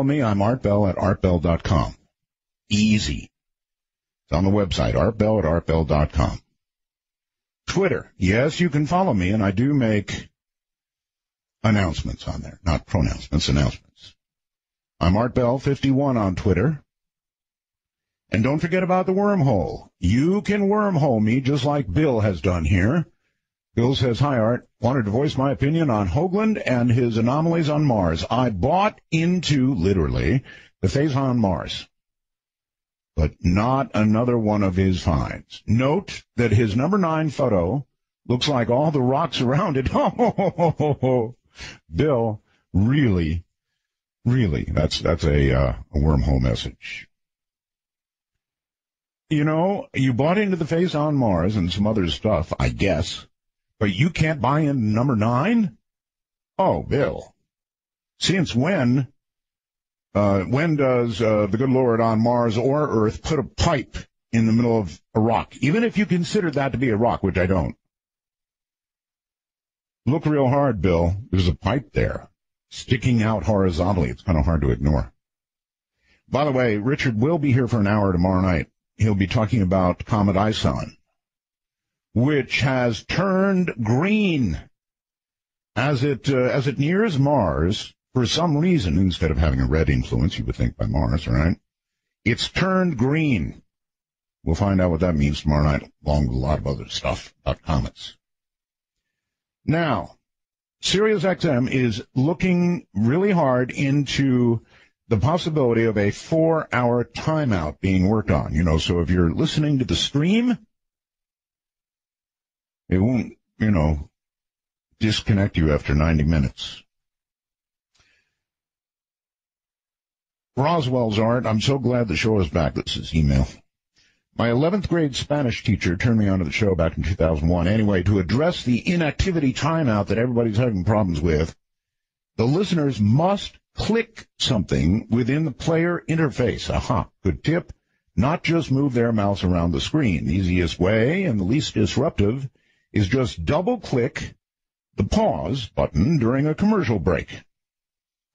me, I'm artbell at artbell.com. Easy. It's on the website, artbell at artbell.com. Twitter. Yes, you can follow me, and I do make announcements on there. Not pronouncements, announcements. I'm artbell51 on Twitter. And don't forget about the wormhole. You can wormhole me just like Bill has done here. Bill says, hi, Art. Wanted to voice my opinion on Hoagland and his anomalies on Mars. I bought into, literally, the phase on Mars, but not another one of his finds. Note that his number 9 photo looks like all the rocks around it. Bill, really, that's a wormhole message. You know, you bought into the phase on Mars and some other stuff, I guess. But you can't buy in number 9? Oh, Bill. Since when does the good Lord on Mars or Earth put a pipe in the middle of a rock? Even if you consider that to be a rock, which I don't. Look real hard, Bill. There's a pipe there, sticking out horizontally. It's kind of hard to ignore. By the way, Richard will be here for an hour tomorrow night. He'll be talking about Comet Ison, which has turned green as it nears Mars. For some reason, instead of having a red influence, you would think by Mars, right? It's turned green. We'll find out what that means tomorrow night, along with a lot of other stuff about comets. Now, SiriusXM is looking really hard into the possibility of a 4-hour timeout being worked on. You know, so if you're listening to the stream, it won't, disconnect you after 90 minutes. Roswell's Art, I'm so glad the show is back. This is email. My 11th grade Spanish teacher turned me onto the show back in 2001. Anyway, to address the inactivity timeout that everybody's having problems with, the listeners must click something within the player interface. Aha, good tip. Not just move their mouse around the screen. The easiest way and the least disruptive is just double-click the pause button during a commercial break.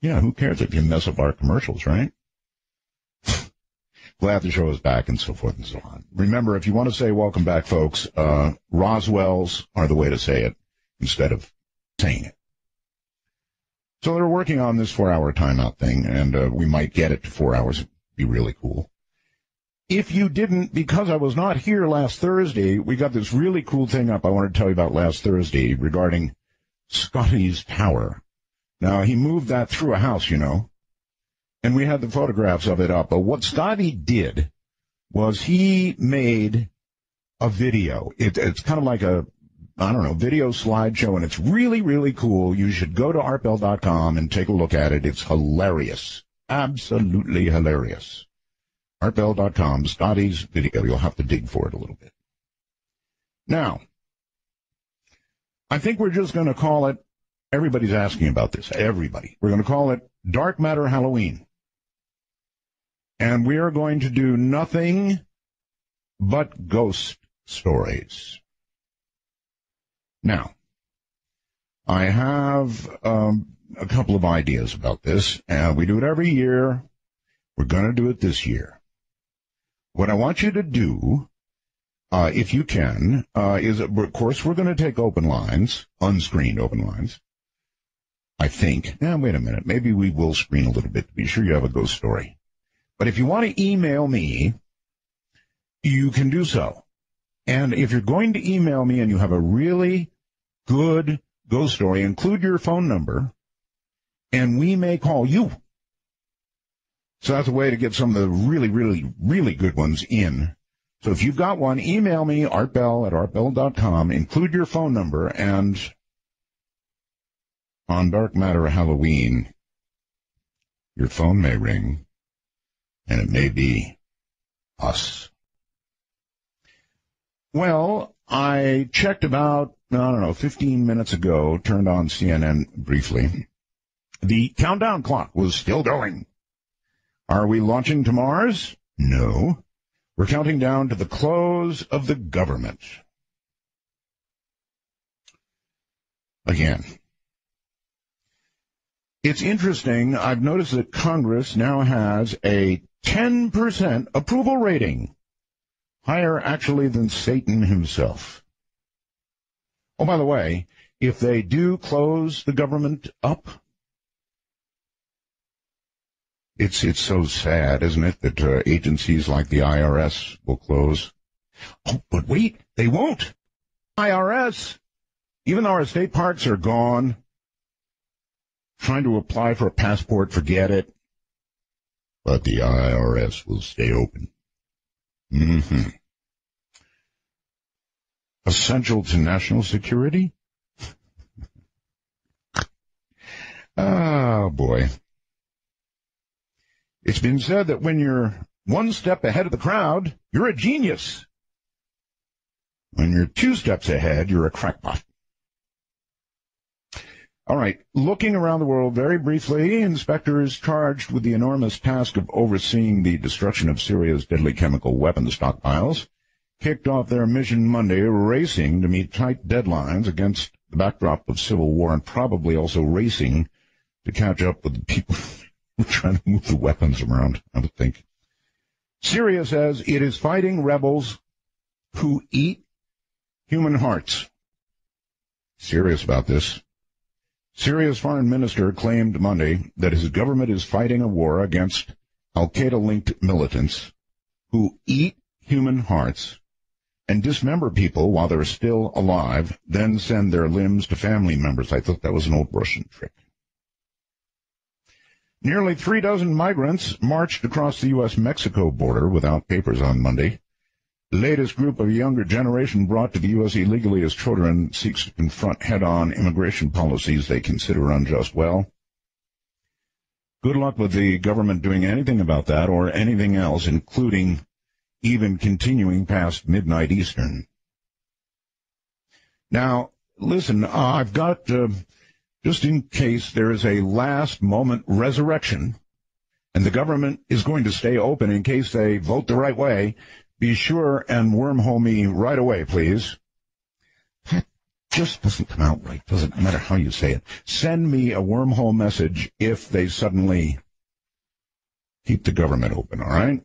Yeah, who cares if you mess up our commercials, right? Glad the show is back and so forth and so on. Remember, if you want to say welcome back, folks, Roswell's are the way to say it instead of saying it. So they're working on this 4-hour timeout thing, and we might get it to 4 hours. It'd be really cool. If you didn't, because I was not here last Thursday, we got this really cool thing up I wanted to tell you about last Thursday regarding Scotty's Tower. Now, he moved that through a house, and we had the photographs of it up. But what Scotty did was he made a video. It's kind of like a, video slideshow, and it's really, really cool. You should go to artbell.com and take a look at it. It's hilarious. Absolutely hilarious. artbell.com, Scotty's video. You'll have to dig for it a little bit. Now, I think we're just going to call it, everybody's asking about this, everybody. We're going to call it Dark Matter Halloween. And we are going to do nothing but ghost stories. Now, I have a couple of ideas about this, and we do it every year. We're going to do it this year. What I want you to do, if you can, is, of course, we're going to take open lines, unscreened open lines. I think. Wait a minute. Maybe we will screen a little bit to be sure you have a ghost story. But if you want to email me, you can do so. And if you're going to email me and you have a really good ghost story, include your phone number, and we may call you. So that's a way to get some of the really, really, really good ones in. So if you've got one, email me, artbell@artbell.com, include your phone number, and on Dark Matter Halloween, your phone may ring, and it may be us. Well, I checked about, 15 minutes ago, turned on CNN briefly. The countdown clock was still going. Are we launching to Mars? No. We're counting down to the close of the government. Again. It's interesting. I've noticed that Congress now has a 10% approval rating, higher actually than Satan himself. Oh, by the way, if they do close the government up, it's so sad, isn't it, that agencies like the IRS will close. Oh, but wait, they won't. IRS, even though our state parks are gone, trying to apply for a passport, forget it. But the IRS will stay open. Mm-hmm. Essential to national security? Oh, boy. It's been said that when you're one step ahead of the crowd, you're a genius. When you're 2 steps ahead, you're a crackpot. All right, looking around the world very briefly, inspectors charged with the enormous task of overseeing the destruction of Syria's deadly chemical weapons stockpiles kicked off their mission Monday, racing to meet tight deadlines against the backdrop of civil war, and probably also racing to catch up with the people who are trying to move the weapons around, I would think. Syria says it is fighting rebels who eat human hearts. Serious about this. Syria's foreign minister claimed Monday that his government is fighting a war against al-Qaeda-linked militants who eat human hearts and dismember people while they're still alive, then send their limbs to family members. I thought that was an old Russian trick. Nearly 36 migrants marched across the U.S.-Mexico border without papers on Monday. The latest group of a younger generation brought to the U.S. illegally as children seeks to confront head-on immigration policies they consider unjust. Well, good luck with the government doing anything about that or anything else, including even continuing past midnight Eastern. Now, listen, I've got, just in case there is a last-moment resurrection, and the government is going to stay open in case they vote the right way, be sure and wormhole me right away, please. That just doesn't come out right. Doesn't matter how you say it. Send me a wormhole message if they suddenly keep the government open, all right?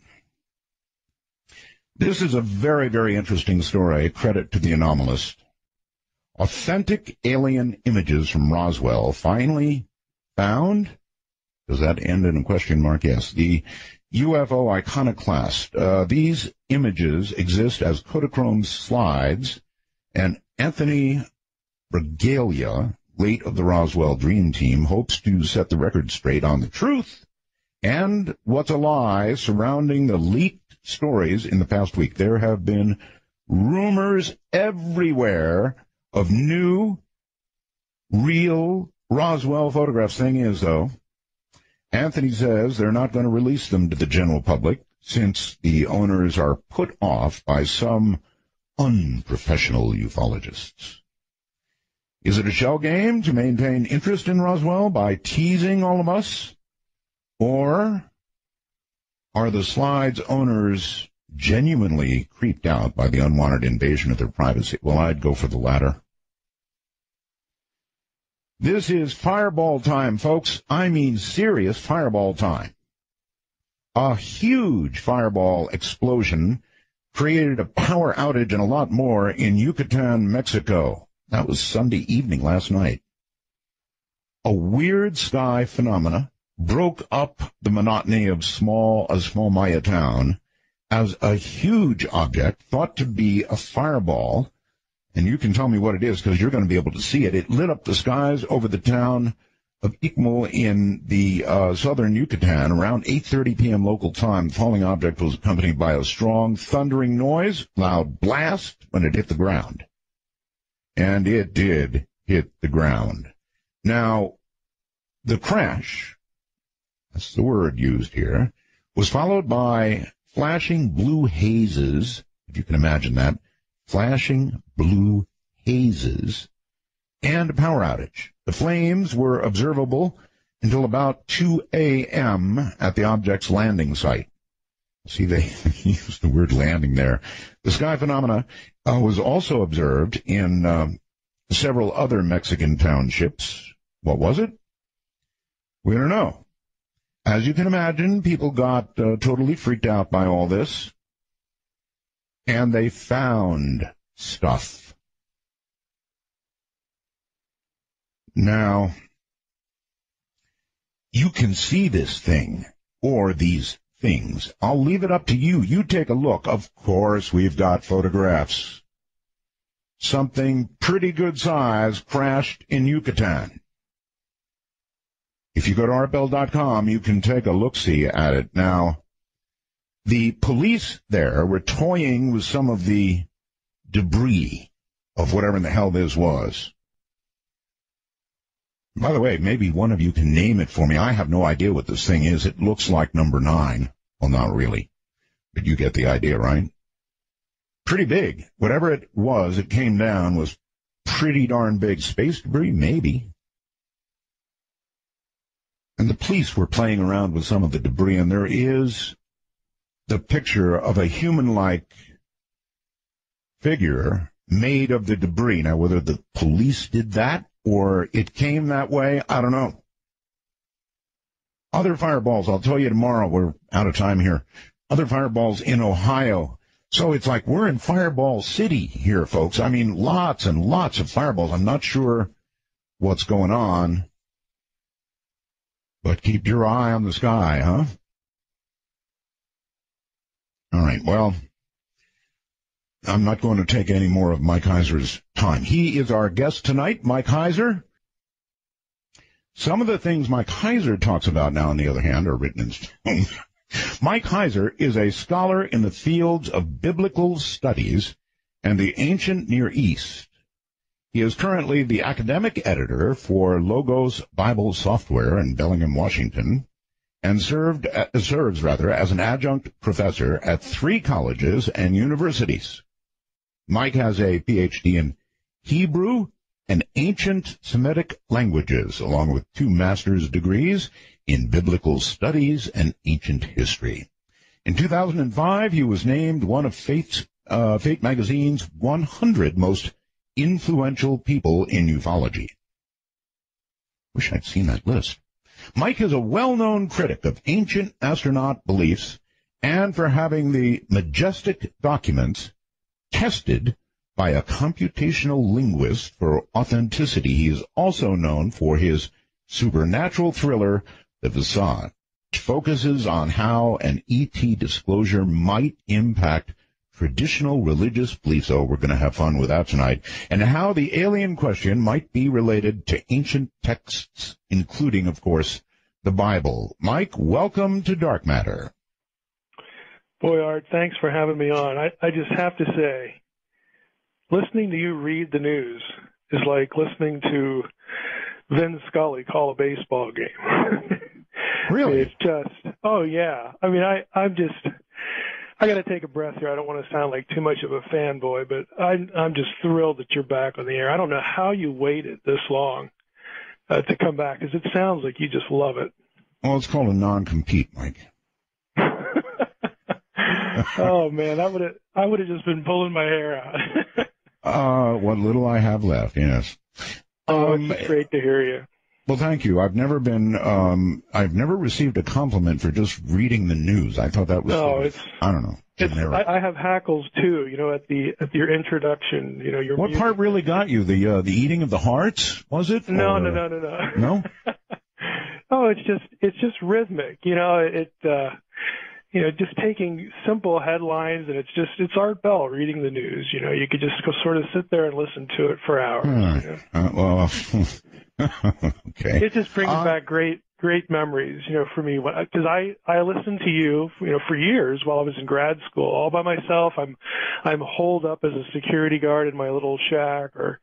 This is a very, very interesting story. Credit to the anomalist. Authentic alien images from Roswell finally found? Does that end in a question mark? Yes. The UFO iconoclast. These images exist as Kodachrome slides, and Anthony Bragalia, late of the Roswell Dream Team, hopes to set the record straight on the truth and what's a lie surrounding the leaked stories in the past week. There have been rumors everywhere of new, real Roswell photographs. Thing is, though, Anthony says they're not going to release them to the general public since the owners are put off by some unprofessional ufologists. Is it a shell game to maintain interest in Roswell by teasing all of us? Or are the slides owners genuinely creeped out by the unwanted invasion of their privacy? Well, I'd go for the latter. This is fireball time, folks. I mean serious fireball time. A huge fireball explosion created a power outage and a lot more in Yucatan, Mexico. That was Sunday evening last night. A weird sky phenomena broke up the monotony of a small Maya town as a huge object thought to be a fireball. And you can tell me what it is because you're going to be able to see it. It lit up the skies over the town of Ixmal in the southern Yucatan around 8:30 p.m. local time. The falling object was accompanied by a strong thundering noise, loud blast when it hit the ground. And it did hit the ground. Now, the crash, that's the word used here, was followed by flashing blue hazes, if you can imagine that, flashing blue hazes, and a power outage. The flames were observable until about 2 a.m. at the object's landing site. See, they used the word landing there. The sky phenomena was also observed in several other Mexican townships. What was it? We don't know. As you can imagine, people got totally freaked out by all this, and they found stuff. Now, you can see this thing, or these things. I'll leave it up to you. You take a look. Of course, we've got photographs. Something pretty good size crashed in Yucatan. If you go to artbell.com, you can take a look-see at it. Now, the police there were toying with some of the debris of whatever in the hell this was. By the way, maybe one of you can name it for me. I have no idea what this thing is. It looks like number 9. Well, not really, but you get the idea, right? Pretty big. Whatever it was, it came down, was pretty darn big. Space debris, maybe. And the police were playing around with some of the debris, and there is the picture of a human-like figure made of the debris. Now, whether the police did that or it came that way, I don't know. Other fireballs, I'll tell you tomorrow. We're out of time here. Other fireballs in Ohio. So it's like we're in Fireball City here, folks. I mean, lots and lots of fireballs. I'm not sure what's going on, but keep your eye on the sky, huh? All right, well, I'm not going to take any more of Mike Heiser's time. He is our guest tonight, Mike Heiser. Some of the things Mike Heiser talks about now, on the other hand, are written in stone. Mike Heiser is a scholar in the fields of biblical studies and the ancient Near East. He is currently the academic editor for Logos Bible Software in Bellingham, Washington, and serves as an adjunct professor at 3 colleges and universities. Mike has a Ph.D. in Hebrew and ancient Semitic languages, along with 2 master's degrees in biblical studies and ancient history. In 2005, he was named one of Fate magazine's 100 most influential people in ufology. Wish I'd seen that list. Mike is a well-known critic of ancient astronaut beliefs and for having the majestic documents tested by a computational linguist for authenticity. He is also known for his supernatural thriller, The Facade, which focuses on how an ET disclosure might impact traditional religious beliefs. Oh, we're going to have fun with that tonight. And how the alien question might be related to ancient texts, including, of course, the Bible. Mike, welcome to Dark Matter. Boy, Art, thanks for having me on. I just have to say, listening to you read the news is like listening to Vin Scully call a baseball game. Really? It's just, oh, yeah. I mean, I got to take a breath here. I don't want to sound like too much of a fanboy, but I'm just thrilled that you're back on the air. I don't know how you waited this long to come back, because it sounds like you just love it. Well, it's called a non-compete, Mike. Oh, man, I would have just been pulling my hair out. What little I have left, yes. It's great to hear you. Well, thank you. I've never received a compliment for just reading the news. I thought that was, I don't know. I have hackles too, at your introduction, your What music. part really got you? The eating of the hearts, was it? No. No? Oh, it's just rhythmic, just taking simple headlines, and it's Art Bell reading the news. You could just sort of sit there and listen to it for hours. Well, okay. It just brings back great memories, for me, because I listened to you, for years while I was in grad school, all by myself. I'm holed up as a security guard in my little shack, or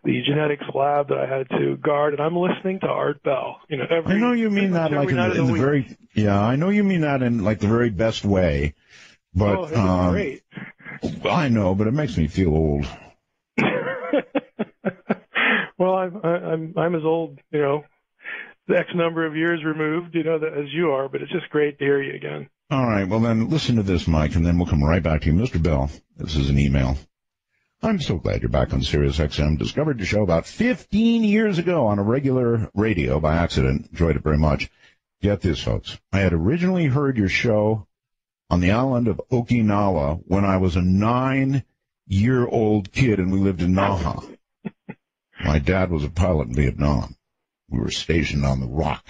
the genetics lab that I had to guard, and I'm listening to Art Bell. I know you mean that like in the very, I know you mean that in like the very best way, but it's great. I know, but it makes me feel old. Well, I'm as old, the X number of years removed, as you are, but it's just great to hear you again. All right, well then listen to this, Mike, and then we'll come right back to you. Mr. Bell, this is an email. I'm so glad you're back on Sirius XM. Discovered the show about 15 years ago on a regular radio by accident. Enjoyed it very much. Get this, folks. I had originally heard your show on the island of Okinawa when I was a 9-year-old kid and we lived in Naha. My dad was a pilot in Vietnam. We were stationed on the Rock.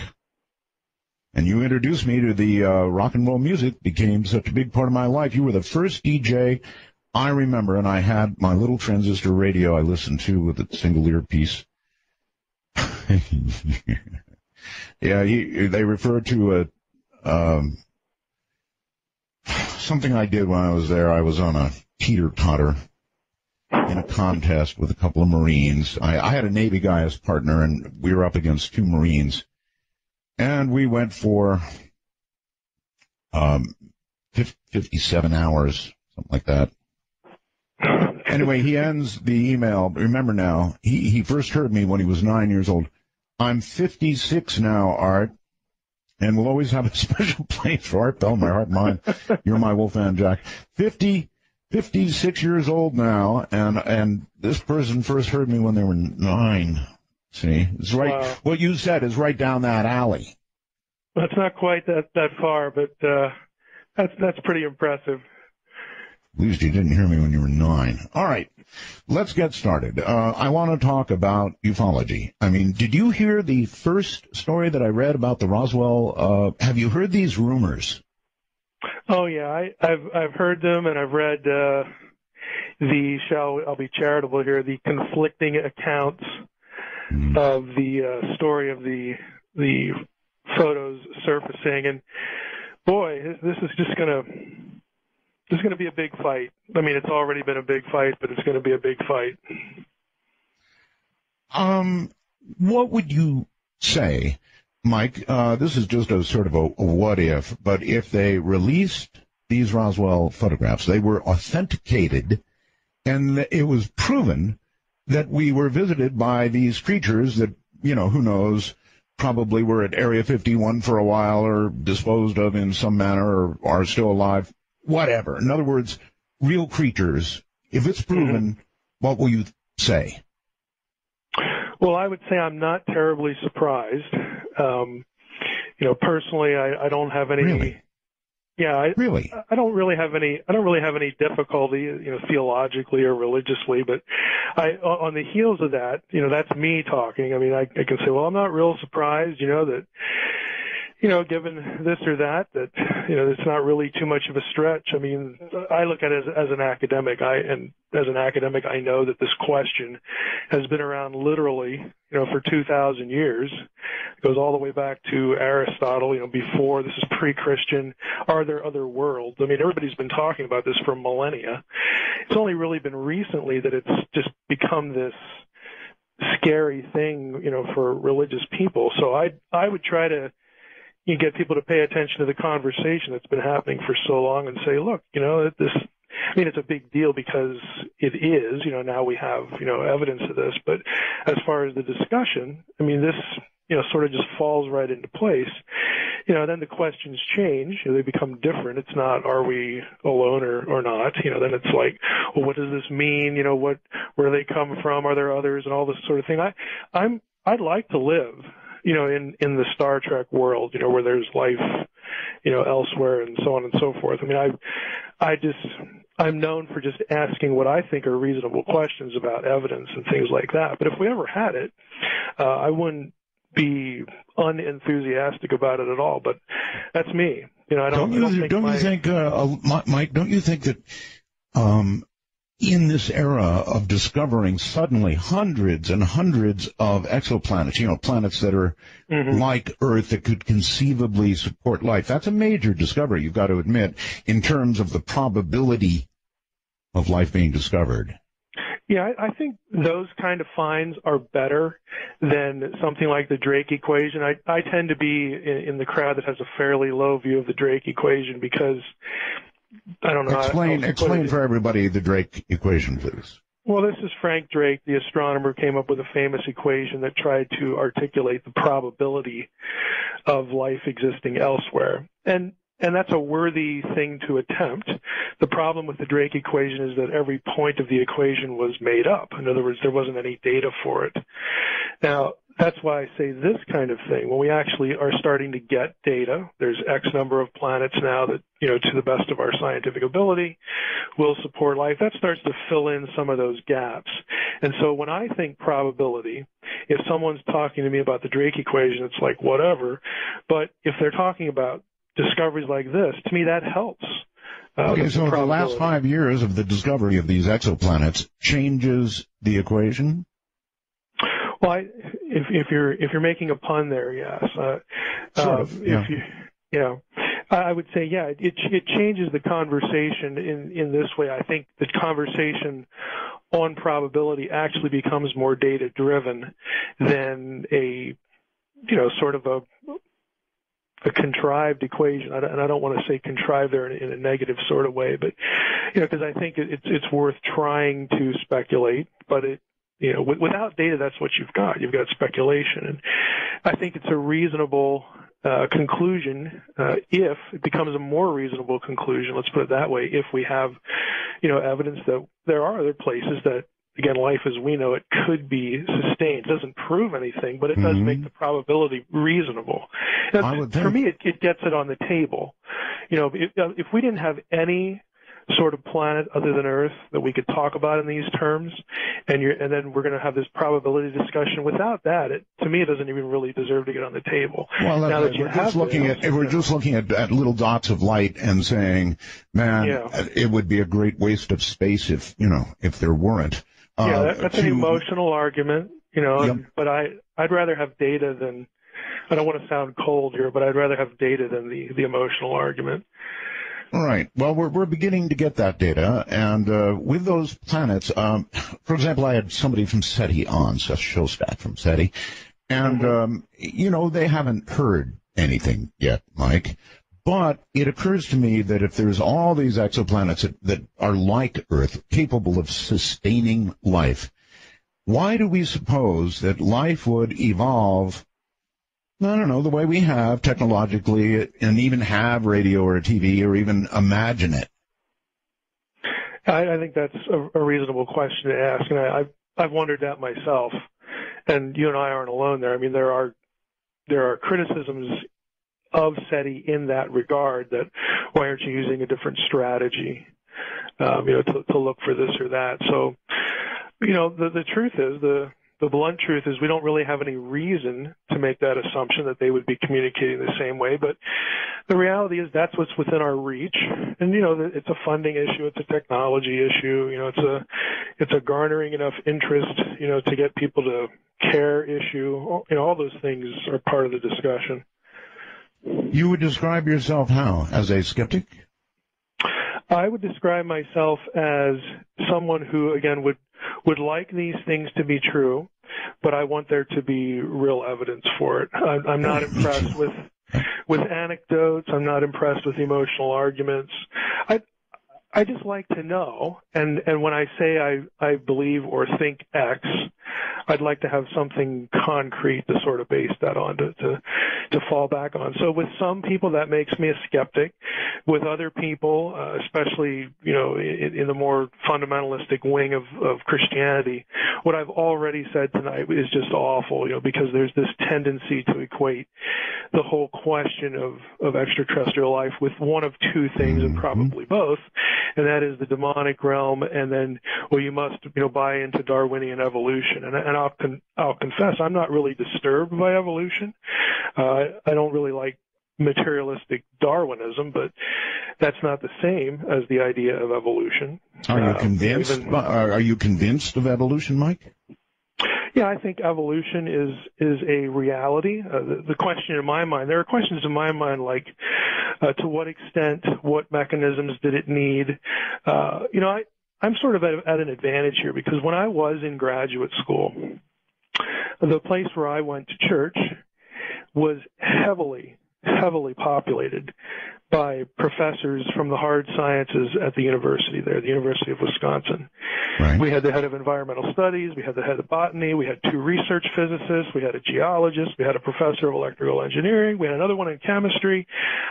And you introduced me to the rock and roll music, became such a big part of my life. You were the first DJ I remember, and I had my little transistor radio I listened to with a single earpiece. Yeah, they referred to something I did when I was there. I was on a teeter-totter in a contest with a couple of Marines. I had a Navy guy as partner, and we were up against 2 Marines. And we went for 57 hours, something like that. Anyway, he ends the email. Remember now, he first heard me when he was 9 years old. I'm 56 now, Art, and will always have a special place for Art Bell, my heart and mind. You're my Wolfman Jack. 56 years old now, and this person first heard me when they were 9. See, it's right. Wow. What you said is right down that alley. Well, it's not quite that far, but that's pretty impressive. At least you didn't hear me when you were 9. All right, let's get started. I want to talk about ufology. I mean, did you hear the first story that I read about the Roswell? Have you heard these rumors? Oh yeah, I've heard them, and I've read I'll be charitable here, the conflicting accounts of the story of the photos surfacing, and boy, this is gonna be a big fight. I mean, it's already been a big fight, but it's going to be a big fight. What would you say, Mike? This is just a sort of a what if, but if they released these Roswell photographs, they were authenticated, and it was proven that we were visited by these creatures that, who knows, probably were at Area 51 for a while or disposed of in some manner or are still alive, whatever. In other words, real creatures. If it's proven, what will you say? Well, I would say I'm not terribly surprised. Personally, I don't have any. Really? Yeah, I don't really have any difficulty, theologically or religiously. But on the heels of that, that's me talking. I mean, I can say, well, I'm not real surprised, that, given this or that, it's not really too much of a stretch. I mean, I look at it as an academic. I know that this question has been around literally, for 2,000 years. It goes all the way back to Aristotle, before this is pre-Christian. Are there other worlds? I mean, everybody's been talking about this for millennia. It's only really been recently that it's just become this scary thing, for religious people. So I would try to get people to pay attention to the conversation that's been happening for so long and say, look, it's a big deal because it is, now we have, evidence of this. But as far as the discussion, I mean, this, sort of just falls right into place. Then the questions change. They become different. It's not, are we alone or not? Then it's like, well, what does this mean? Where do they come from? Are there others? And all this sort of thing. I'd like to live, in the Star Trek world, where there's life, elsewhere and so on and so forth. I mean, I'm known for just asking what I think are reasonable questions about evidence and things like that. But if we ever had it, I wouldn't be unenthusiastic about it at all. But that's me. Mike, don't you think that in this era of discovering suddenly hundreds and hundreds of exoplanets, planets that are like Earth that could conceivably support life, that's a major discovery, you've got to admit, in terms of the probability of life being discovered. Yeah, I think those kind of finds are better than something like the Drake equation. I tend to be in the crowd that has a fairly low view of the Drake equation because I don't know. Explain for everybody the Drake equation, please. Well, this is Frank Drake, the astronomer, came up with a famous equation that tried to articulate the probability of life existing elsewhere. And and that's a worthy thing to attempt. The problem with the Drake equation is that every point of the equation was made up. In other words, there wasn't any data for it. Now, that's why I say this kind of thing. When we actually are starting to get data, there's X number of planets now that, to the best of our scientific ability, will support life. That starts to fill in some of those gaps. And so when I think probability, if someone's talking to me about the Drake equation, it's like whatever. But if they're talking about discoveries like this, to me that helps. Okay, so the last 5 years of the discovery of these exoplanets changes the equation? Well, if you're making a pun there, yes. Sort of, yeah. I would say, yeah, it changes the conversation in this way. I think the conversation on probability actually becomes more data driven than a sort of a contrived equation. And I don't want to say contrived there in a negative sort of way, but because I think it's worth trying to speculate, but without data, that's what you've got. You've got speculation. And I think it's a reasonable conclusion if it becomes a more reasonable conclusion, let's put it that way, if we have, evidence that there are other places that, again, life as we know it could be sustained. It doesn't prove anything, but it does make the probability reasonable. For me, it gets it on the table. If we didn't have any sort of planet other than Earth that we could talk about in these terms, and then we're going to have this probability discussion. Without that, to me, it doesn't even really deserve to get on the table. Well, now that we're just looking at little dots of light and saying, man, it would be a great waste of space if there weren't. That's an emotional argument, but I'd rather have data than, I don't want to sound cold here, but I'd rather have data than the emotional argument. All right. Well, we're beginning to get that data, and with those planets, for example, I had somebody from SETI on, Seth Shostak from SETI, and they haven't heard anything yet, Mike. But it occurs to me that if there's all these exoplanets that are like Earth, capable of sustaining life, why do we suppose that life would evolve, I don't know, the way we have technologically, and even have radio or TV or even imagine it? I think that's a reasonable question to ask, and I've wondered that myself. And you and I aren't alone there. I mean, there are criticisms of SETI in that regard, that why aren't you using a different strategy, to look for this or that. So, the truth is, the blunt truth is we don't really have any reason to make that assumption that they would be communicating the same way. But the reality is that's what's within our reach. And, it's a funding issue. It's a technology issue. It's a garnering enough interest, to get people to care issue. All those things are part of the discussion. You would describe yourself how? As a skeptic? I would describe myself as someone who, again, would like these things to be true, but I want there to be real evidence for it. I'm not impressed with anecdotes. I'm not impressed with emotional arguments. I just like to know, and when I say I believe or think X, I'd like to have something concrete to sort of base that on, to fall back on. So with some people, that makes me a skeptic. With other people, especially, in the more fundamentalistic wing of Christianity, what I've already said tonight is just awful, because there's this tendency to equate the whole question of extraterrestrial life with one of two things, and probably both, and that is the demonic realm, and then, you must, buy into Darwinian evolution. And I'll confess, I'm not really disturbed by evolution. I don't really like materialistic Darwinism, but that's not the same as the idea of evolution. Are you convinced? Are you convinced of evolution, Mike? Yeah, I think evolution is a reality. The question in my mind, there are questions in my mind like, to what extent, what mechanisms did it need? I'm sort of at an advantage here, because when I was in graduate school, the place where I went to church was heavily heavily populated by professors from the hard sciences at the university there, the University of Wisconsin. Right. We had the head of environmental studies, we had the head of botany, we had 2 research physicists, we had a geologist, we had a professor of electrical engineering, we had another one in chemistry.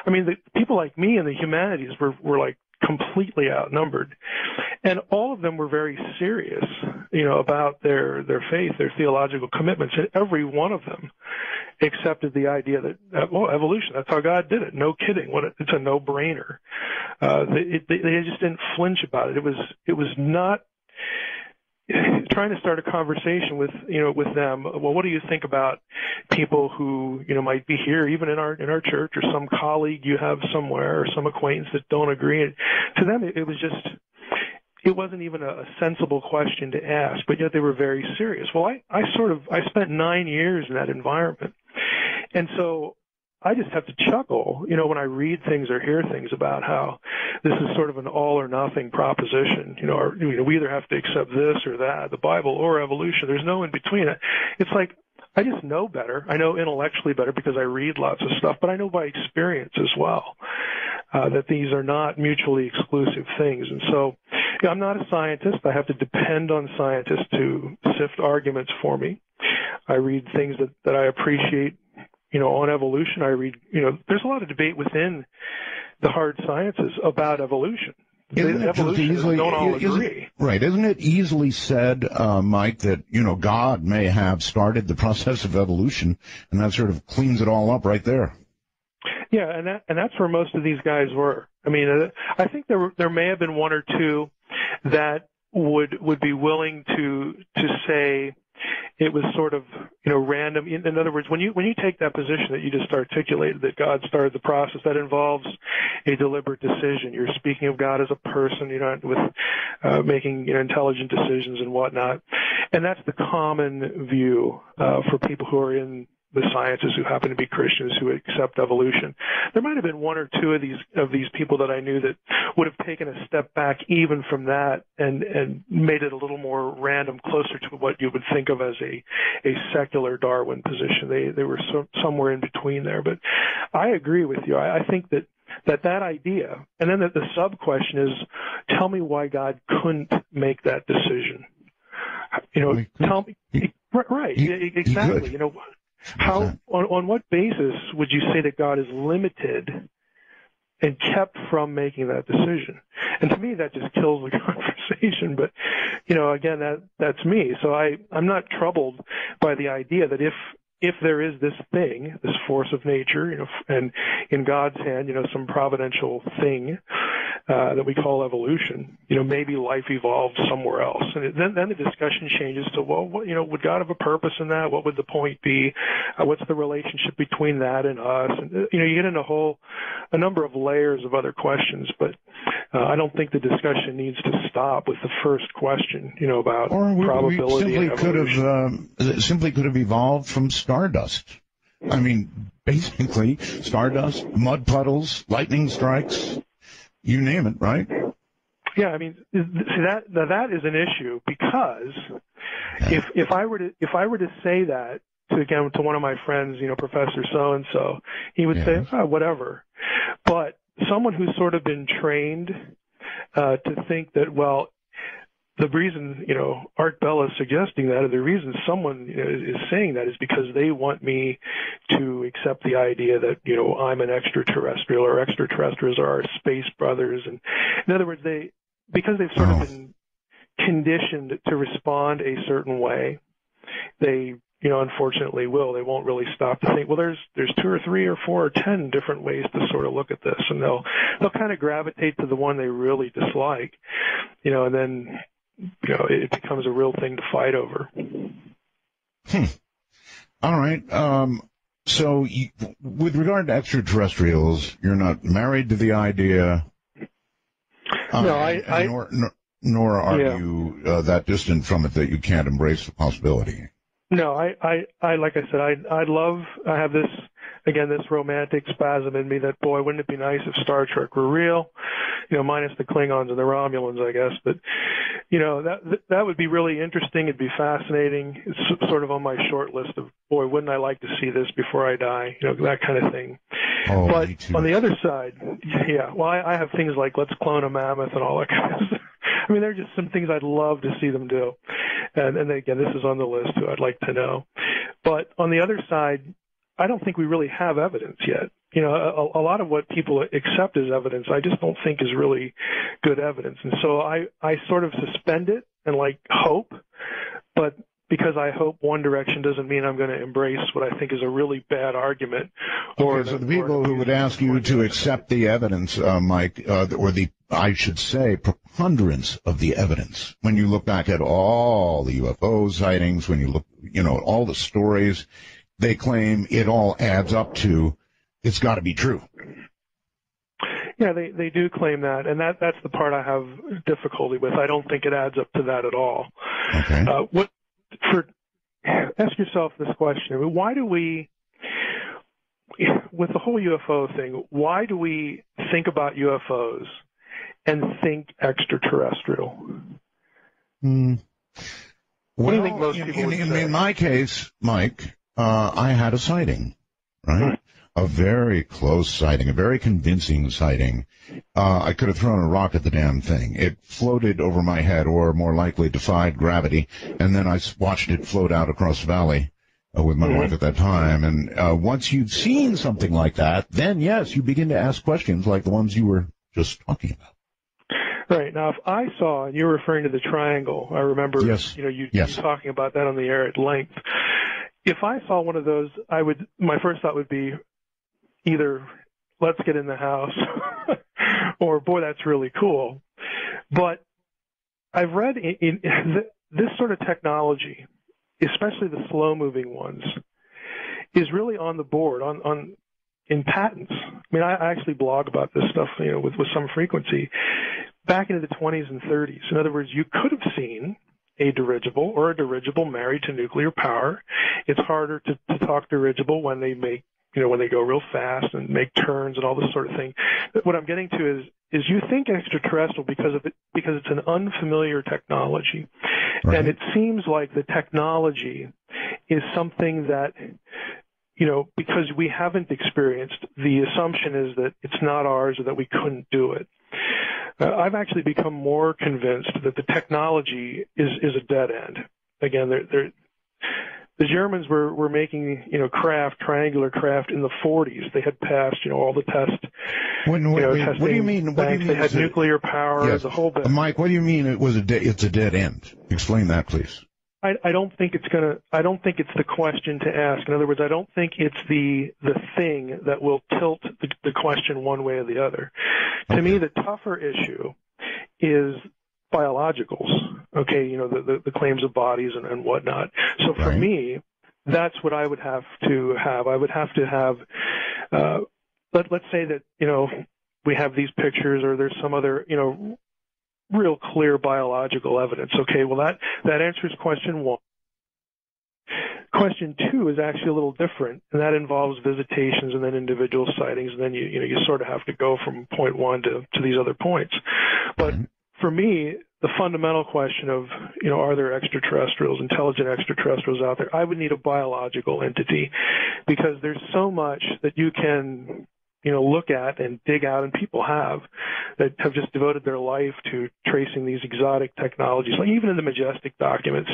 I mean, the people like me in the humanities were like completely outnumbered. And all of them were very serious, about their faith, their theological commitments. And every one of them accepted the idea that, well, evolution, that's how God did it. No kidding. It's a no-brainer. They just didn't flinch about it. It was not trying to start a conversation with them. Well, what do you think about people who, might be here, even in our church, or some colleague you have somewhere, or some acquaintance that don't agree? And to them, it wasn't even a sensible question to ask, but yet they were very serious. Well, I spent 9 years in that environment. And so I just have to chuckle, when I read things or hear things about how this is sort of an all or nothing proposition, or, we either have to accept this or that, the Bible or evolution. There's no in between. It's like, I just know better. I know intellectually better because I read lots of stuff, but I know by experience as well that these are not mutually exclusive things. And so I'm not a scientist. I have to depend on scientists to sift arguments for me. I read things that I appreciate, on evolution. I read, there's a lot of debate within the hard sciences about evolution. Evolutionists don't all agree. Right. Isn't it easily said, Mike, that, God may have started the process of evolution, and that sort of cleans it all up right there? Yeah, and that's where most of these guys were. I mean, I think there may have been one or two that would be willing to say it was sort of, random. In other words, when you take that position that you just articulated, that God started the process, that involves a deliberate decision. You're speaking of God as a person, with making intelligent decisions and whatnot. And that's the common view for people who are in the sciences, who happen to be Christians, who accept evolution. There might have been one or two of these people that I knew that would have taken a step back even from that and made it a little more random, closer to what you would think of as a secular Darwin position. They were somewhere in between there. But I agree with you. I think that idea, and then the sub question is, tell me why God couldn't make that decision. Tell me. Right. Exactly. How, on what basis would you say that God is limited and kept from making that decision? And to me, that just kills the conversation. But, again, that's me. So I'm not troubled by the idea that if there is this thing, this force of nature, and in God's hand, some providential thing that we call evolution, maybe life evolved somewhere else. And then the discussion changes to, well, would God have a purpose in that? What would the point be? What's the relationship between that and us? And, you get into a number of layers of other questions, but I don't think the discussion needs to stop with the first question, about probability and evolution. Simply could have evolved from stardust. I mean, basically, stardust, mud puddles, lightning strikes, you name it, right? Yeah, I mean, see, that is an issue, because if I were to say that to one of my friends, Professor so and so, he would say, whatever. But someone who's sort of been trained to think that, well, the reason, Art Bell is suggesting that, or the reason someone is saying that, is because they want me to accept the idea that, I'm an extraterrestrial, or extraterrestrials are our space brothers. And in other words, because they've sort of been conditioned to respond a certain way, they, unfortunately they won't really stop to think, well, there's 2 or 3 or 4 or 10 different ways to sort of look at this. And they'll kind of gravitate to the one they really dislike, and then, it becomes a real thing to fight over. All right. So with regard to extraterrestrials, you're not married to the idea. No, nor are you that distant from it that you can't embrace the possibility. No, I like I said, I have this romantic spasm in me that, boy, wouldn't it be nice if Star Trek were real, minus the Klingons and the Romulans, I guess. But, that would be really interesting. It'd be fascinating. It's sort of on my short list of, boy, wouldn't I like to see this before I die, that kind of thing. Oh, But me too. on the other side, yeah, well, I have things like let's clone a mammoth and all that kind of stuff. I mean, there are just some things I'd love to see them do. And again, this is on the list too. I'd like to know. But on the other side, I don't think we really have evidence yet. You know, a lot of what people accept as evidence, I just don't think is really good evidence. And so I sort of suspend it and like hope, but because I hope one direction doesn't mean I'm going to embrace what I think is a really bad argument. Okay, so the people who would ask you to accept the evidence, Mike, or I should say, preponderance of the evidence, when you look back at all the UFO sightings, when you look, all the stories, they claim it all adds up to, it's got to be true. Yeah, they do claim that, and that's the part I have difficulty with. I don't think it adds up to that at all. Okay. Ask yourself this question. I mean, why do we, with the whole UFO thing, why do we think about UFOs and think extraterrestrial? Well, what do you think most people would say? In my case, Mike, I had a sighting, right? A very close sighting, a very convincing sighting. I could have thrown a rock at the damn thing. It floated over my head, or more likely defied gravity, and then I watched it float out across the valley with my wife at that time. And once you've seen something like that, then, yes, you begin to ask questions like the ones you were just talking about. Right. Now, if I saw, and you're referring to the triangle, I remember you talking about that on the air at length. If I saw one of those, my first thought would be either let's get in the house or boy, that's really cool. But I've read in this sort of technology, especially the slow-moving ones, is really on the board in patents. I mean, I actually blog about this stuff, with some frequency. Back into the 20s and 30s. In other words, you could have seen a dirigible or a dirigible married to nuclear power. It's harder to talk dirigible when they make, when they go real fast and make turns and all this sort of thing. What I'm getting to is you think extraterrestrial because it's an unfamiliar technology. Right. And it seems like the technology is something that, because we haven't experienced, the assumption is that it's not ours or that we couldn't do it. I've actually become more convinced that the technology is a dead end. Again, the Germans were making, triangular craft in the 40s. They had passed, all the tests. What do you mean? They had nuclear power, yes. the whole bit. Mike, what do you mean it's a dead end? Explain that, please. I don't think it's the question to ask. In other words, I don't think it's the thing that will tilt the question one way or the other. To me, the tougher issue is biologicals, okay, the claims of bodies and whatnot. So for me, that's what I would have to have. I would have to have, let's say that, we have these pictures or there's some other, real clear biological evidence. Okay, well, that answers question one. Question two is actually a little different, and that involves visitations and then individual sightings, and then you sort of have to go from point one to these other points. But for me, the fundamental question of, are there extraterrestrials, intelligent extraterrestrials out there? I would need a biological entity because there's so much that you can look at and dig out, and people have just devoted their life to tracing these exotic technologies. Like even in the Majestic documents,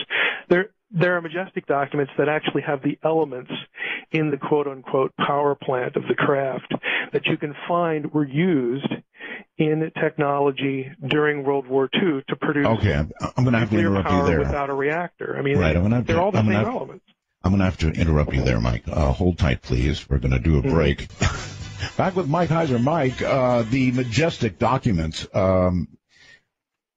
there are Majestic documents that actually have the elements in the quote-unquote power plant of the craft that you can find were used in technology during World War II to produce I'm going to have to interrupt you there. Without a reactor. I mean, they're all the same elements. I'm going to have to interrupt you there, Mike. Hold tight, please. We're going to do a break. Back with Mike Heiser. Mike, the Majestic documents,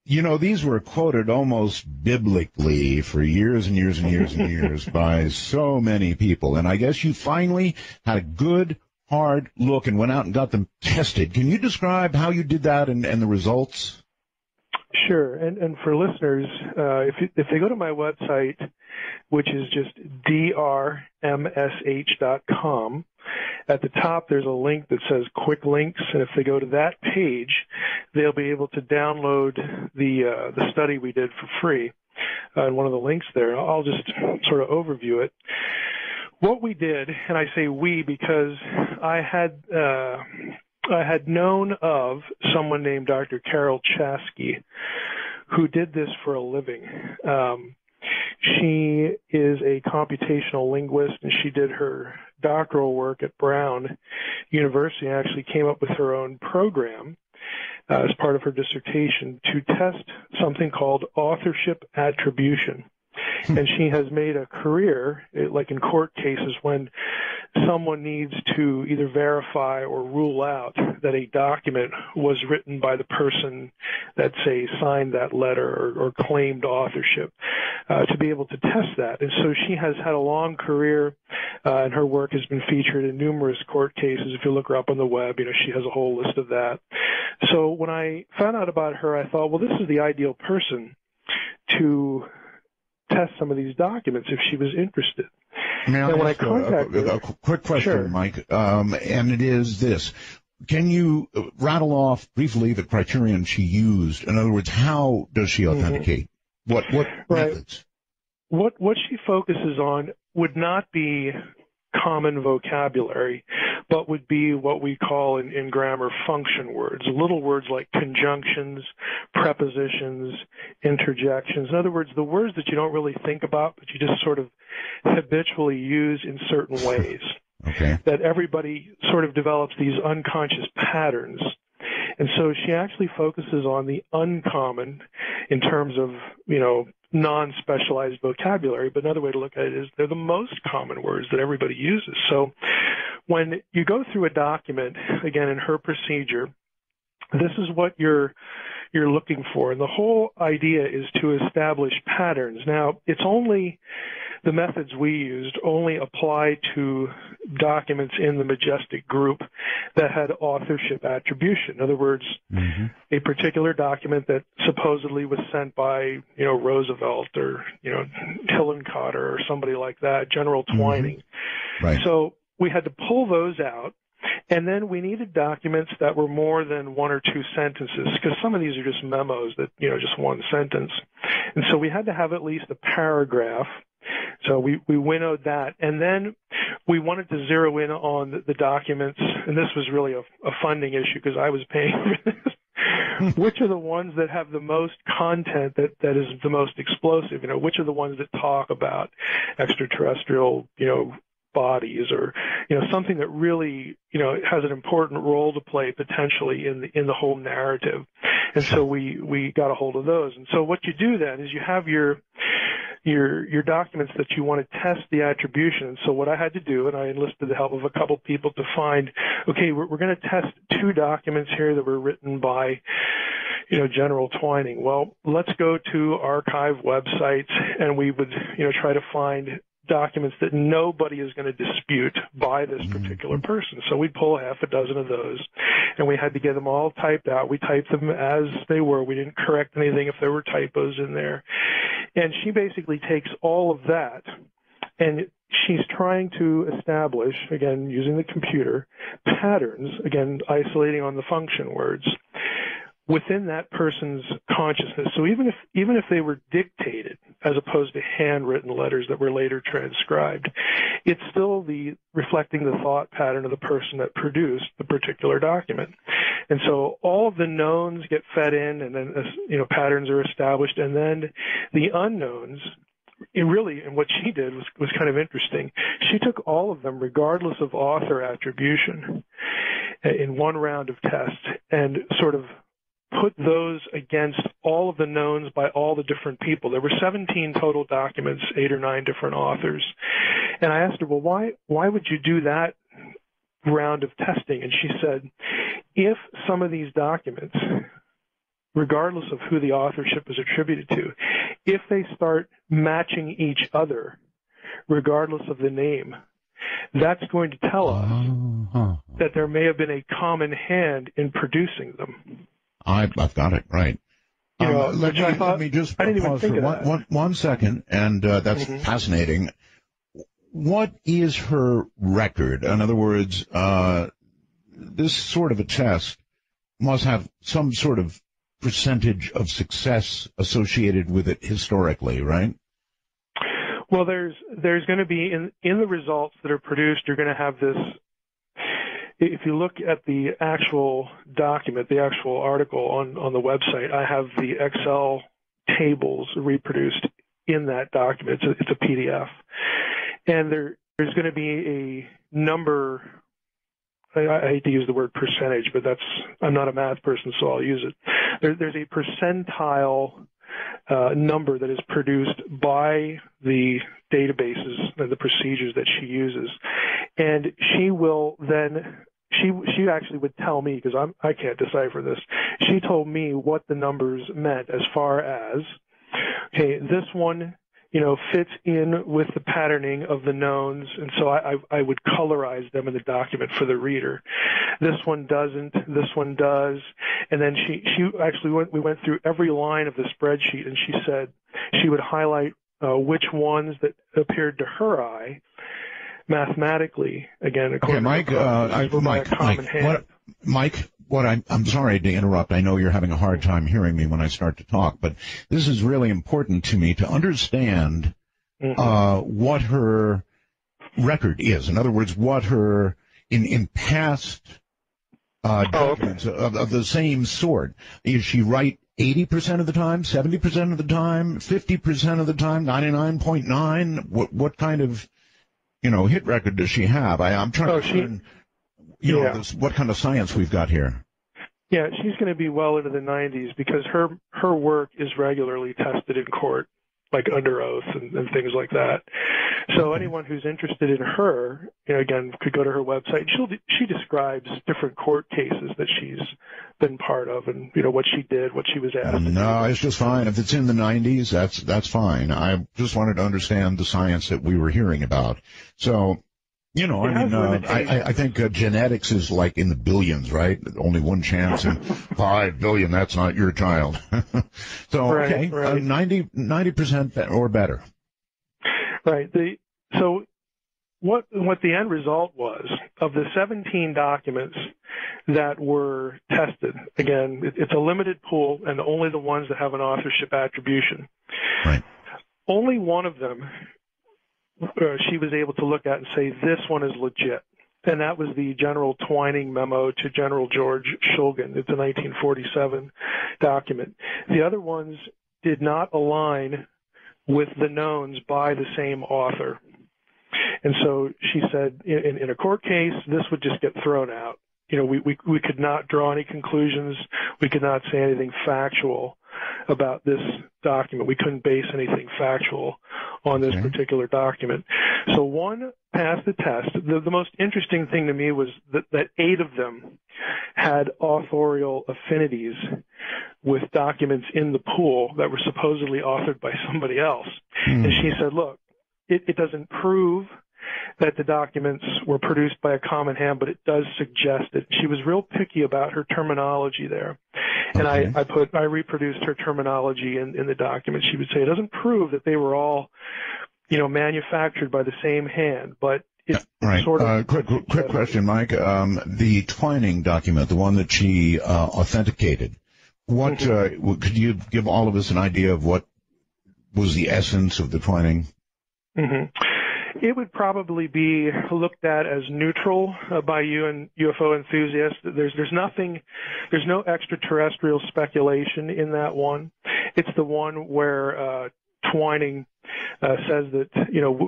these were quoted almost biblically for years and years and years and years by so many people. And I guess you finally had a good, hard look and went out and got them tested. Can you describe how you did that and the results? Sure. And for listeners, if they go to my website, which is just drmsh.com, at the top there's a link that says Quick Links, and if they go to that page, they'll be able to download the study we did for free. And one of the links there, I'll just sort of overview it. What we did, and I say we because I had known of someone named Dr. Carol Chasky who did this for a living. She is a computational linguist, and she did her doctoral work at Brown University and actually came up with her own program as part of her dissertation to test something called authorship attribution. And she has made a career, like in court cases, when someone needs to either verify or rule out that a document was written by the person that, say, signed that letter or claimed authorship, to be able to test that. And so she has had a long career, and her work has been featured in numerous court cases. If you look her up on the web, she has a whole list of that. So when I found out about her, I thought, well, this is the ideal person to test some of these documents if she was interested. And when I contacted a quick question, sure, Mike, and it is this. Can you rattle off briefly the criterion she used? In other words, how does she authenticate? What methods? What she focuses on would not be common vocabulary, but would be what we call in grammar function words, little words like conjunctions, prepositions, interjections. In other words, the words that you don't really think about, but you just sort of habitually use in certain ways. Okay. That everybody sort of develops these unconscious patterns. And so she actually focuses on the uncommon in terms of, non-specialized vocabulary, but another way to look at it is they're the most common words that everybody uses. So when you go through a document, again, in her procedure, this is what you're looking for. And the whole idea is to establish patterns. Now, the methods we used only apply to documents in the Majestic group that had authorship attribution. In other words, a particular document that supposedly was sent by, Roosevelt or, Hillenkotter or somebody like that, General Twining. Right. So we had to pull those out. And then we needed documents that were more than one or two sentences, because some of these are just memos that, just one sentence. And so we had to have at least a paragraph. So we winnowed that. And then we wanted to zero in on the documents, and this was really a funding issue because I was paying for this. Which are the ones that have the most content that is the most explosive? Which are the ones that talk about extraterrestrial, bodies or, something that really, has an important role to play potentially in the whole narrative. And so we got a hold of those. And so what you do then is you have your documents that you want to test the attribution. And so what I had to do, and I enlisted the help of a couple people to find, okay, we're going to test two documents here that were written by, General Twining. Well, let's go to archive websites, and we would, try to find documents that nobody is going to dispute by this particular person. So we'd pull half a dozen of those, and we had to get them all typed out. We typed them as they were. We didn't correct anything if there were typos in there. And she basically takes all of that, and she's trying to establish, again, using the computer, patterns, again, isolating on the function words, within that person's consciousness. So even if they were dictated as opposed to handwritten letters that were later transcribed, it's still reflecting the thought pattern of the person that produced the particular document. And so all of the knowns get fed in, and then patterns are established, and then the unknowns. And what she did was kind of interesting. She took all of them, regardless of author attribution, in one round of tests, and sort of put those against all of the knowns by all the different people. There were 17 total documents, 8 or 9 different authors. And I asked her, well, why would you do that round of testing? And she said, if some of these documents, regardless of who the authorship is attributed to, if they start matching each other, regardless of the name, that's going to tell us that there may have been a common hand in producing them. I've got it right. Let me just pause for one second, and that's fascinating. What is her record? In other words, this sort of a test must have some sort of percentage of success associated with it historically, right? Well, there's going to be in the results that are produced, you're going to have this. If you look at the actual document, the actual article on the website, I have the Excel tables reproduced in that document. It's a PDF, and there's going to be a number. I hate to use the word percentage, but I'm not a math person, so I'll use it. There's a percentile number that is produced by the databases and the procedures that she uses, and she will then she actually would tell me, because I can't decipher this. She told me what the numbers meant as far as, okay, this one fits in with the patterning of the knowns, and so I would colorize them in the document for the reader. This one doesn't, this one does, and then she actually we went through every line of the spreadsheet, and she said she would highlight which ones that appeared to her eye mathematically, again, according to Mike, I'm sorry to interrupt. I know you're having a hard time hearing me when I start to talk, but this is really important to me to understand what her record is. In other words, what her in past documents of the same sort. Is she right 80% of the time, 70% of the time, 50% of the time, 99.9? What kind of hit record does she have? I'm trying to learn, what kind of science we've got here. Yeah, she's going to be well into the 90s because her work is regularly tested in court, like under oath and things like that. So anyone who's interested in her, again, could go to her website. She describes different court cases that she's been part of, and what she did, what she was asked. No, it's just fine. If it's in the 90s, that's fine. I just wanted to understand the science that we were hearing about. So, I think genetics is like in the billions, right? Only one chance in 5 billion. That's not your child. So, right. 90% or better. Right. So what the end result was of the 17 documents that were tested, again, it's a limited pool and only the ones that have an authorship attribution. Right. Only one of them she was able to look at and say, this one is legit. And that was the General Twining memo to General George Shulgin. It's a 1947 document. The other ones did not align with the knowns by the same author. And so she said, in a court case, this would just get thrown out. We could not draw any conclusions. We could not say anything factual about this document. We couldn't base anything factual on this particular document. So one passed the test. The most interesting thing to me was that 8 of them had authorial affinities with documents in the pool that were supposedly authored by somebody else. And she said, look, it doesn't prove that the documents were produced by a common hand, but it does suggest it. She was real picky about her terminology there. And I reproduced her terminology in the document. She would say it doesn't prove that they were all, manufactured by the same hand, but it sort of. Quick question, Mike. The Twining document, the one that she authenticated, what could you give all of us an idea of what was the essence of the Twining? It would probably be looked at as neutral by you and UFO enthusiasts. There's no extraterrestrial speculation in that one. It's the one where Twining says that,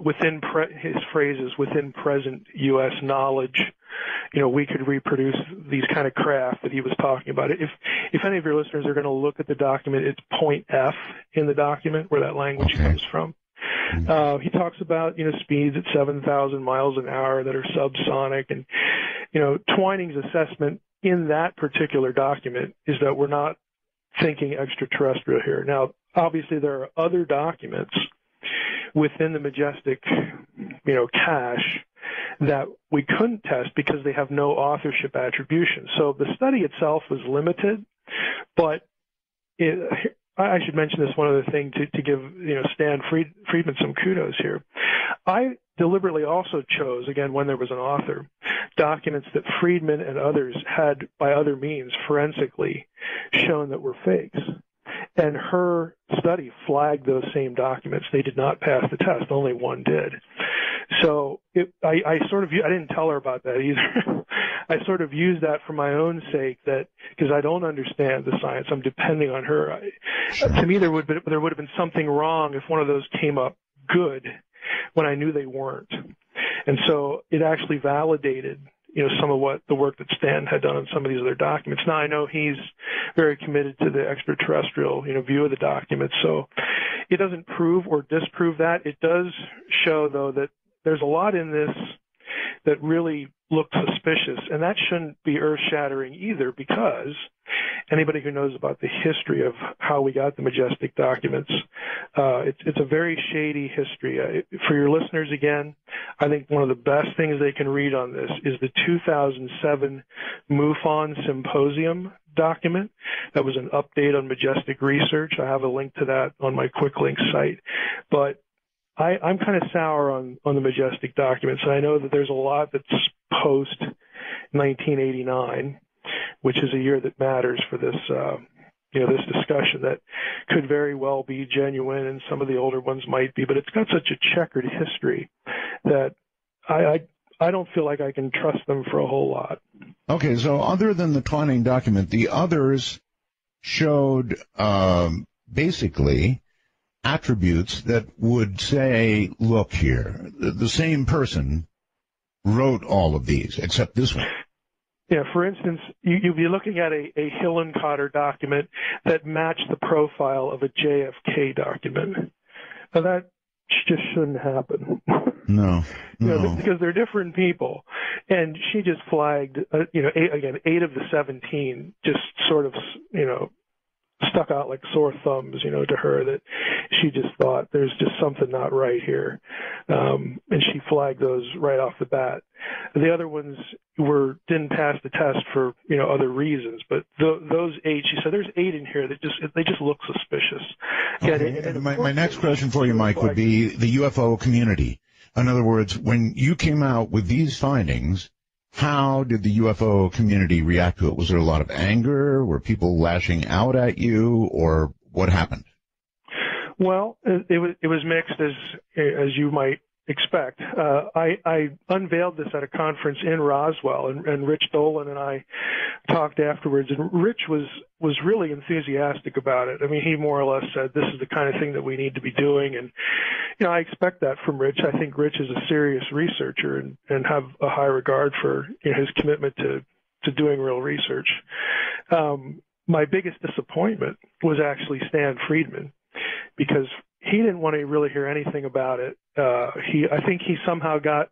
within his phrases, within present U.S. knowledge, we could reproduce these kind of craft that he was talking about. If any of your listeners are going to look at the document, it's point F in the document where that language comes from. He talks about, speeds at 7,000 miles an hour that are subsonic. And, Twining's assessment in that particular document is that we're not thinking extraterrestrial here. Now, obviously, there are other documents within the Majestic, cache that we couldn't test because they have no authorship attribution. So the study itself was limited, but I should mention this one other thing to give Stan Friedman some kudos here. I deliberately also chose, again, when there was an author, documents that Friedman and others had, by other means, forensically shown that were fakes. And her study flagged those same documents. They did not pass the test. Only one did. So I didn't tell her about that either. I sort of used that for my own sake, that because I don't understand the science, I'm depending on her. Sure. To me, there would have been something wrong if one of those came up good when I knew they weren't. And so it actually validated, some of what the work that Stan had done on some of these other documents. Now I know he's very committed to the extraterrestrial, view of the documents. So it doesn't prove or disprove that. It does show, though, that there's a lot in this that really looks suspicious, and that shouldn't be earth-shattering either, because anybody who knows about the history of how we got the Majestic documents, it's a very shady history. For your listeners, again, I think one of the best things they can read on this is the 2007 MUFON Symposium document. That was an update on Majestic research. I have a link to that on my Quick Link site. But I'm kind of sour on the Majestic documents, and I know that there's a lot that's post 1989, which is a year that matters for this, this discussion, that could very well be genuine, and some of the older ones might be, but it's got such a checkered history that I don't feel like I can trust them for a whole lot. Okay, so other than the Twining document, the others showed basically attributes that would say, look here, the same person wrote all of these, except this one. Yeah, for instance, you'd be looking at a Hillenkotter document that matched the profile of a JFK document. Now, that just shouldn't happen. No. Because they're different people. And she just flagged, 8 of the 17 just sort of, stuck out like sore thumbs, to her, that she just thought there's just something not right here. And she flagged those right off the bat. The other ones didn't pass the test for, other reasons. But those 8, she said, there's 8 in here that they just look suspicious. Okay. And my next question for you, Mike, would be the UFO community. In other words, when you came out with these findings, how did the UFO community react to it? Was there a lot of anger? Were people lashing out at you, or what happened? Well, it was mixed, as you might expect. I unveiled this at a conference in Roswell, and Rich Dolan and I talked afterwards, and Rich was really enthusiastic about it. I mean, he more or less said, this is the kind of thing that we need to be doing, and I expect that from Rich. I think Rich is a serious researcher and have a high regard for his commitment to doing real research. My biggest disappointment was actually Stan Friedman, because he didn't want to really hear anything about it. I think he somehow got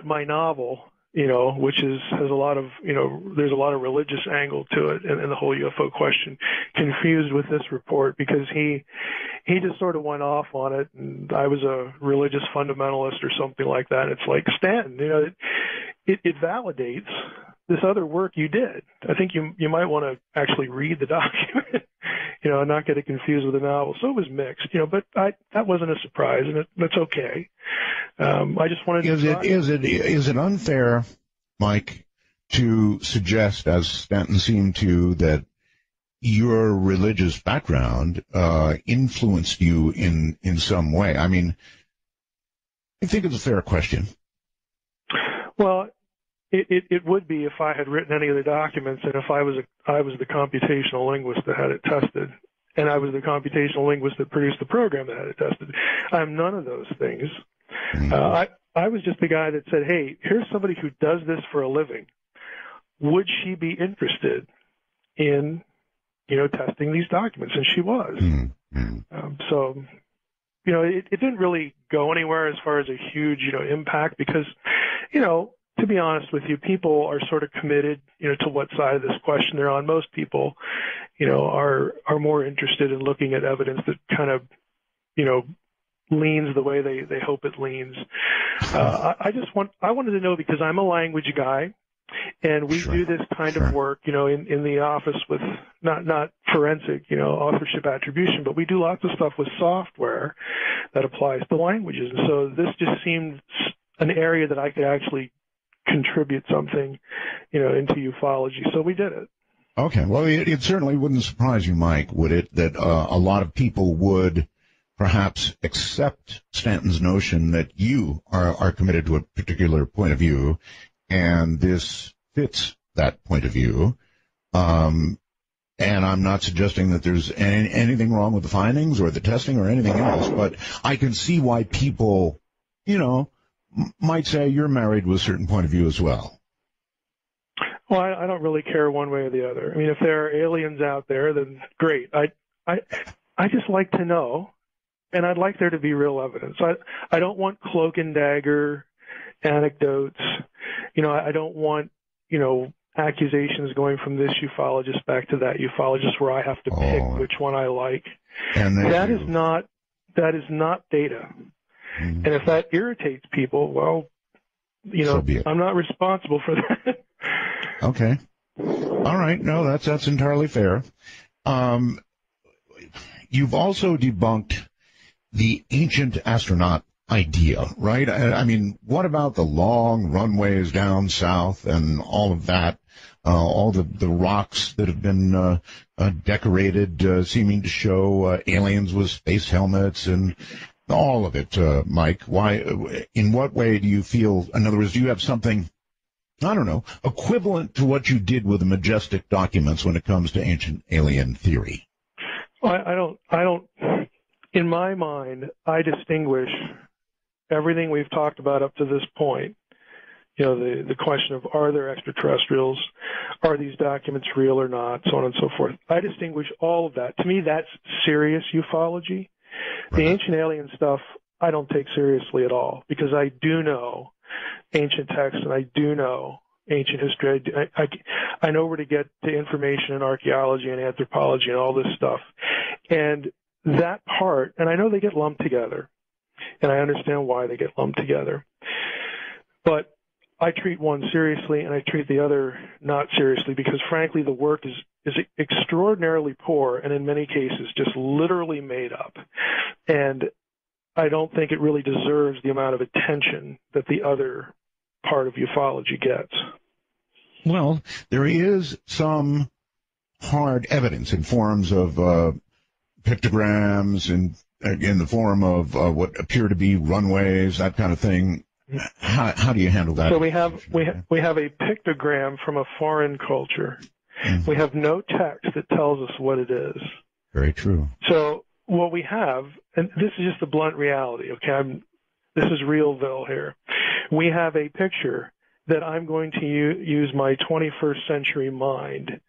my novel, which has a lot of, there's a lot of religious angle to it, and the whole UFO question, confused with this report, because he just sort of went off on it, and I was a religious fundamentalist or something like that. And it's like, Stan, it validates this other work you did. I think you might want to actually read the document, and not get it confused with the novel. So it was mixed, but that wasn't a surprise, and that's okay. I just wanted to. Is it unfair, Mike, to suggest, as Stanton seemed to, that your religious background influenced you in some way? I mean, I think it's a fair question. Well, it would be if I had written any of the documents, and if I was the computational linguist that had it tested, and I was the computational linguist that produced the program that had it tested. I'm none of those things. I was just the guy that said, hey, here's somebody who does this for a living. Would she be interested in, testing these documents? And she was. So, it didn't really go anywhere as far as a huge, impact, because, to be honest with you, people are sort of committed, to what side of this question they're on. Most people, are more interested in looking at evidence that kind of, leans the way they hope it leans. I wanted to know, because I'm a language guy, and we do this kind of work, in the office with not forensic, authorship attribution, but we do lots of stuff with software that applies to languages. And so this just seemed an area that I could actually contribute something, into ufology. So we did it. Okay. Well, it certainly wouldn't surprise you, Mike, would it, that a lot of people would perhaps accept Stanton's notion that you are committed to a particular point of view, and this fits that point of view. And I'm not suggesting that there's anything wrong with the findings or the testing or anything else, but I can see why people, might say you're married with a certain point of view as well. Well, I don't really care one way or the other. I mean, if there are aliens out there, then great. I just like to know, and I'd like there to be real evidence. I don't want cloak and dagger anecdotes. I don't want, accusations going from this ufologist back to that ufologist where I have to pick which one I like. And that is not data. Mm-hmm. And if that irritates people, well, so I'm not responsible for that. Okay. All right. No, that's entirely fair. You've also debunked the ancient astronaut idea, right? I mean, what about the long runways down south and all of that? All the rocks that have been decorated, seeming to show aliens with space helmets and all of it, Mike. Why? In what way do you feel? In other words, do you have something, I don't know, equivalent to what you did with the Majestic documents when it comes to ancient alien theory? Well, I don't. In my mind, I distinguish everything we've talked about up to this point. The question of, are there extraterrestrials? Are these documents real or not? So on and so forth. I distinguish all of that. To me, that's serious ufology. Right. The ancient alien stuff, I don't take seriously at all, because I do know ancient texts and I do know ancient history. I know where to get to information in archaeology and anthropology and all this stuff. And that part, and I know they get lumped together, and I understand why they get lumped together. But I treat one seriously and I treat the other not seriously, because frankly the work is extraordinarily poor and in many cases just literally made up. And I don't think it really deserves the amount of attention that the other part of ufology gets. Well, there is some hard evidence in forms of pictograms and in the form of what appear to be runways, that kind of thing. How do you handle that? So we have a pictogram from a foreign culture. Mm-hmm. We have no text that tells us what it is. Very true. So what we have, and this is just the blunt reality, okay? This is realville here. We have a picture that I'm going to use my 21st century mind,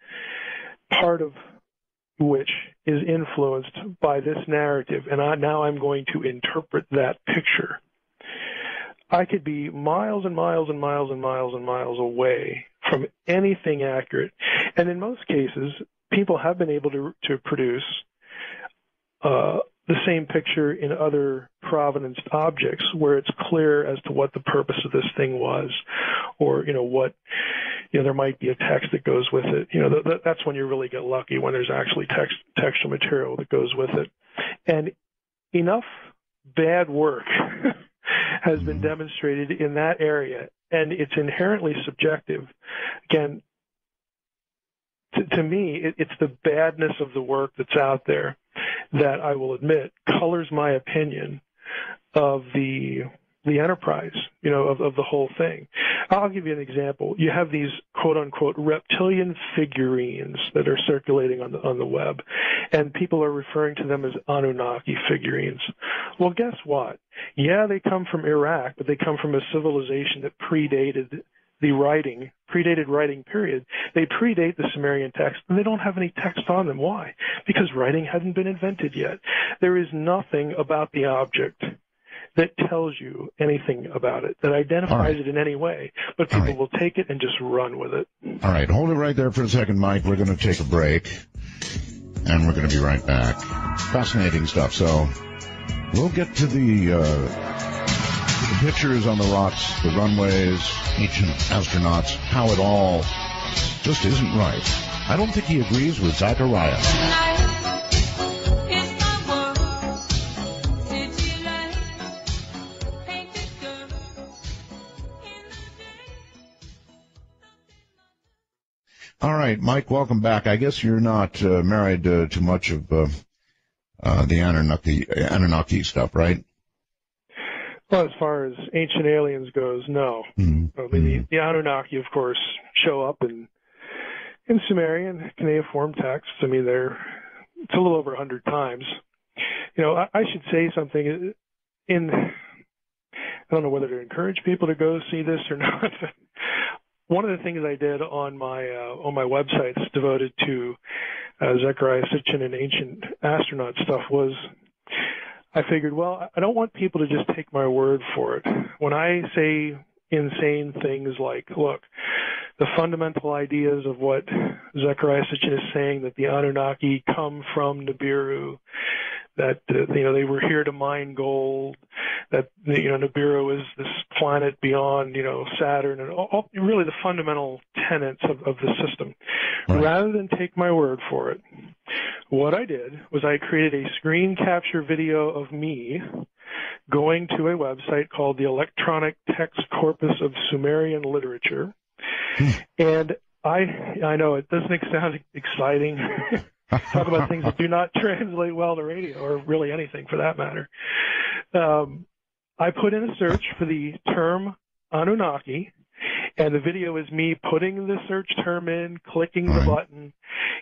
part of which is influenced by this narrative, and now I'm going to interpret that picture. I could be miles and miles and miles and miles and miles away from anything accurate. And in most cases, people have been able to produce the same picture in other provenanced objects where it's clear as to what the purpose of this thing was, or, there might be a text that goes with it. That's when you really get lucky, when there's actually textual material that goes with it. And enough bad work has been demonstrated in that area, and it's inherently subjective. Again, to me, it's the badness of the work that's out there that, I will admit, colors my opinion of the enterprise, of the whole thing. I'll give you an example. You have these quote-unquote reptilian figurines that are circulating on the web, and people are referring to them as Anunnaki figurines. Well, guess what? Yeah, they come from Iraq, but they come from a civilization that predated writing period. They predate the Sumerian text, and they don't have any text on them. Why? Because writing hadn't been invented yet. There is nothing about the object that tells you anything about it, that identifies it in any way, but people will take it and just run with it. All right, hold it right there for a second, Mike. We're going to take a break, and we're going to be right back. Fascinating stuff. So we'll get to the pictures on the rocks, the runways, ancient astronauts, how it all just isn't right. I don't think he agrees with Zachariah. All right. right, Mike, welcome back. I guess you're not married to much of the Anunnaki stuff, right? Well, as far as ancient aliens goes, no. Mm-hmm. I mean, the Anunnaki, of course, show up in Sumerian cuneiform texts. I mean, it's a little over 100 times. You know, I should say something. I don't know whether to encourage people to go see this or not. One of the things I did on my websites devoted to Zecharia Sitchin and ancient astronaut stuff was I figured, well, I don't want people to just take my word for it. When I say insane things like, look, the fundamental ideas of what Zecharia Sitchin is saying, that the Anunnaki come from Nibiru, that they were here to mine gold, that Nibiru is this planet beyond Saturn, and all really the fundamental tenets of the system. Right. Rather than take my word for it, what I did was I created a screen capture video of me going to a website called the Electronic Text Corpus of Sumerian Literature, and I know it doesn't sound exciting. Talk about things that do not translate well to radio, or really anything for that matter. I put in a search for the term Anunnaki, and the video is me putting the search term in, clicking the button,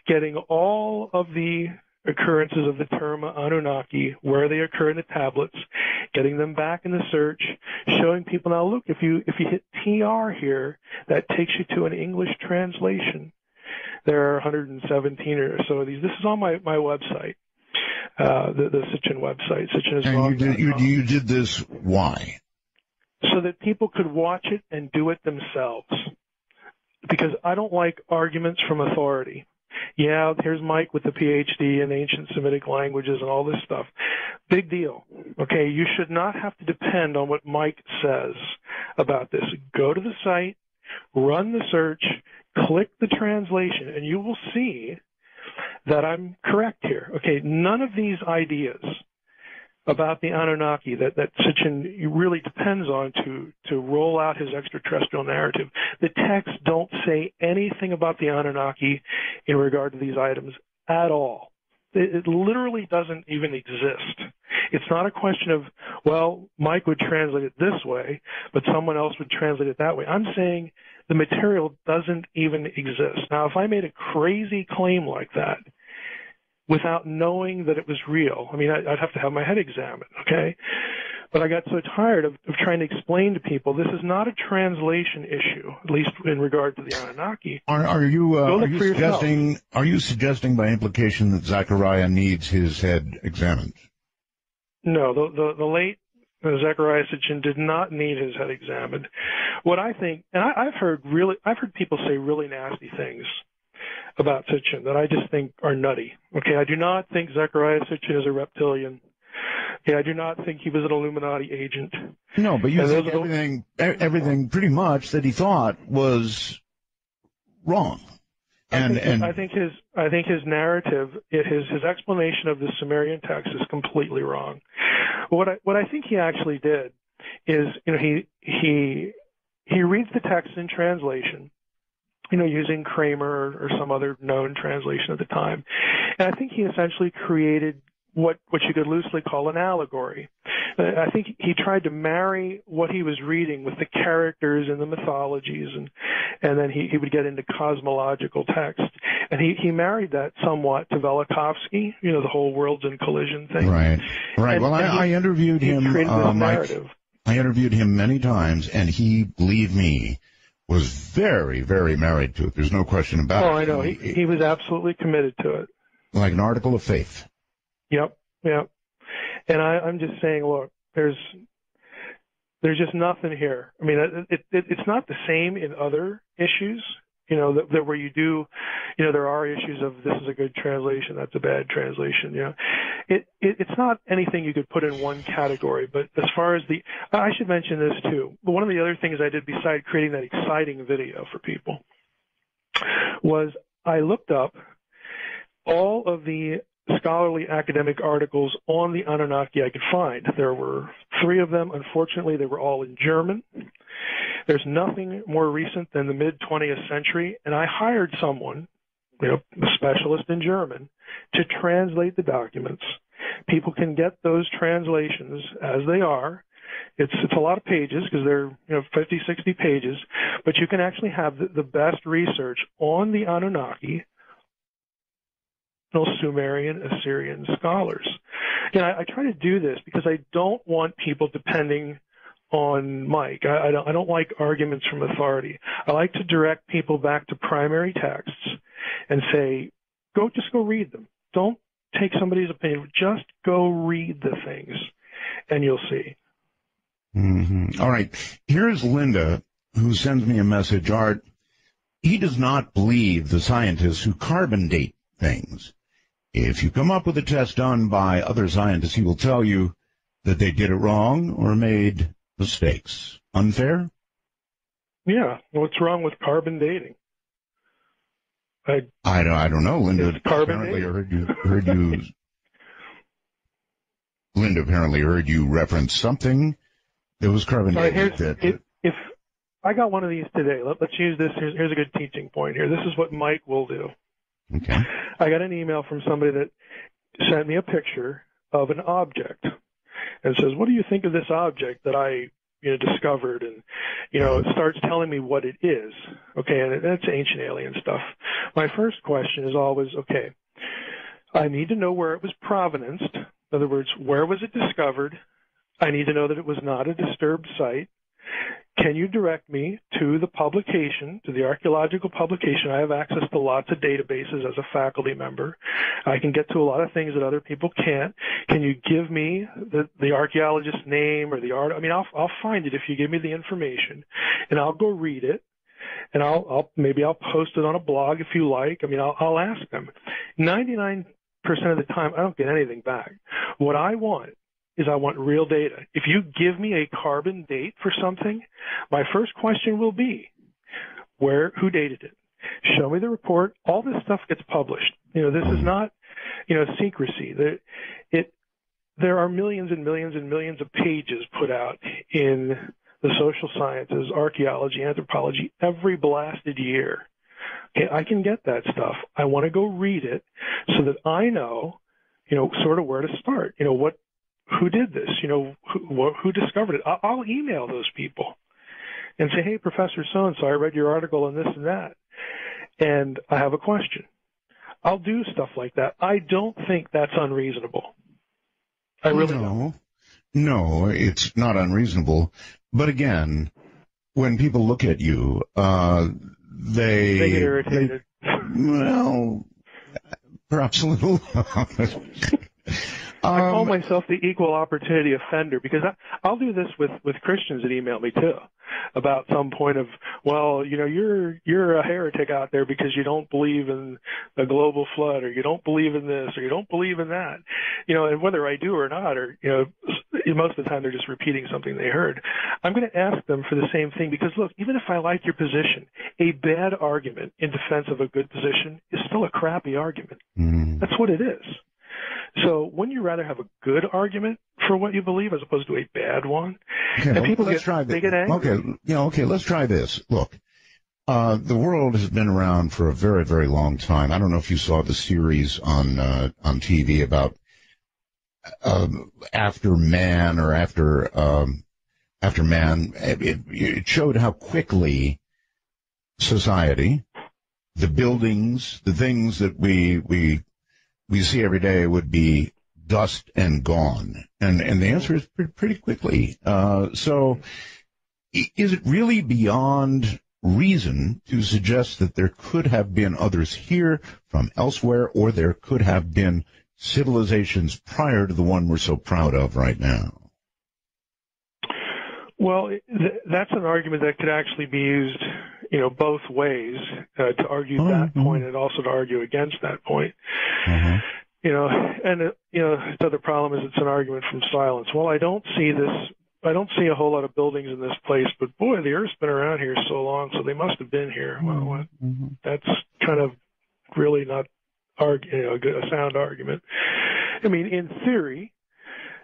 getting all of the occurrences of the term Anunnaki, where they occur in the tablets, getting them back in the search, showing people, now look, if you hit TR here, that takes you to an English translation. There are 117 or so of these. This is on my website, the Sitchin website. And you did this why? So that people could watch it and do it themselves. Because I don't like arguments from authority. Yeah, here's Mike with the PhD in ancient Semitic languages and all this stuff. Big deal. Okay, you should not have to depend on what Mike says about this. Go to the site, run the search, click the translation, and you will see that I'm correct here. Okay, none of these ideas about the Anunnaki that Sitchin really depends on to roll out his extraterrestrial narrative. The texts don't say anything about the Anunnaki in regard to these items at all. It literally doesn't even exist. It's not a question of, well, Mike would translate it this way, but someone else would translate it that way. I'm saying the material doesn't even exist. Now, if I made a crazy claim like that without knowing that it was real, I mean, I'd have to have my head examined, okay? But I got so tired of trying to explain to people this is not a translation issue, at least in regard to the Anunnaki. Are you suggesting by implication that Zecharia needs his head examined? No, the late Zecharia Sitchin did not need his head examined. What I think, and I've heard people say really nasty things about Sitchin that I just think are nutty. Okay, I do not think Zecharia Sitchin is a reptilian. Okay, I do not think he was an Illuminati agent. No, but you think everything pretty much that he thought was wrong. I think his narrative, his explanation of the Sumerian text is completely wrong. What I think he actually did is, he reads the text in translation, using Kramer or some other known translation at the time, and I think he essentially created what you could loosely call an allegory. I think he tried to marry what he was reading with the characters and the mythologies, and then he would get into cosmological text. And he married that somewhat to Velikovsky, the whole worlds in collision thing. Right. Well, I interviewed him, Mike. I interviewed him many times, and he, believe me, was very, very married to it. There's no question about it. Oh, I know. He was absolutely committed to it. Like an article of faith. Yep. And I'm just saying, look, there's just nothing here. I mean, it's not the same in other issues, that where you do, there are issues of this is a good translation, that's a bad translation. It's not anything you could put in one category. But as far as I should mention this too. One of the other things I did besides creating that exciting video for people was I looked up all of the scholarly academic articles on the Anunnaki I could find. There were 3 of them. Unfortunately, they were all in German. There's nothing more recent than the mid-20th century, and I hired someone, a specialist in German, to translate the documents. People can get those translations as they are. It's a lot of pages because they're 50, 60 pages, but you can actually have the best research on the Anunnaki, Sumerian, Assyrian scholars. I try to do this because I don't want people depending on Mike. I don't like arguments from authority. I like to direct people back to primary texts and say, just go read them. Don't take somebody's opinion. Just go read the things, and you'll see. Mm-hmm. All right. Here's Linda, who sends me a message. Art, he does not believe the scientists who carbon date things. If you come up with a test done by other scientists, he will tell you that they did it wrong or made mistakes. Unfair? Yeah. What's wrong with carbon dating? I don't know. Linda apparently heard you. Linda apparently heard you reference something that was carbon dating. If I got one of these today, let's use this. Here's a good teaching point here. This is what Mike will do. Okay. I got an email from somebody that sent me a picture of an object and says, "What do you think of this object that I discovered?" And it starts telling me what it is. Okay, and that's ancient alien stuff. My first question is always, okay, I need to know where it was provenanced. In other words, where was it discovered? I need to know that it was not a disturbed site. Can you direct me to the publication, to the archaeological publication? I have access to lots of databases as a faculty member. I can get to a lot of things that other people can't. Can you give me the archaeologist's name or the art? I mean, I'll find it if you give me the information, and I'll go read it, and maybe I'll post it on a blog if you like. I mean, I'll ask them. 99% of the time, I don't get anything back. What I want is I want real data. If you give me a carbon date for something, my first question will be, who dated it? Show me the report. All this stuff gets published. This is not, secrecy. There are millions and millions and millions of pages put out in the social sciences, archaeology, anthropology, every blasted year. Okay, I can get that stuff. I want to go read it so that I know, sort of where to start. Who did this? Who discovered it? I'll email those people and say, "Hey, Professor so-and-so, I read your article on this and that, and I have a question." I'll do stuff like that. I don't think that's unreasonable. I really don't. No, it's not unreasonable. But again, when people look at you, they get irritated. Well, perhaps a little. I call myself the equal opportunity offender because I'll do this with Christians that email me too about some point of, well, you're a heretic out there because you don't believe in a global flood, or you don't believe in this, or you don't believe in that, and whether I do or not, or most of the time they're just repeating something they heard. I'm going to ask them for the same thing because, look, even if I like your position, a bad argument in defense of a good position is still a crappy argument. That's what it is. So wouldn't you rather have a good argument for what you believe as opposed to a bad one? Okay, and people let's try this. They get angry. Okay, let's try this. Look, the world has been around for a very, very long time. I don't know if you saw the series on TV about after man or after man. It showed how quickly society, the buildings, the things that we see every day would be dust and gone. And the answer is pretty quickly. So is it really beyond reason to suggest that there could have been others here from elsewhere, or there could have been civilizations prior to the one we're so proud of right now? Well, that's an argument that could actually be used, both ways, to argue that point and also to argue against that point. The other problem is it's an argument from silence. Well, I don't see a whole lot of buildings in this place, but boy, the Earth's been around here so long, so they must have been here. Well, that's kind of really not a sound argument. I mean, in theory,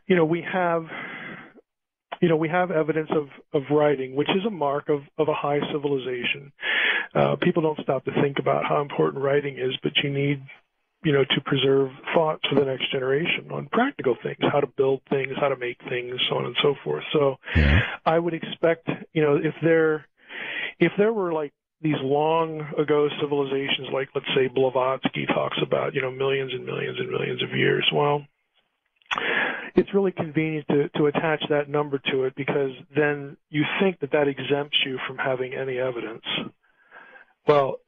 we have we have evidence of writing, which is a mark of a high civilization. People don't stop to think about how important writing is, but you need, to preserve thought for the next generation on practical things, how to build things, how to make things, so on and so forth. So I would expect, if there were like these long ago civilizations, like let's say Blavatsky talks about, millions and millions and millions of years, well, it's really convenient to attach that number to it, because then you think that exempts you from having any evidence. Well,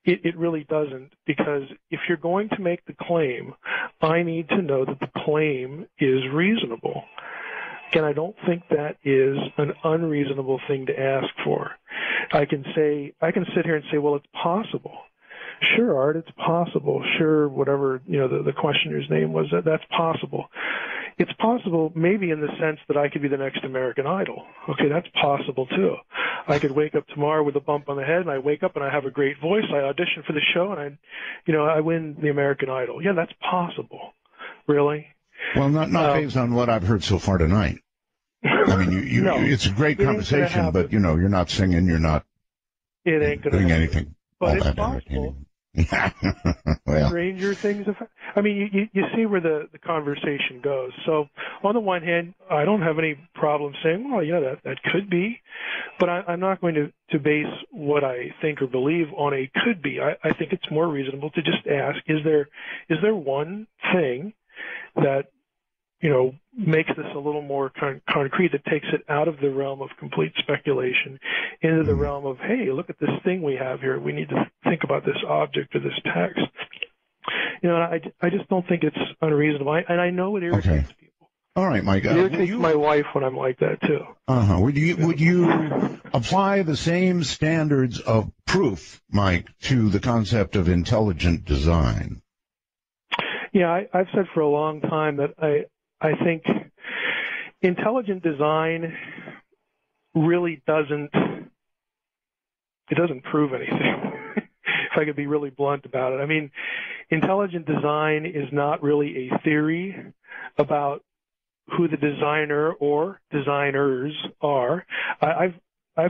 it really doesn't, because if you're going to make the claim, I need to know that the claim is reasonable. And I don't think that is an unreasonable thing to ask for. I can sit here and say, well, it's possible. Sure, Art, it's possible. Sure, whatever, the questioner's name was, that's possible. It's possible maybe in the sense that I could be the next American Idol. Okay, that's possible too. I could wake up tomorrow with a bump on the head, and I wake up and I have a great voice. I audition for the show, and I win the American Idol. Yeah, that's possible. Really? Well, not based on what I've heard so far tonight. I mean, no, it's a great conversation, but you're not singing, you're not doing anything. But it's possible. Well. Stranger things. You see where the conversation goes. So on the one hand, I don't have any problem saying, well, that could be, but I'm not going to base what I think or believe on a could be. I think it's more reasonable to just ask, is there one thing that makes this a little more concrete, that takes it out of the realm of complete speculation into the realm of, hey, look at this thing we have here. We need to think about this object or this text. I just don't think it's unreasonable. And I know it irritates people. All right, Mike. It irritates my wife when I'm like that, too. Would you apply the same standards of proof, Mike, to the concept of intelligent design? Yeah, I've said for a long time that I think intelligent design really doesn't prove anything, if I could be really blunt about it. I mean, intelligent design is not really a theory about who the designer or designers are. I've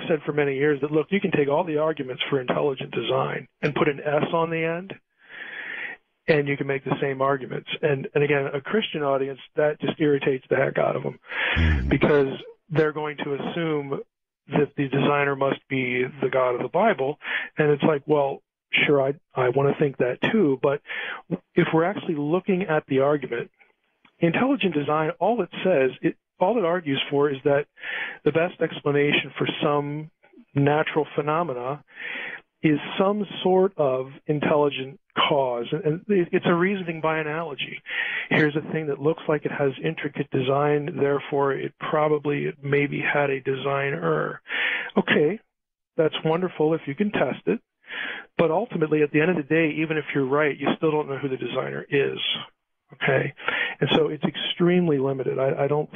said for many years that, look, you can take all the arguments for intelligent design and put an S on the end, and you can make the same arguments. And again, a Christian audience, that just irritates the heck out of them, because they're going to assume that the designer must be the God of the Bible. And it's like, well, sure, I want to think that too. But if we're actually looking at the argument, intelligent design, all it argues for is that the best explanation for some natural phenomena is some sort of intelligent cause. And it's a reasoning by analogy. Here's a thing that looks like it has intricate design, therefore it maybe had a designer. Okay, that's wonderful if you can test it. But ultimately, at the end of the day, even if you're right, you still don't know who the designer is. Okay? And so it's extremely limited. I don't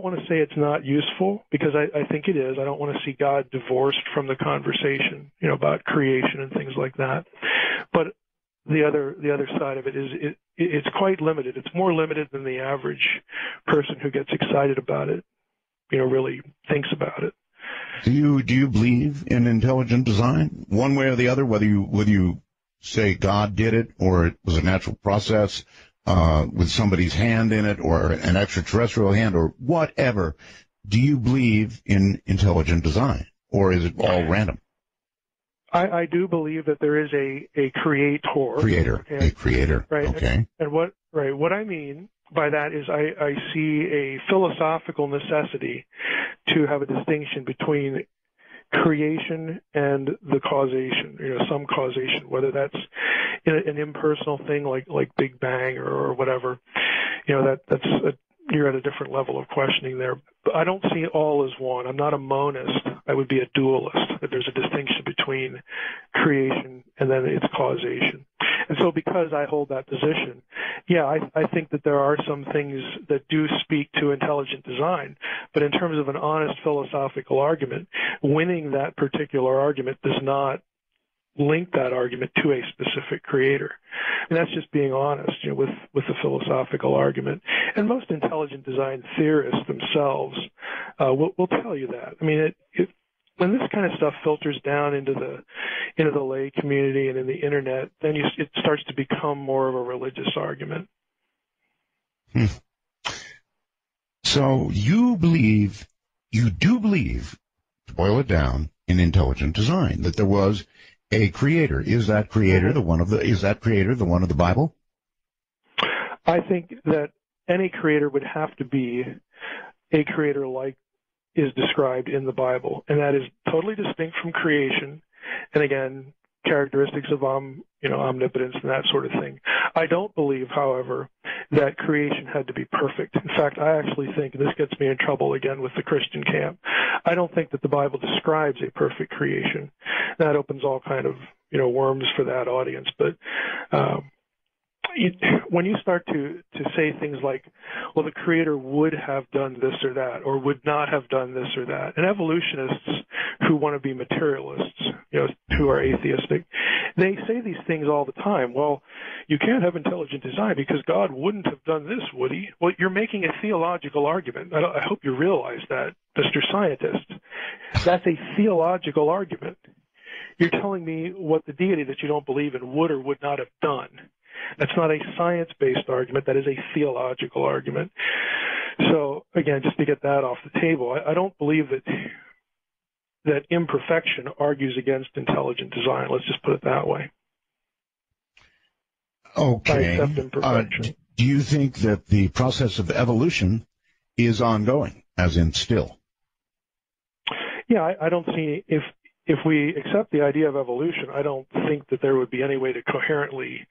want to say it's not useful, because I think it is. I don't want to see God divorced from the conversation, about creation and things like that. But the other side of it is it's quite limited. It's more limited than the average person who gets excited about it, really thinks about it. Do you believe in intelligent design, one way or the other, whether you say God did it or it was a natural process? With somebody's hand in it, or an extraterrestrial hand, or whatever, do you believe in intelligent design, or is it all random? I do believe that there is a creator. A creator. Right. Okay. And what I mean by that is I see a philosophical necessity to have a distinction between creation and the causation, some causation, whether that's an impersonal thing like Big Bang or whatever, you're at a different level of questioning there. But I don't see all as one. I'm not a monist. I would be a dualist, that there's a distinction between creation and then its causation. And so because I hold that position, I think that there are some things that do speak to intelligent design. But in terms of an honest philosophical argument, winning that particular argument does not link that argument to a specific creator. And that's just being honest, with the philosophical argument. And most intelligent design theorists themselves will tell you that. I mean, when this kind of stuff filters down into the lay community and in the internet, then it starts to become more of a religious argument. So you do believe, to boil it down, in intelligent design, that there was a creator. Is that creator the one of the Bible? I think that any creator would have to be a creator like is described in the Bible, and that is totally distinct from creation. And again, characteristics of omnipotence and that sort of thing. I don't believe, however, that creation had to be perfect. In fact, I actually think, and this gets me in trouble again with the Christian camp, I don't think that the Bible describes a perfect creation. That opens all kind of worms for that audience. But when you start to say things like, well, the creator would have done this or that, or would not have done this or that, and evolutionists who want to be materialists, who are atheistic, they say these things all the time. Well, you can't have intelligent design because God wouldn't have done this, would he? Well, you're making a theological argument. I hope you realize that, Mr. Scientist. That's a theological argument. You're telling me what the deity that you don't believe in would or would not have done. That's not a science-based argument. That is a theological argument. So, again, just to get that off the table, I don't believe that imperfection argues against intelligent design. Let's just put it that way. Okay. I accept imperfection. Do you think that the process of evolution is ongoing, as in still? Yeah, I don't see if we accept the idea of evolution, I don't think that there would be any way to coherently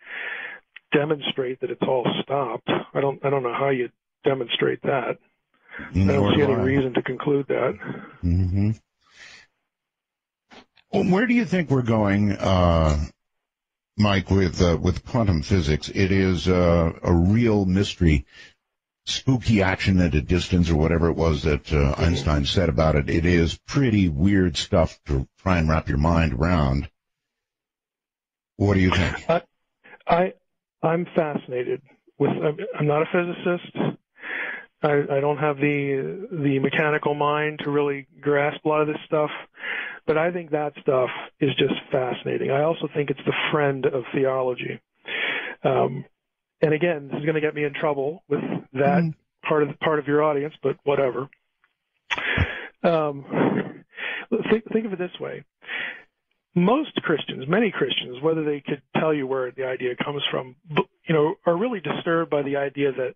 demonstrate that it's all stopped. I don't know how you demonstrate that. I don't see any reason to conclude that. Mm-hmm. Well, where do you think we're going, Mike, with quantum physics? It is a real mystery. Spooky action at a distance, or whatever it was that Einstein said about it. It is pretty weird stuff to try and wrap your mind around. What do you think? I'm fascinated with. I'm not a physicist. I don't have the mechanical mind to really grasp a lot of this stuff, but I think that stuff is just fascinating. I also think it's the friend of theology. And again, this is going to get me in trouble with that part of your audience, but whatever. Think of it this way. Most Christians, many Christians, whether they could tell you where the idea comes from, are really disturbed by the idea that,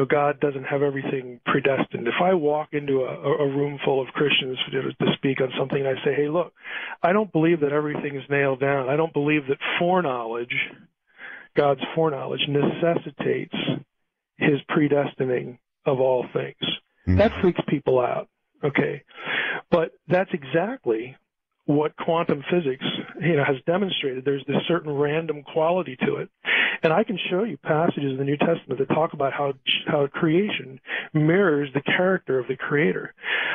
God doesn't have everything predestined. If I walk into a room full of Christians to speak on something, and I say, hey, look, I don't believe that everything is nailed down. I don't believe that foreknowledge, God's foreknowledge, necessitates his predestining of all things. Mm-hmm. That freaks people out, okay? But that's exactly what quantum physics, has demonstrated. There's this certain random quality to it. And I can show you passages in the New Testament that talk about how creation mirrors the character of the Creator.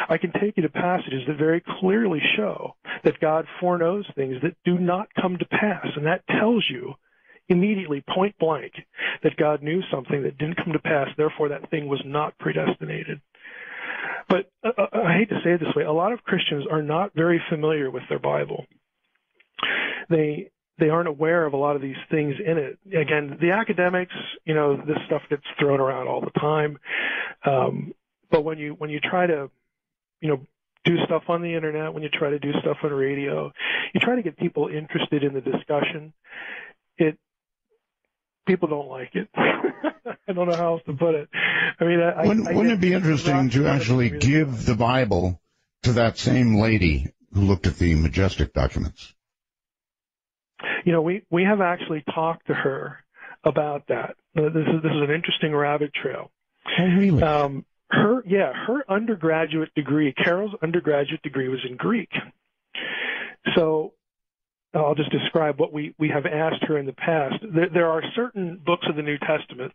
I can take you to passages that very clearly show that God foreknows things that do not come to pass, and that tells you immediately, point blank, that God knew something that didn't come to pass, therefore that thing was not predestinated. But I hate to say it this way, a lot of Christians are not very familiar with their Bible. They aren't aware of a lot of these things in it. Again, the academics, this stuff gets thrown around all the time. But when you try to, do stuff on the internet, when you try to do stuff on radio, you try to get people interested in the discussion, people don't like it. I don't know how else to put it. I mean, wouldn't it be interesting to actually give the Bible to that same lady who looked at the Majestic documents? We have actually talked to her about that. This is an interesting rabbit trail. Oh, really? Her undergraduate degree, Carol's undergraduate degree, was in Greek. So I'll just describe what we have asked her in the past. There are certain books of the New Testament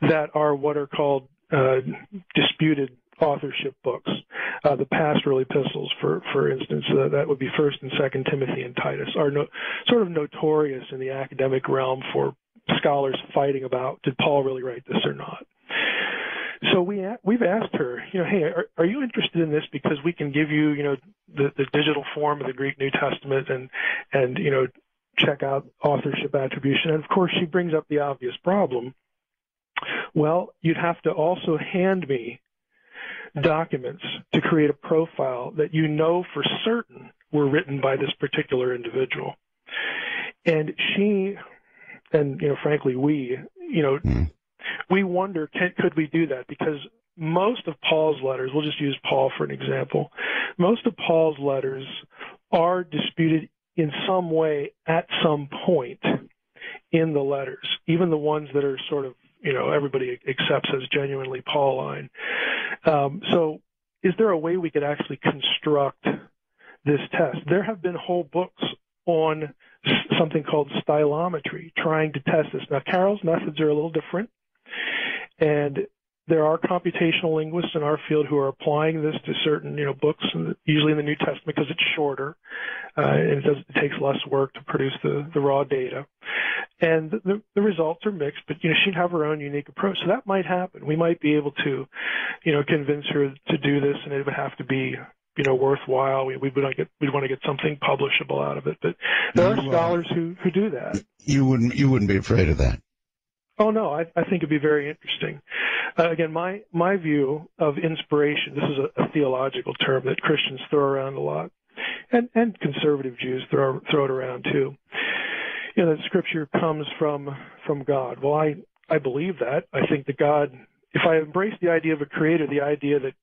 that are what are called disputed authorship books, the pastoral epistles, for instance, that would be First and Second Timothy and Titus, are sort of notorious in the academic realm for scholars fighting about, did Paul really write this or not? So we've asked her, hey, are you interested in this because we can give you, the digital form of the Greek New Testament and check out authorship attribution. And of course, she brings up the obvious problem. Well, you'd have to also hand me documents to create a profile that for certain were written by this particular individual. And she, and frankly we wonder, could we do that? Because most of Paul's letters, we'll just use Paul for an example, most of Paul's letters are disputed in some way at some point in the letters, even the ones that are sort of, everybody accepts as genuinely Pauline. So is there a way we could actually construct this test? There have been whole books on something called stylometry, trying to test this. Now, Carol's methods are a little different, and there are computational linguists in our field who are applying this to certain, books, usually in the New Testament because it's shorter, and it takes less work to produce the raw data. And the results are mixed, but she'd have her own unique approach. So that might happen. We might be able to, convince her to do this, and it would have to be, worthwhile. We want to get something publishable out of it. But there are scholars who do that. You wouldn't be afraid of that. Oh no, I think it'd be very interesting. Again, my view of inspiration. This is a theological term that Christians throw around a lot, and conservative Jews throw it around too. That Scripture comes from God. Well, I believe that. I think that God, if I embrace the idea of a creator, the idea that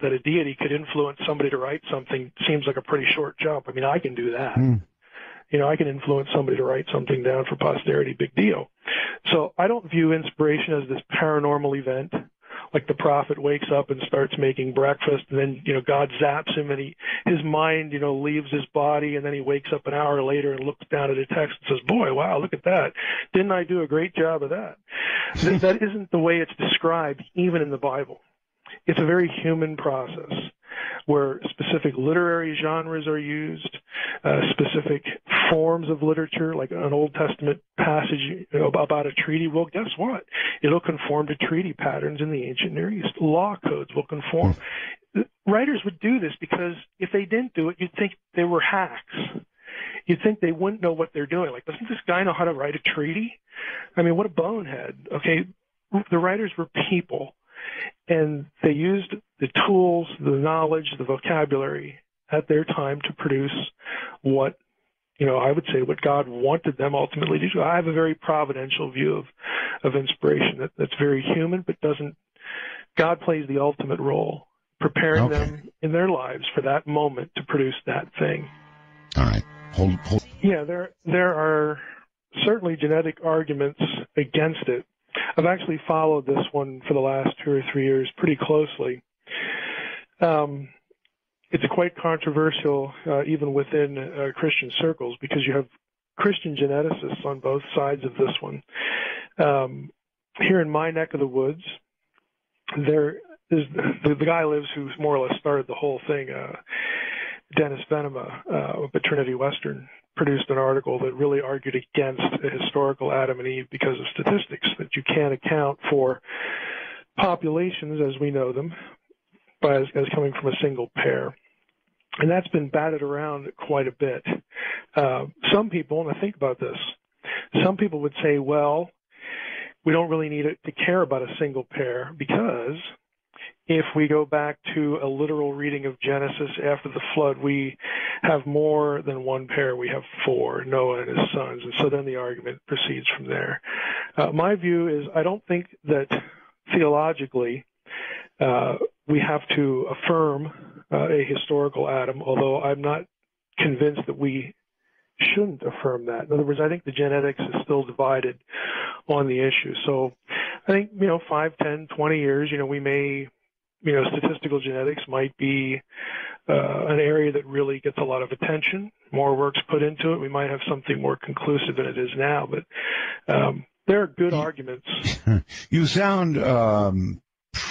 a deity could influence somebody to write something seems like a pretty short jump. I mean, I can do that. I can influence somebody to write something down for posterity, big deal. So I don't view inspiration as this paranormal event, like the prophet wakes up and starts making breakfast, and then, God zaps him, and his mind, leaves his body, and then he wakes up an hour later and looks down at a text and says, boy, wow, look at that. Didn't I do a great job of that? That isn't the way it's described, even in the Bible. It's a very human process where specific literary genres are used, specific forms of literature, like an Old Testament passage about a treaty. Well, guess what? It'll conform to treaty patterns in the ancient Near East. Law codes will conform. Writers would do this because if they didn't do it, you'd think they were hacks. You'd think they wouldn't know what they're doing. Like, doesn't this guy know how to write a treaty? I mean, what a bonehead. Okay, the writers were people, and they used the tools, the knowledge, the vocabulary at their time to produce what, I would say what God wanted them ultimately to do. I have a very providential view of inspiration that's very human, but God plays the ultimate role, preparing them in their lives for that moment to produce that thing. All right. Hold. Yeah, there are certainly genetic arguments against it. I've actually followed this one for the last 2 or 3 years pretty closely. It's quite controversial even within Christian circles because you have Christian geneticists on both sides of this one. Here in my neck of the woods, there is the guy lives who more or less started the whole thing. Dennis Venema up at Trinity Western produced an article that really argued against a historical Adam and Eve because of statistics, that you can't account for populations as we know them as coming from a single pair. And that's been batted around quite a bit. Some people, and I think about this, some people would say, well, we don't really need to care about a single pair because if we go back to a literal reading of Genesis after the flood, we have more than one pair. We have 4, Noah and his sons. And so then the argument proceeds from there. My view is I don't think that theologically we have to affirm a historical Adam, although I'm not convinced that we shouldn't affirm that. In other words, I think the genetics is still divided on the issue. So I think, 5, 10, 20 years, we may, statistical genetics might be an area that really gets a lot of attention. More work's put into it. We might have something more conclusive than it is now. But there are good arguments. You sound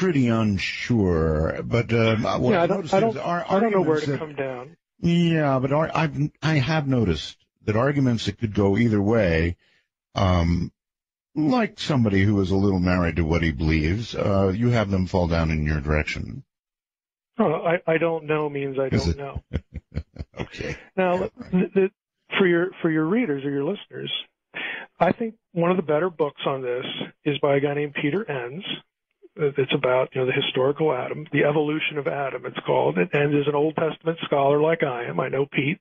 pretty unsure, but what I've noticed is I don't know where to come down. Yeah, but I have noticed that arguments that could go either way, like somebody who is a little married to what he believes, you have them fall down in your direction. Oh, I don't know means I don't know. Okay. Now, for your readers or your listeners, I think one of the better books on this is by a guy named Peter Enns. It's about the historical Adam, the evolution of Adam. It's called. And Enns is an Old Testament scholar like I am. I know Pete.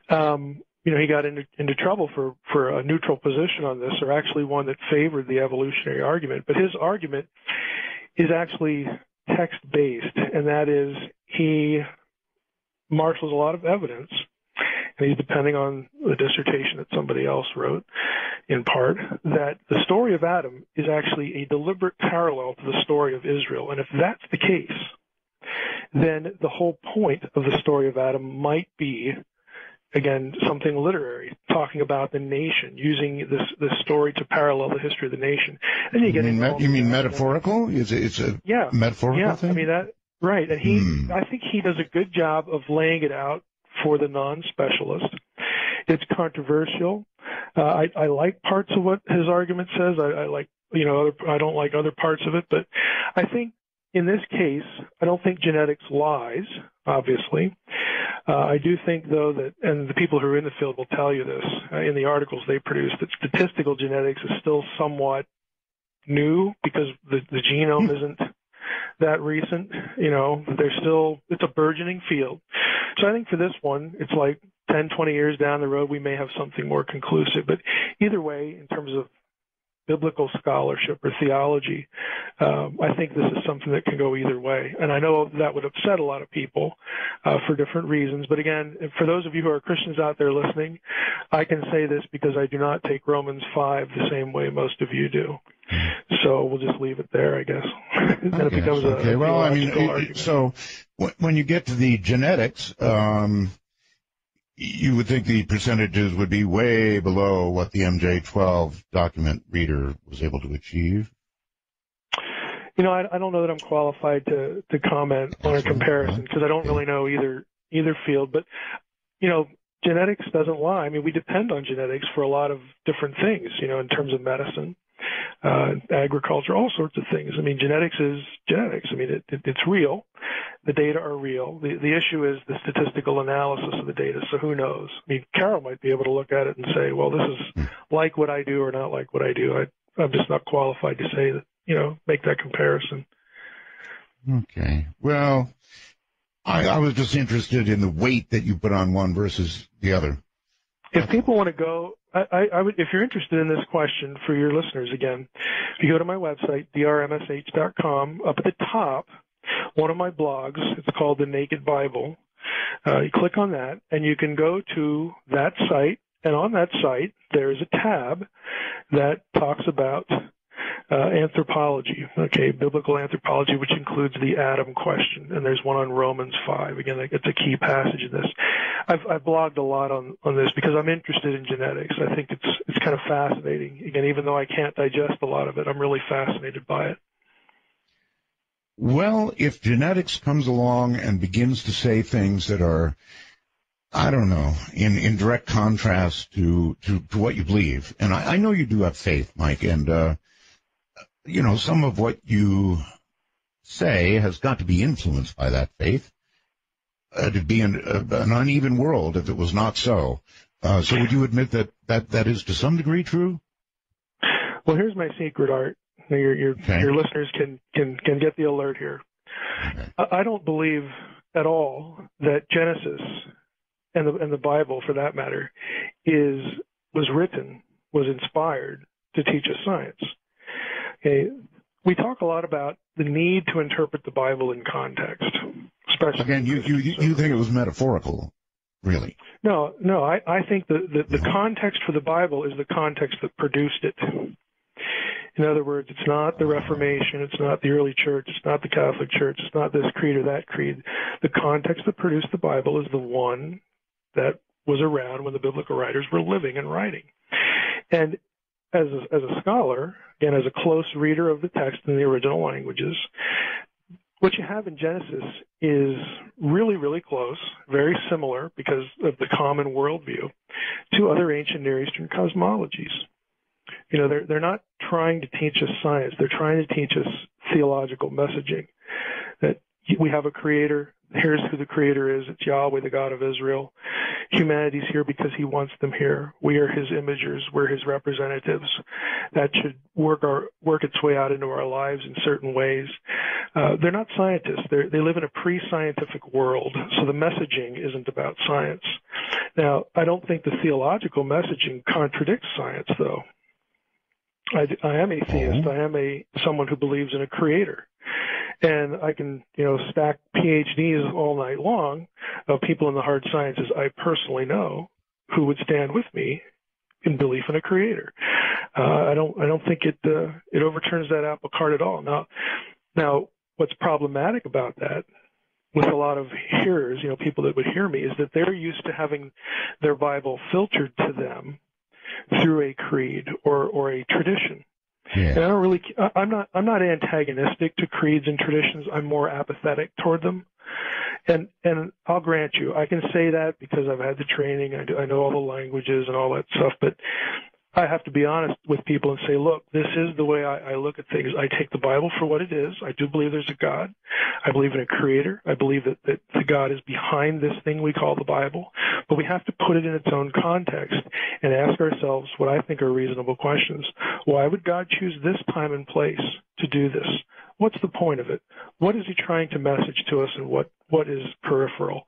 He got into trouble for a neutral position on this, or actually one that favored the evolutionary argument. But his argument is actually text-based, and that is he marshals a lot of evidence, and he's depending on the dissertation that somebody else wrote, in part, that the story of Adam is actually a deliberate parallel to the story of Israel. And if that's the case, then the whole point of the story of Adam might be, again, something literary, talking about the nation, using this story to parallel the history of the nation. And you mean metaphorical? It's a metaphorical thing? I mean that, right. And I think he does a good job of laying it out for the non-specialist. It's controversial. I like parts of what his argument says. I like, I don't like other parts of it. But I think in this case, I don't think genetics lies, obviously. I do think, though, that, and the people who are in the field will tell you this in the articles they produce, that statistical genetics is still somewhat new because the genome isn't that recent. It's a burgeoning field. So I think for this one, it's like 10, 20 years down the road, we may have something more conclusive. But either way, in terms of biblical scholarship or theology, I think this is something that can go either way. And I know that would upset a lot of people for different reasons. But again, for those of you who are Christians out there listening, I can say this because I do not take Romans 5 the same way most of you do. So we'll just leave it there, I guess. Then it becomes a well, argument. So when you get to the genetics, you would think the percentages would be way below what the MJ12 document reader was able to achieve. I don't know that I'm qualified to comment on a comparison because I don't really know either field. But, genetics doesn't lie. I mean, we depend on genetics for a lot of different things, in terms of medicine, agriculture, all sorts of things. I mean, genetics is genetics. I mean, it's real. The data are real. The issue is the statistical analysis of the data. So who knows? I mean, Carol might be able to look at it and say, well, this is like what I do or not like what I do. I'm just not qualified to say that, make that comparison. Okay. Well, I was just interested in the weight that you put on one versus the other. If people want to go, I would, if you're interested in this question for your listeners, again, if you go to my website, drmsh.com, up at the top, one of my blogs, it's called The Naked Bible. You click on that, and you can go to that site, and on that site, there's a tab that talks about anthropology, biblical anthropology, which includes the Adam question, and there's one on Romans 5. Again, it's a key passage in this. I've blogged a lot on this because I'm interested in genetics. I think it's kind of fascinating. Again, even though I can't digest a lot of it, I'm really fascinated by it. Well, if genetics comes along and begins to say things that are, I don't know, in direct contrast to what you believe, and I know you do have faith, Mike, and some of what you say has got to be influenced by that faith. It'd be an uneven world if it was not so. So would you admit that is to some degree true? Well, here's my secret, Art. Your listeners can get the alert here. Okay. I don't believe at all that Genesis and the Bible, for that matter, was inspired to teach us science. Okay, we talk a lot about the need to interpret the Bible in context. Especially again, you think it was metaphorical, really? No. I think the context for the Bible is the context that produced it. In other words, it's not the Reformation, it's not the early church, it's not the Catholic Church, it's not this creed or that creed. The context that produced the Bible is the one that was around when the biblical writers were living and writing. And as a scholar, again, as a close reader of the text in the original languages, what you have in Genesis is really, really close, very similar because of the common worldview to other ancient Near Eastern cosmologies. You know, they're not trying to teach us science. They're trying to teach us theological messaging, that we have a creator. Here's who the creator is. It's Yahweh, the God of Israel. Humanity's here because he wants them here. We are his imagers. We're his representatives. That should work its way out into our lives in certain ways. They're not scientists. They live in a pre-scientific world, so the messaging isn't about science. Now, I don't think the theological messaging contradicts science, though. I am a theist. I am someone who believes in a creator. And I can, stack PhDs all night long of people in the hard sciences I personally know who would stand with me in belief in a creator. I don't think it overturns that apple cart at all. Now, what's problematic about that with a lot of hearers, people that would hear me, is that they're used to having their Bible filtered to them through a creed or a tradition. Yeah. And I don't really, I'm not antagonistic to creeds and traditions. I'm more apathetic toward them. And I'll grant you, I can say that because I've had the training. I know all the languages and all that stuff. But I have to be honest with people and say, look, this is the way I look at things. I take the Bible for what it is. I do believe there's a God. I believe in a creator. I believe that the God is behind this thing we call the Bible. But we have to put it in its own context and ask ourselves what I think are reasonable questions. Why would God choose this time and place to do this? What's the point of it? What is he trying to message to us, and what is peripheral?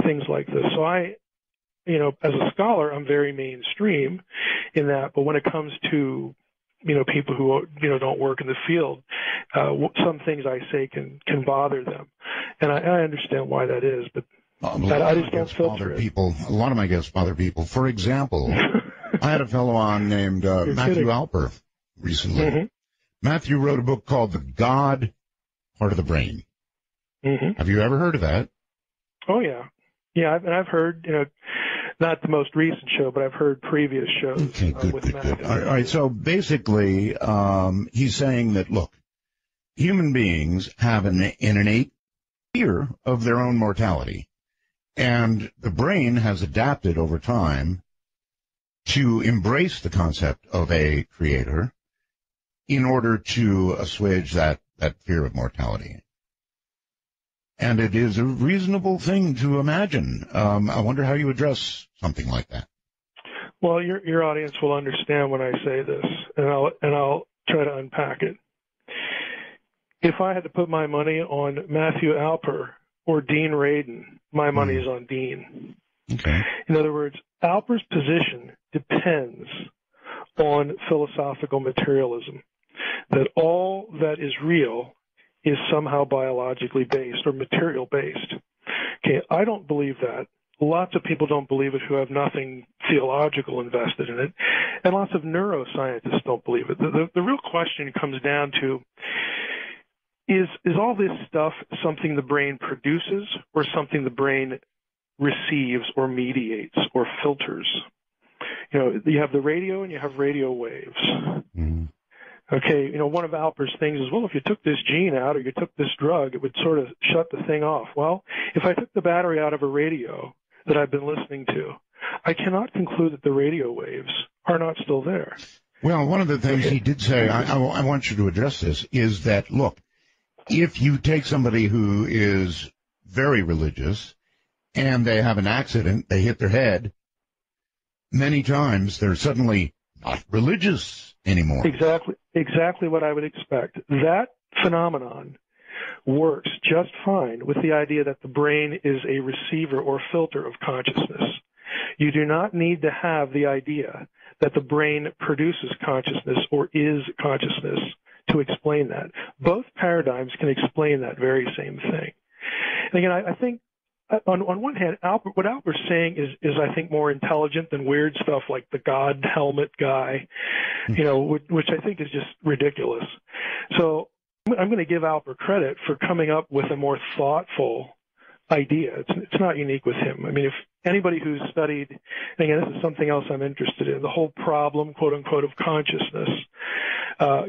Things like this. So as a scholar, I'm very mainstream in that, but when it comes to, people who, don't work in the field, some things I say can bother them. And I understand why that is, but I just don't filter it. A lot of my guests bother people. For example, I had a fellow on named Matthew Alper recently. Mm-hmm. Matthew wrote a book called The God Part of the Brain. Mm-hmm. Have you ever heard of that? Oh, yeah. Yeah, I've heard, not the most recent show, but I've heard previous shows with Matt. Good. All right, so basically, he's saying that, look, human beings have an innate fear of their own mortality, and the brain has adapted over time to embrace the concept of a creator in order to assuage that fear of mortality. And it is a reasonable thing to imagine. I wonder how you address something like that. Well, your audience will understand when I say this, and I'll try to unpack it. If I had to put my money on Matthew Alper or Dean Radin, my money is on Dean. Okay. In other words, Alper's position depends on philosophical materialism, that all that is real is somehow biologically based or material based. Okay, I don't believe that. Lots of people don't believe it who have nothing theological invested in it, and lots of neuroscientists don't believe it. The real question comes down to, is all this stuff something the brain produces or something the brain receives or mediates or filters? You have the radio and you have radio waves. Mm-hmm. Okay, one of Alper's things is, well, if you took this gene out or you took this drug, it would sort of shut the thing off. Well, if I took the battery out of a radio that I've been listening to, I cannot conclude that the radio waves are not still there. Well, one of the things he did say, I want you to address this, is that, look, if you take somebody who is very religious and they have an accident, they hit their head, many times they're suddenly not religious anymore. Exactly what I would expect. That phenomenon works just fine with the idea that the brain is a receiver or filter of consciousness. You do not need to have the idea that the brain produces consciousness or is consciousness to explain that. Both paradigms can explain that very same thing. And again, I think on one hand, what Alper's saying is I think more intelligent than weird stuff like the God helmet guy, which I think is just ridiculous. So I'm going to give Alper credit for coming up with a more thoughtful idea. It's not unique with him. I mean, if anybody who's studied, and again, this is something else I'm interested in, the whole problem, quote unquote, of consciousness,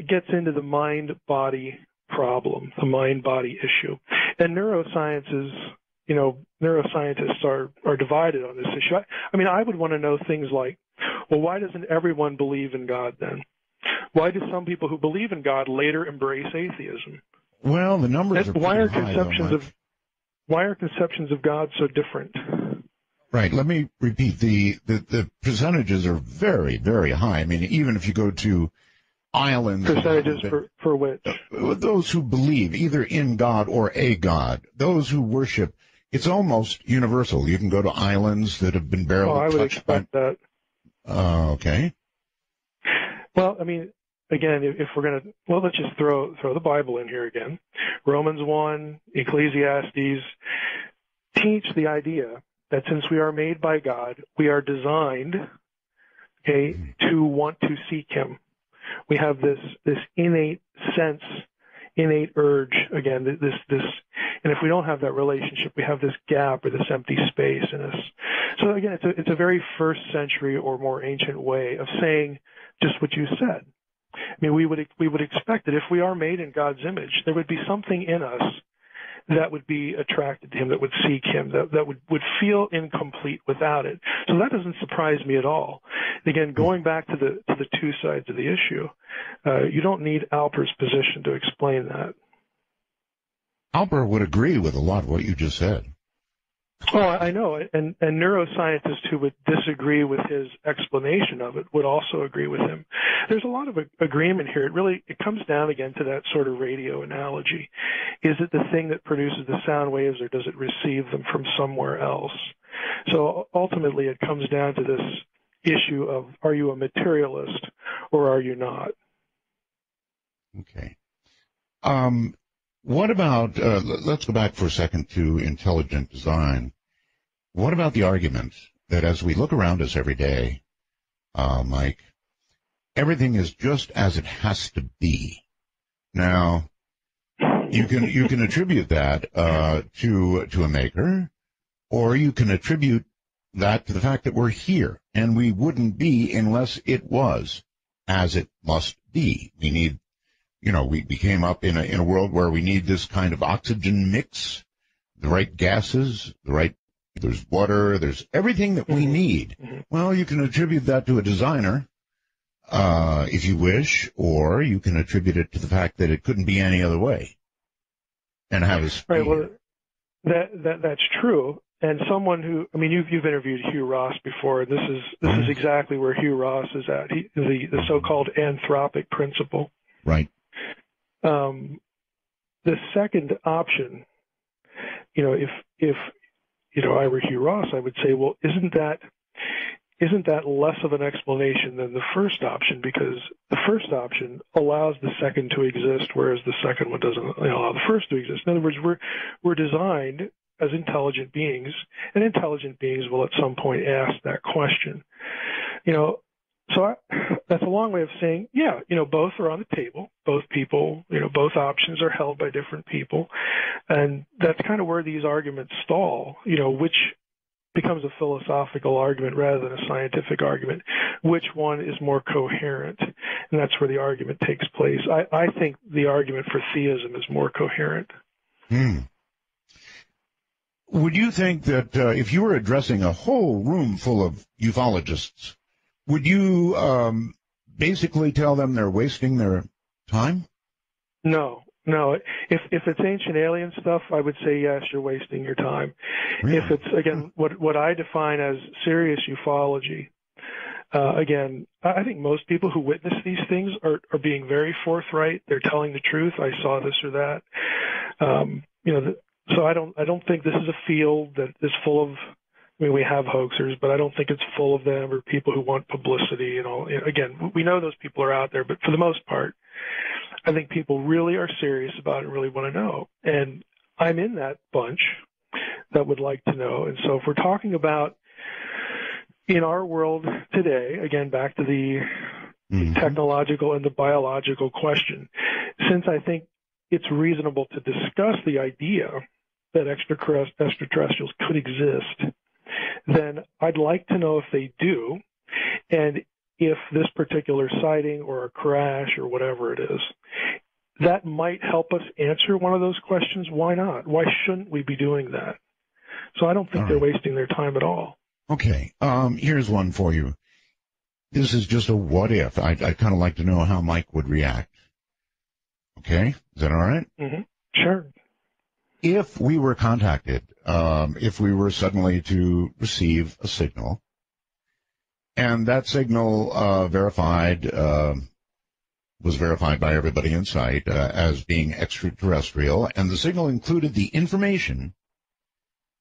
gets into the mind-body problem, the mind-body issue. And neurosciences, neuroscientists are divided on this issue. I mean, I would want to know things like, well, why doesn't everyone believe in God then? Why do some people who believe in God later embrace atheism? Well, the numbers are why pretty are high, conceptions though, of why are conceptions of God so different? Right. Let me repeat. The percentages are very, very high. I mean, even if you go to islands. Percentages for which? Those who believe either in God or a God. Those who worship. It's almost universal. You can go to islands that have been barely I would touched expect that. Okay. Well, I mean, again, if we're going to, let's just throw the Bible in here again. Romans 1, Ecclesiastes teach the idea that since we are made by God, we are designed, to want to seek Him. We have this innate sense, innate urge, again, this, and if we don't have that relationship, we have this gap or this empty space in us. So again, it's a very first century or more ancient way of saying just what you said. I mean, we would expect that if we are made in God's image, there would be something in us that would be attracted to Him, that would seek Him, that would feel incomplete without it. So that doesn't surprise me at all. Again, going back to the two sides of the issue, you don't need Alper's position to explain that. Alper would agree with a lot of what you just said. Oh, I know, and neuroscientists who would disagree with his explanation of it would also agree with him. There's a lot of agreement here. It comes down again to that sort of radio analogy. Is it the thing that produces the sound waves, or does it receive them from somewhere else? So ultimately, it comes down to this issue of, are you a materialist or are you not? Okay. What about, let's go back for a second to intelligent design. What about the argument that as we look around us every day, Mike, everything is just as it has to be? Now, you can attribute that to a maker, or you can attribute that to the fact that we're here, and we wouldn't be unless it was as it must be. We need, we came up in a world where we need this kind of oxygen mix, the right gases, there's water, there's everything that we need. Well, you can attribute that to a designer, if you wish, or you can attribute it to the fact that it couldn't be any other way, and have a speed. Right. Well, that's true. And someone who, I mean, you've interviewed Hugh Ross before. And this is exactly where Hugh Ross is at. The so-called anthropic principle. Right. The second option, if I were Hugh Ross, I would say, well, isn't that less of an explanation than the first option? Because the first option allows the second to exist, whereas the second one doesn't allow the first to exist. In other words, we're designed as intelligent beings, and intelligent beings will at some point ask that question. That's a long way of saying, both are on the table. Both people, both options are held by different people. And that's kind of where these arguments stall, which becomes a philosophical argument rather than a scientific argument. Which one is more coherent? And that's where the argument takes place. I think the argument for theism is more coherent. Would you think that if you were addressing a whole room full of ufologists, would you basically tell them they're wasting their time? No. If it's ancient alien stuff, I would say yes, you're wasting your time. Really? If it's, again, what I define as serious ufology, again, I think most people who witness these things are being very forthright. They're telling the truth. I saw this or that. So I don't think this is a field that is full of. I mean, we have hoaxers, but I don't think it's full of them or people who want publicity and all. Again, we know those people are out there, but for the most part, I think people really are serious about it and really want to know. And I'm in that bunch that would like to know. And so if we're talking about in our world today, again, back to the technological and the biological question, since I think it's reasonable to discuss the idea that extraterrestrials could exist, then I'd like to know if they do, and if this particular sighting or a crash or whatever it is, that might help us answer one of those questions. Why not? Why shouldn't we be doing that? So I don't think they're wasting their time at all. Okay. Here's one for you. This is just a what if. I'd kind of like to know how Mike would react. Okay? Is that all right? Mm-hmm. Sure. If we were contacted, if we were suddenly to receive a signal, and that signal was verified by everybody in sight as being extraterrestrial, and the signal included the information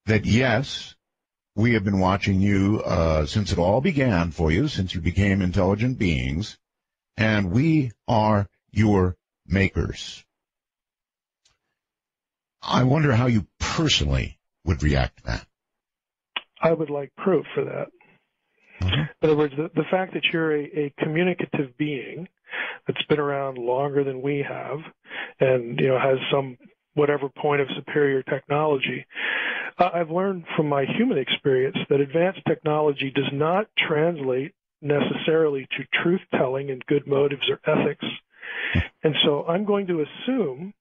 that, yes, we have been watching you since it all began for you, since you became intelligent beings, and we are your makers. I wonder how you personally would react to that. I would like proof for that. Mm-hmm. In other words, the fact that you're a communicative being that's been around longer than we have, and has some whatever point of superior technology. I've learned from my human experience that advanced technology does not translate necessarily to truth-telling and good motives or ethics. And so I'm going to assume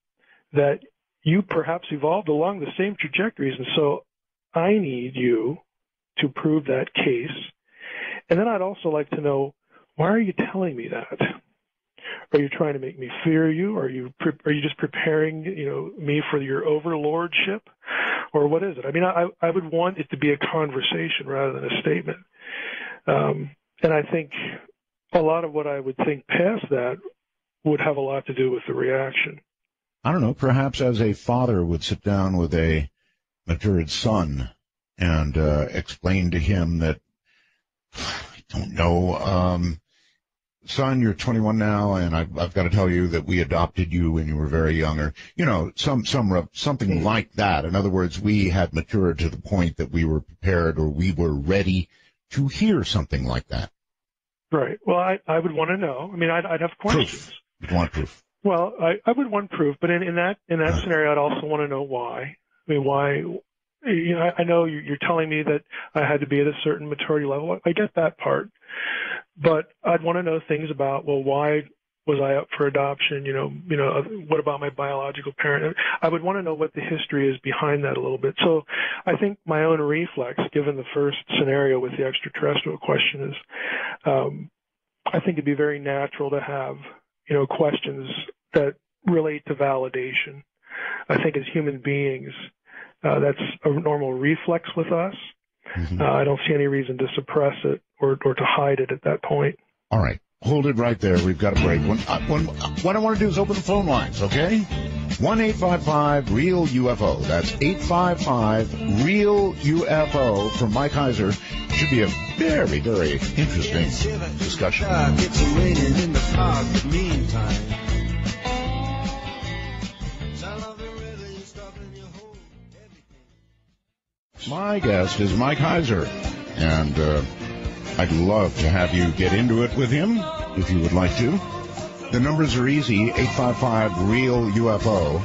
that you perhaps evolved along the same trajectories, and so I need you to prove that case. And then I'd also like to know, why are you telling me that? Are you trying to make me fear you? Are you just preparing me for your overlordship? Or what is it? I mean, I would want it to be a conversation rather than a statement. And I think a lot of what I would think past that would have a lot to do with the reaction. I don't know, perhaps as a father would sit down with a matured son and explain to him that, I don't know, son, you're 21 now, and I've got to tell you that we adopted you when you were very young, or something like that. In other words, we had matured to the point that we were prepared, or we were ready to hear something like that. Right. Well, I would want to know. I mean, I'd have questions. Proof. You'd want proof. Well, I would want proof, but in that scenario, I'd also want to know why. I mean, why? I know you're telling me that I had to be at a certain maturity level. I get that part. But I'd want to know things about, well, why was I up for adoption? What about my biological parent? I would want to know what the history is behind that a little bit. So I think my own reflex, given the first scenario with the extraterrestrial question, is I think it'd be very natural to have, questions that relate to validation. I think as human beings, that's a normal reflex with us. Mm-hmm. I don't see any reason to suppress it or to hide it at that point. All right. Hold it right there. We've got a break. What I want to do is open the phone lines, okay? 1-855-REAL-UFO. That's 855-REAL-UFO from Mike Heiser. Should be a very, very interesting discussion. My guest is Mike Heiser, and I'd love to have you get into it with him, if you would like to. The numbers are easy, 855-REAL-UFO.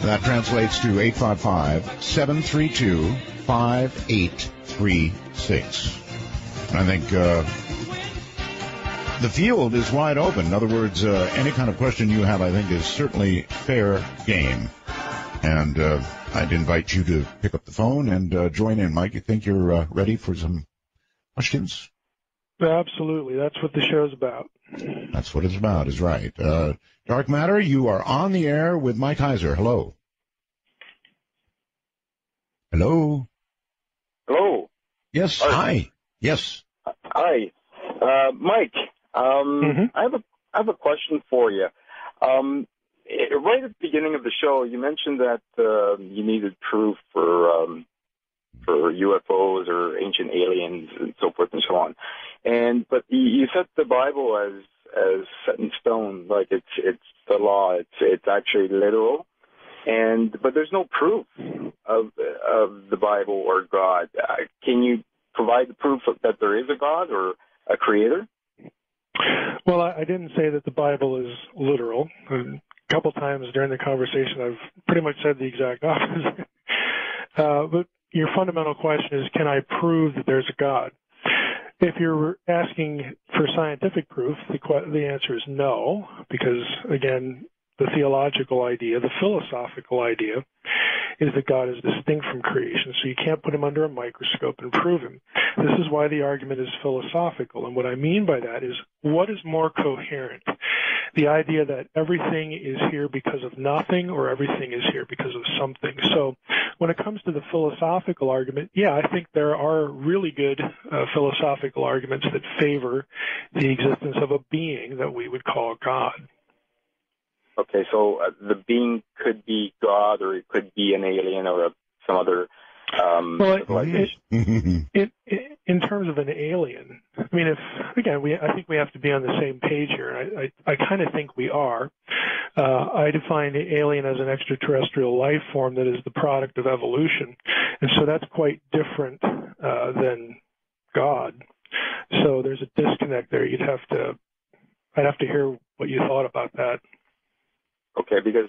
That translates to 855-732-5836. And I think the field is wide open. In other words, any kind of question you have, I think, is certainly fair game. And I'd invite you to pick up the phone and join in. Mike, you think you're ready for some questions? Absolutely. That's what the show's about. That's what it's about, is right. Dark Matter, you are on the air with Mike Heiser. Hello. Hello. Hello. Yes. Hi. Yes. Hi. Mike, I have a question for you. Right at the beginning of the show, you mentioned that you needed proof for UFOs or ancient aliens and so forth and so on. But you set the Bible as set in stone, like it's the law. It's actually literal. But there's no proof of the Bible or God. Can you provide the proof that there is a God or a creator? Well, I didn't say that the Bible is literal. A couple times during the conversation, I've pretty much said the exact opposite. But your fundamental question is, can I prove that there's a God? If you're asking for scientific proof, the answer is no, because, again, the theological idea, the philosophical idea, is that God is distinct from creation, so you can't put him under a microscope and prove him. This is why the argument is philosophical, and what I mean by that is, what is more coherent? The idea that everything is here because of nothing, or everything is here because of something. So when it comes to the philosophical argument, yeah, I think there are really good philosophical arguments that favor the existence of a being that we would call God. Okay, so the being could be God, or it could be an alien, or some other civilization. In terms of an alien, I mean, I think we have to be on the same page here. I kind of think we are. I define the alien as an extraterrestrial life form that is the product of evolution, and so that's quite different than God. So there's a disconnect there. I'd have to hear what you thought about that. Okay, because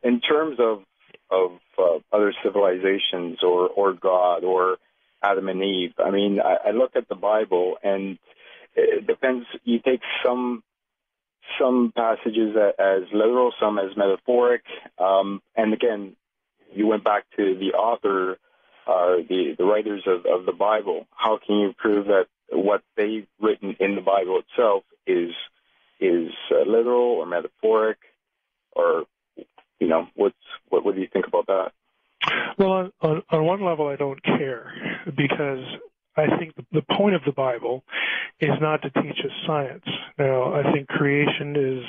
in terms of other civilizations or God or Adam and Eve, I mean, I look at the Bible, and it depends. You take some passages as literal, some as metaphoric, and again, you went back to the author, the writers of the Bible. How can you prove that what they've written in the Bible itself is literal or metaphoric? Or, what do you think about that? Well, on one level, I don't care, because I think the point of the Bible is not to teach us science. Now, I think creation is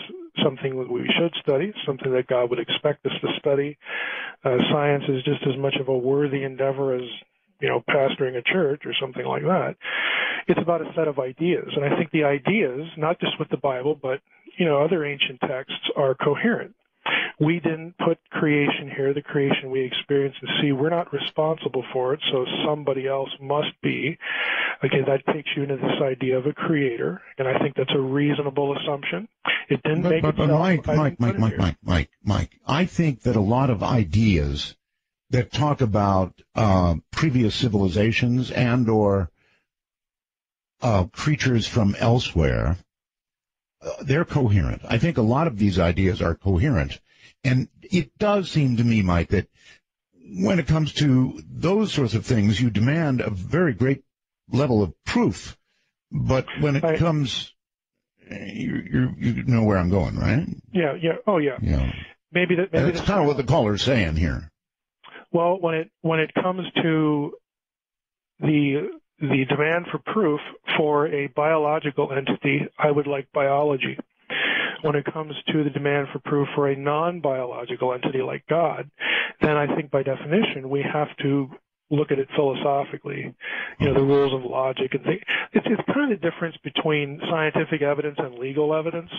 something that we should study, something that God would expect us to study. Science is just as much of a worthy endeavor as, pastoring a church or something like that. It's about a set of ideas, and I think the ideas, not just with the Bible, but other ancient texts, are coherent. We didn't put creation here, the creation we experience and see. We're not responsible for it, so somebody else must be. Again, that takes you into this idea of a creator, and I think that's a reasonable assumption. It didn't make itself. But Mike, I think that a lot of ideas that talk about previous civilizations and or creatures from elsewhere, they're coherent. I think a lot of these ideas are coherent. And it does seem to me, Mike, that when it comes to those sorts of things, you demand a very great level of proof. But when it comes, you know where I'm going, right? Yeah. Oh, yeah. Maybe that's kind of what the caller's saying here. Well, when it comes to the demand for proof for a biological entity, I would like biology. When it comes to the demand for proof for a non-biological entity like God, then I think by definition we have to look at it philosophically, the rules of logic and things. It's kind of the difference between scientific evidence and legal evidence.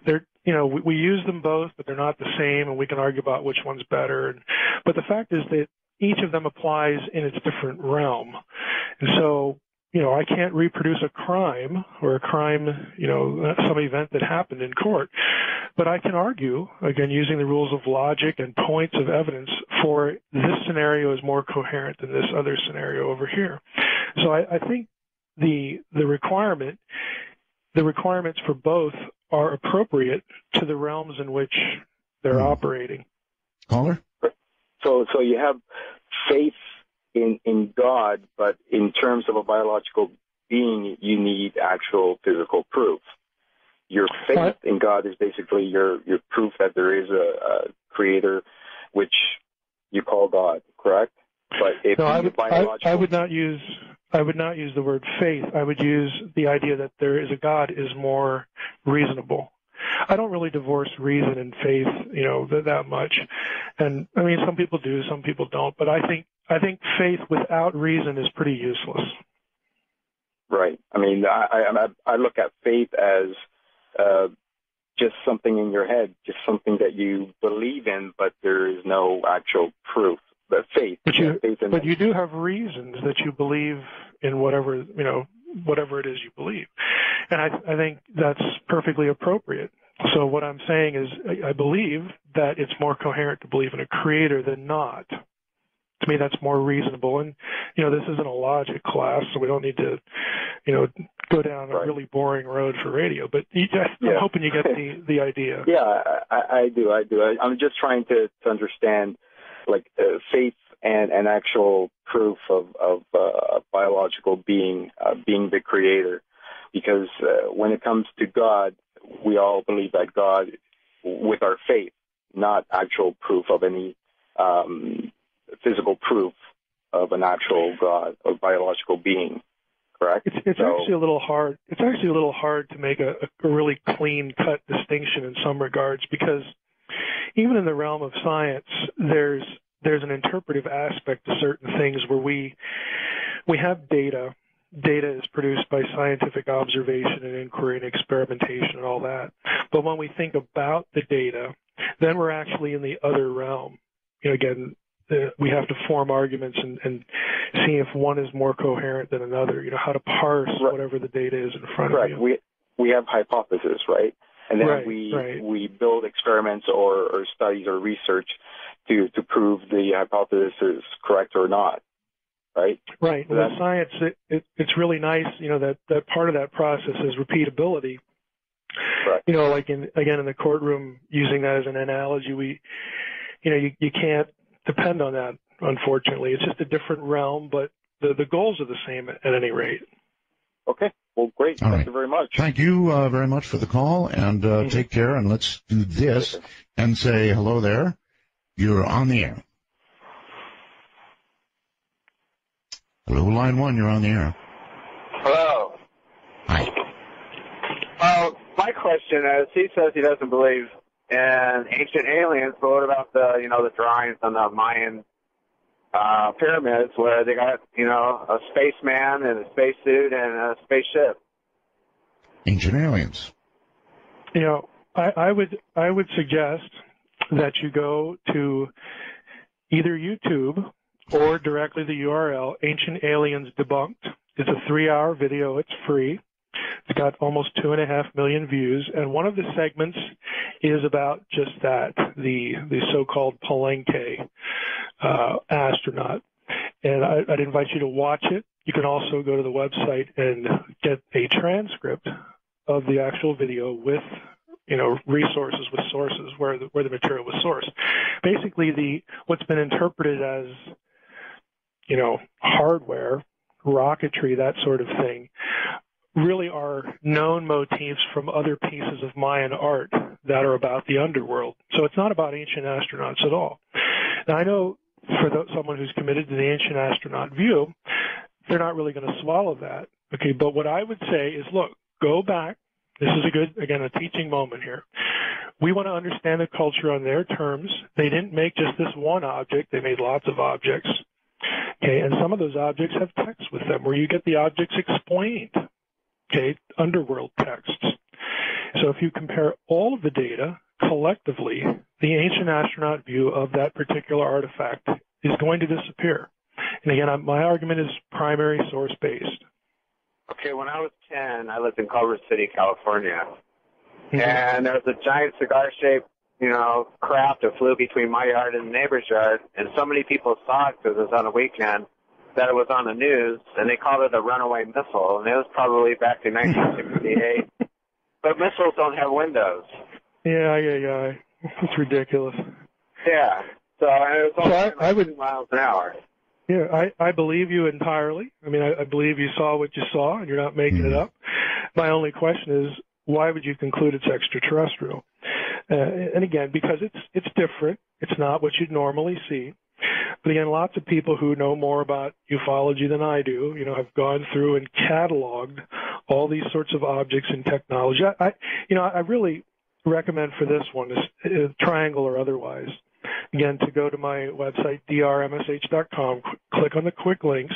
We use them both, but they're not the same, and we can argue about which one's better. But the fact is that each of them applies in its different realm. And so, I can't reproduce a crime or some event that happened in court, but I can argue, again, using the rules of logic and points of evidence, for this scenario is more coherent than this other scenario over here. So I think the requirements for both are appropriate to the realms in which they're operating. Caller? So you have faith in God, but in terms of a biological being, you need actual physical proof. Your faith in God is basically your proof that there is a creator, which you call God, correct? But if I would not use the word faith. I would use the idea that there is a God is more reasonable. I don't really divorce reason and faith, that much. And I mean, some people do, some people don't. But I think faith without reason is pretty useless. Right. I mean, I look at faith as just something in your head, just something that you believe in, but there is no actual proof. But faith. But you do have reasons that you believe in whatever it is you believe, and I think that's perfectly appropriate. So what I'm saying is, I believe that it's more coherent to believe in a creator than not. to me, that's more reasonable. And, this isn't a logic class, so we don't need to, go down a really boring road for radio. But I'm hoping you get the idea. Yeah, I do. I'm just trying to understand, like, faith and actual proof of biological being the creator. Because when it comes to God, we all believe that God, with our faith, not actual proof of any physical proof of an actual God or biological being. Correct? It's actually a little hard. It's actually a little hard to make a really clean-cut distinction in some regards, because even in the realm of science, there's an interpretive aspect to certain things where we have data. Data is produced by scientific observation and inquiry and experimentation and all that. But when we think about the data, then we're actually in the other realm. Again, we have to form arguments and see if one is more coherent than another, how to parse whatever the data is in front of you. We have hypotheses, right? And then we build experiments or studies or research to prove the hypothesis is correct or not, right? Right. So with science, it's really nice, that part of that process is repeatability. Right. Like in the courtroom, using that as an analogy, you can't depend on that, unfortunately. It's just a different realm, but the goals are the same at any rate. Okay. Well, great. Thank you very much. Thank you very much for the call, and take care. And let's do this and say hello there. You're on the air. Hello, line 1. You're on the air. Hello. Hi. My question is, he says he doesn't believe in ancient aliens, but what about the drawings on the Mayan pyramids where they got, a spaceman and a spacesuit and a spaceship? Ancient aliens. I would suggest that you go to either YouTube or directly the URL, Ancient Aliens Debunked. It's a 3-hour video. It's free. It's got almost 2.5 million views, and one of the segments is about just that, the so-called Palenque astronaut. And I'd invite you to watch it. You can also go to the website and get a transcript of the actual video with, resources, with sources where the material was sourced. Basically, what's been interpreted as, hardware, rocketry, that sort of thing, really are known motifs from other pieces of Mayan art that are about the underworld. So it's not about ancient astronauts at all. Now, I know for someone who's committed to the ancient astronaut view, they're not really going to swallow that. Okay, but what I would say is, look, go back. This is a teaching moment here. We want to understand the culture on their terms. They didn't make just this one object. They made lots of objects. Okay, and some of those objects have text with them where you get the objects explained. Okay, underworld texts. So if you compare all of the data collectively, the ancient astronaut view of that particular artifact is going to disappear. And again, my argument is primary source based. Okay, when I was 10, I lived in Culver City, California. And there was a giant cigar-shaped, craft that flew between my yard and the neighbor's yard. And so many people saw it because it was on a weekend that it was on the news, and they called it a runaway missile. And it was probably back in 1968. But missiles don't have windows. Yeah. It's ridiculous. Yeah. So it was only 2 miles an hour. Yeah, I believe you entirely. I mean, I believe you saw what you saw, and you're not making it up. My only question is, why would you conclude it's extraterrestrial? And again, because it's different. It's not what you'd normally see. But again, lots of people who know more about ufology than I do, have gone through and cataloged all these sorts of objects and technology. I really recommend for this one, triangle or otherwise, again, to go to my website, drmsh.com, click on the quick links,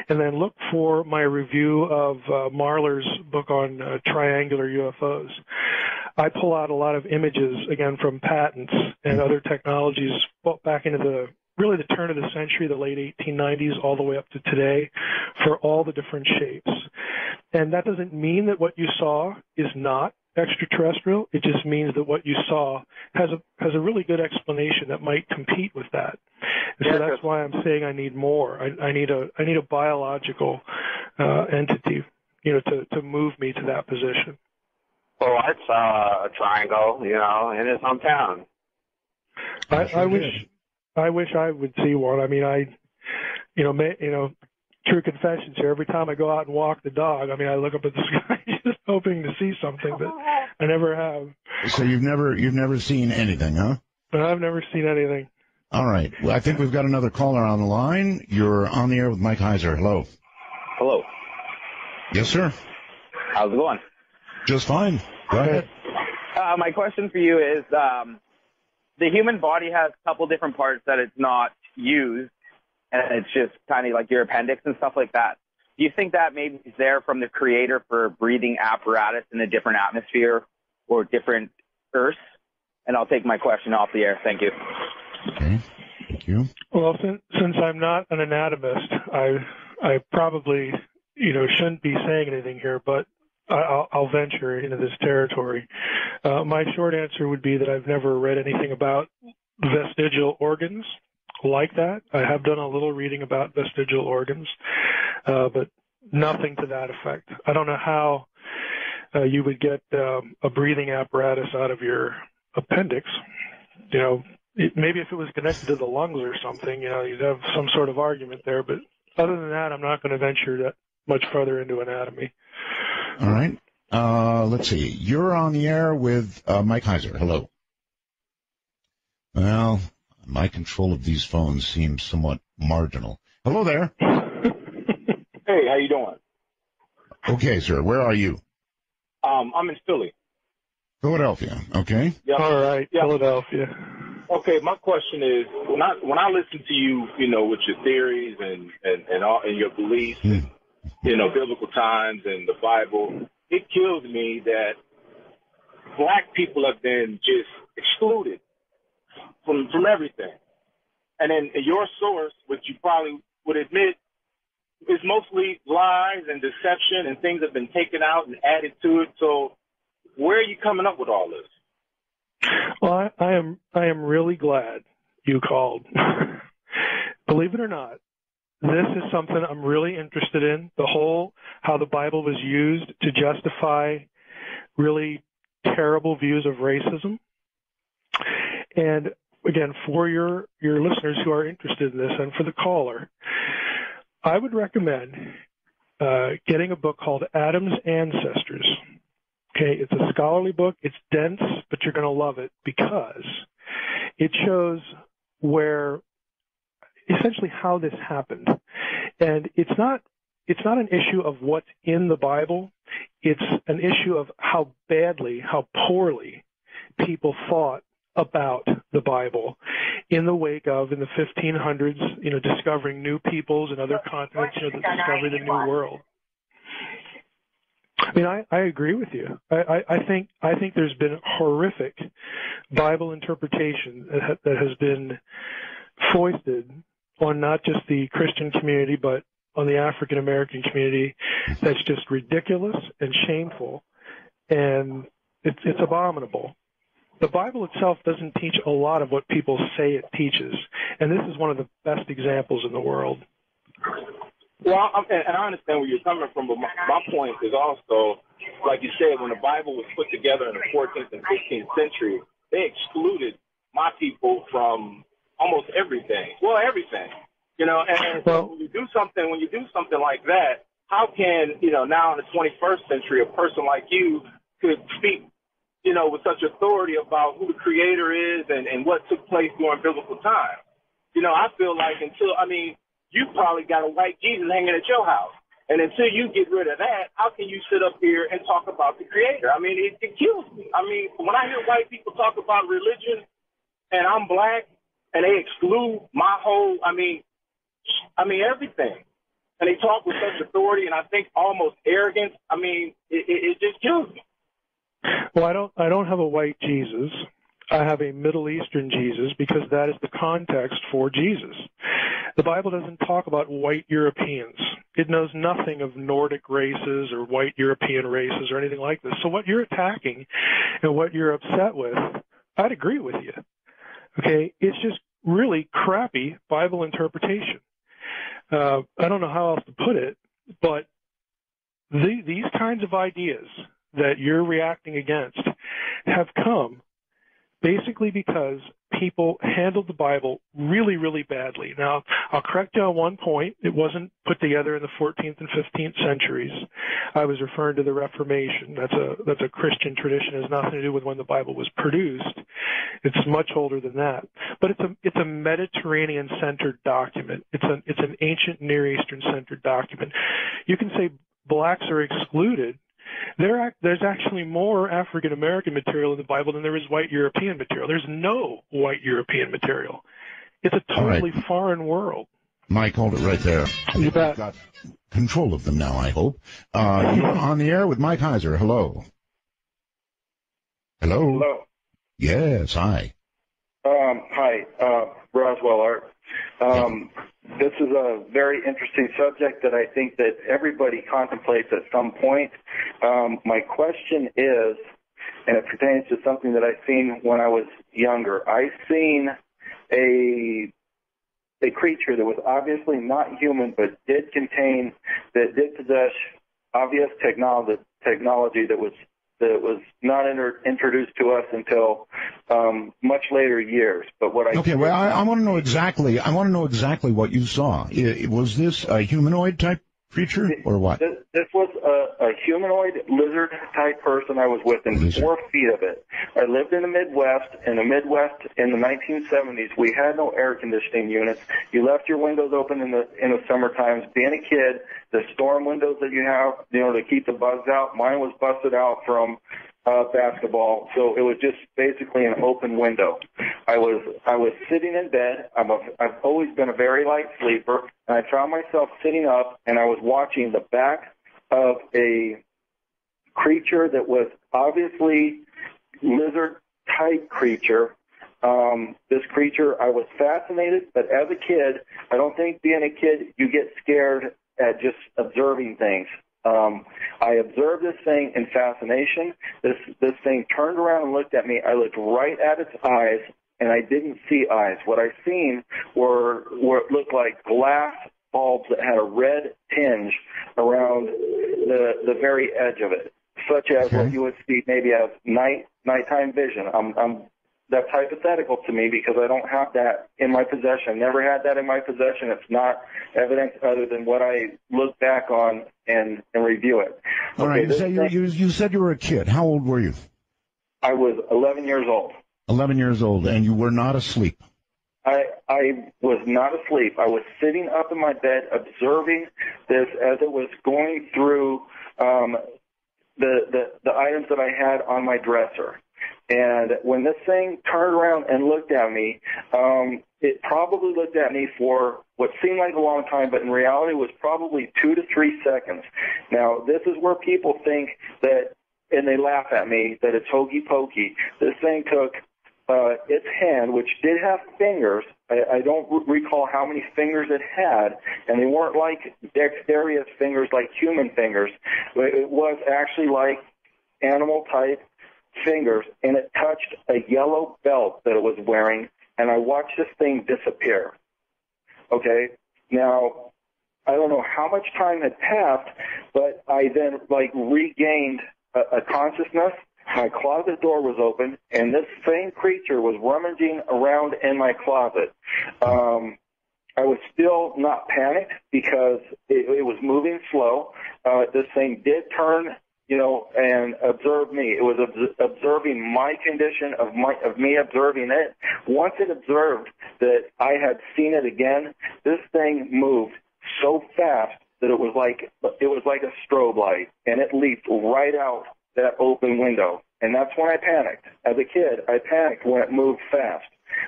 and then look for my review of Marler's book on triangular UFOs. I pull out a lot of images, again, from patents and other technologies back into the turn of the century, the late 1890s, all the way up to today, for all the different shapes. And that doesn't mean that what you saw is not extraterrestrial. It just means that what you saw has a really good explanation that might compete with that. And so that's why I'm saying I need more. I need a biological entity, to move me to that position. Well, I saw a triangle, in his hometown. I wish I would see one. I mean, true confessions here. Every time I go out and walk the dog, I mean, I look up at the sky just hoping to see something, but I never have. So you've never seen anything, huh? I've never seen anything. All right. Well, I think we've got another caller on the line. You're on the air with Mike Heiser. Hello. Hello. Yes, sir. How's it going? Just fine. Go ahead. My question for you is, the human body has a couple different parts that it's not used, and it's just kind of like your appendix and stuff like that. Do you think that maybe is there from the creator for breathing apparatus in a different atmosphere or different Earths? And I'll take my question off the air. Thank you. Okay. Thank you. Well, since I'm not an anatomist, I probably shouldn't be saying anything here, but I'll venture into this territory. My short answer would be that I've never read anything about vestigial organs like that. I have done a little reading about vestigial organs, but nothing to that effect. I don't know how you would get a breathing apparatus out of your appendix. Maybe if it was connected to the lungs or something, you'd have some sort of argument there. But other than that, I'm not going to venture that much further into anatomy. All right. Let's see. You're on the air with Mike Heiser. Hello. Well, my control of these phones seems somewhat marginal. Hello there. Hey, how you doing? Okay, sir. Where are you? I'm in Philly. Philadelphia. Okay. Yep. All right. Yep. Philadelphia. Okay, my question is, when I listen to you, with your theories and all and your beliefs, and, biblical times and the Bible, it kills me that black people have been just excluded from everything. And then your source, which you probably would admit, is mostly lies and deception, and things have been taken out and added to it. So where are you coming up with all this? Well, I am really glad you called. Believe it or not, this is something I'm really interested in. How the Bible was used to justify really terrible views of racism. And again, for your listeners who are interested in this, and for the caller, I would recommend getting a book called Adam's Ancestors. Okay, it's a scholarly book. It's dense, but you're going to love it because it shows essentially how this happened. And it's not an issue of what's in the Bible. It's an issue of how poorly people thought about the Bible in the wake of, in the 1500s, discovering new peoples and other continents, that discovered the New World. I mean, I agree with you. I think there's been horrific Bible interpretation that has been foisted on not just the Christian community, but on the African American community. That's just ridiculous and shameful, and it's abominable. The Bible itself doesn't teach a lot of what people say it teaches, and this is one of the best examples in the world. Well, and I understand where you're coming from, but my point is also, like you said, when the Bible was put together in the 14th and 15th century, they excluded my people from almost everything. Well, everything, And so when you do something like that, how can now in the 21st century a person like you could speak, with such authority about who the Creator is and what took place during biblical times? I feel like you probably got a white Jesus hanging at your house. And until you get rid of that, how can you sit up here and talk about the Creator? I mean, it kills me. I mean, when I hear white people talk about religion and I'm black and they exclude my whole, everything. And they talk with such authority and I think almost arrogance. I mean, it just kills me. Well, I don't have a white Jesus. I have a Middle Eastern Jesus because that is the context for Jesus. The Bible doesn't talk about white Europeans. It knows nothing of Nordic races or white European races or anything like this. So what you're attacking and what you're upset with, I'd agree with you. Okay? It's just really crappy Bible interpretation. I don't know how else to put it, but these kinds of ideas that you're reacting against have come basically because people handled the Bible really, really badly. Now, I'll correct you on one point. It wasn't put together in the 14th and 15th centuries. I was referring to the Reformation. That's a Christian tradition. It has nothing to do with when the Bible was produced. It's much older than that. But it's a Mediterranean-centered document. It's an ancient Near Eastern-centered document. You can say blacks are excluded. There's actually more African American material in the Bible than there is white European material. There's no white European material. It's a totally foreign world. Mike, hold it right there. You bet. You've got control of them now, I hope. You're on the air with Mike Heiser. Hello. Hello. Hello. Yes, hi. Hi, Roswell Art. This is a very interesting subject that I think that everybody contemplates at some point. My question is, and it pertains to something that I've seen when I was younger. I've seen a creature that was obviously not human, but did possess obvious technology that was not introduced to us until much later years. But what I want to know exactly. I want to know exactly what you saw. Was this a humanoid type creature or what? This was a humanoid lizard type person. I was within 4 feet of it. I lived in the Midwest. In the 1970s, we had no air conditioning units. You left your windows open in the summer times. Being a kid, the storm windows that you have, to keep the bugs out, mine was busted out from basketball, so it was just basically an open window. I was sitting in bed. I've always been a very light sleeper, and I found myself sitting up, and I was watching the back of a creature that was obviously lizard-type creature. This creature, I was fascinated, but as a kid, I don't think being a kid, you get scared at just observing things. I observed this thing in fascination. This thing turned around and looked at me. I looked right at its eyes, and I didn't see eyes. What I seen were what looked like glass bulbs that had a red tinge around the very edge of it, such as what you would see maybe as nighttime vision. That's hypothetical to me because I don't have that in my possession. Never had that in my possession. It's not evidence other than what I look back on and review it. All right. You said you were a kid. How old were you? I was 11 years old. 11 years old, and you were not asleep. I was not asleep. I was sitting up in my bed observing this as it was going through the items that I had on my dresser. And when this thing turned around and looked at me, it probably looked at me for what seemed like a long time, but in reality was probably 2 to 3 seconds. Now, this is where people think that, and they laugh at me, that it's hokey pokey. This thing took its hand, which did have fingers. I don't recall how many fingers it had, and they weren't like dexterous fingers like human fingers. It was actually like animal-type fingers, and it touched a yellow belt that it was wearing, and I watched this thing disappear. Okay? Now, I don't know how much time had passed, but I then, regained a consciousness. My closet door was open, and this same creature was rummaging around in my closet. I was still not panicked because it was moving slow. This thing did turn, and observe me. It was observing my condition of me observing it. Once it observed that I had seen it again, this thing moved so fast that it was like a strobe light, and it leaped right out that open window. And that's when I panicked. As a kid, I panicked when it moved fast.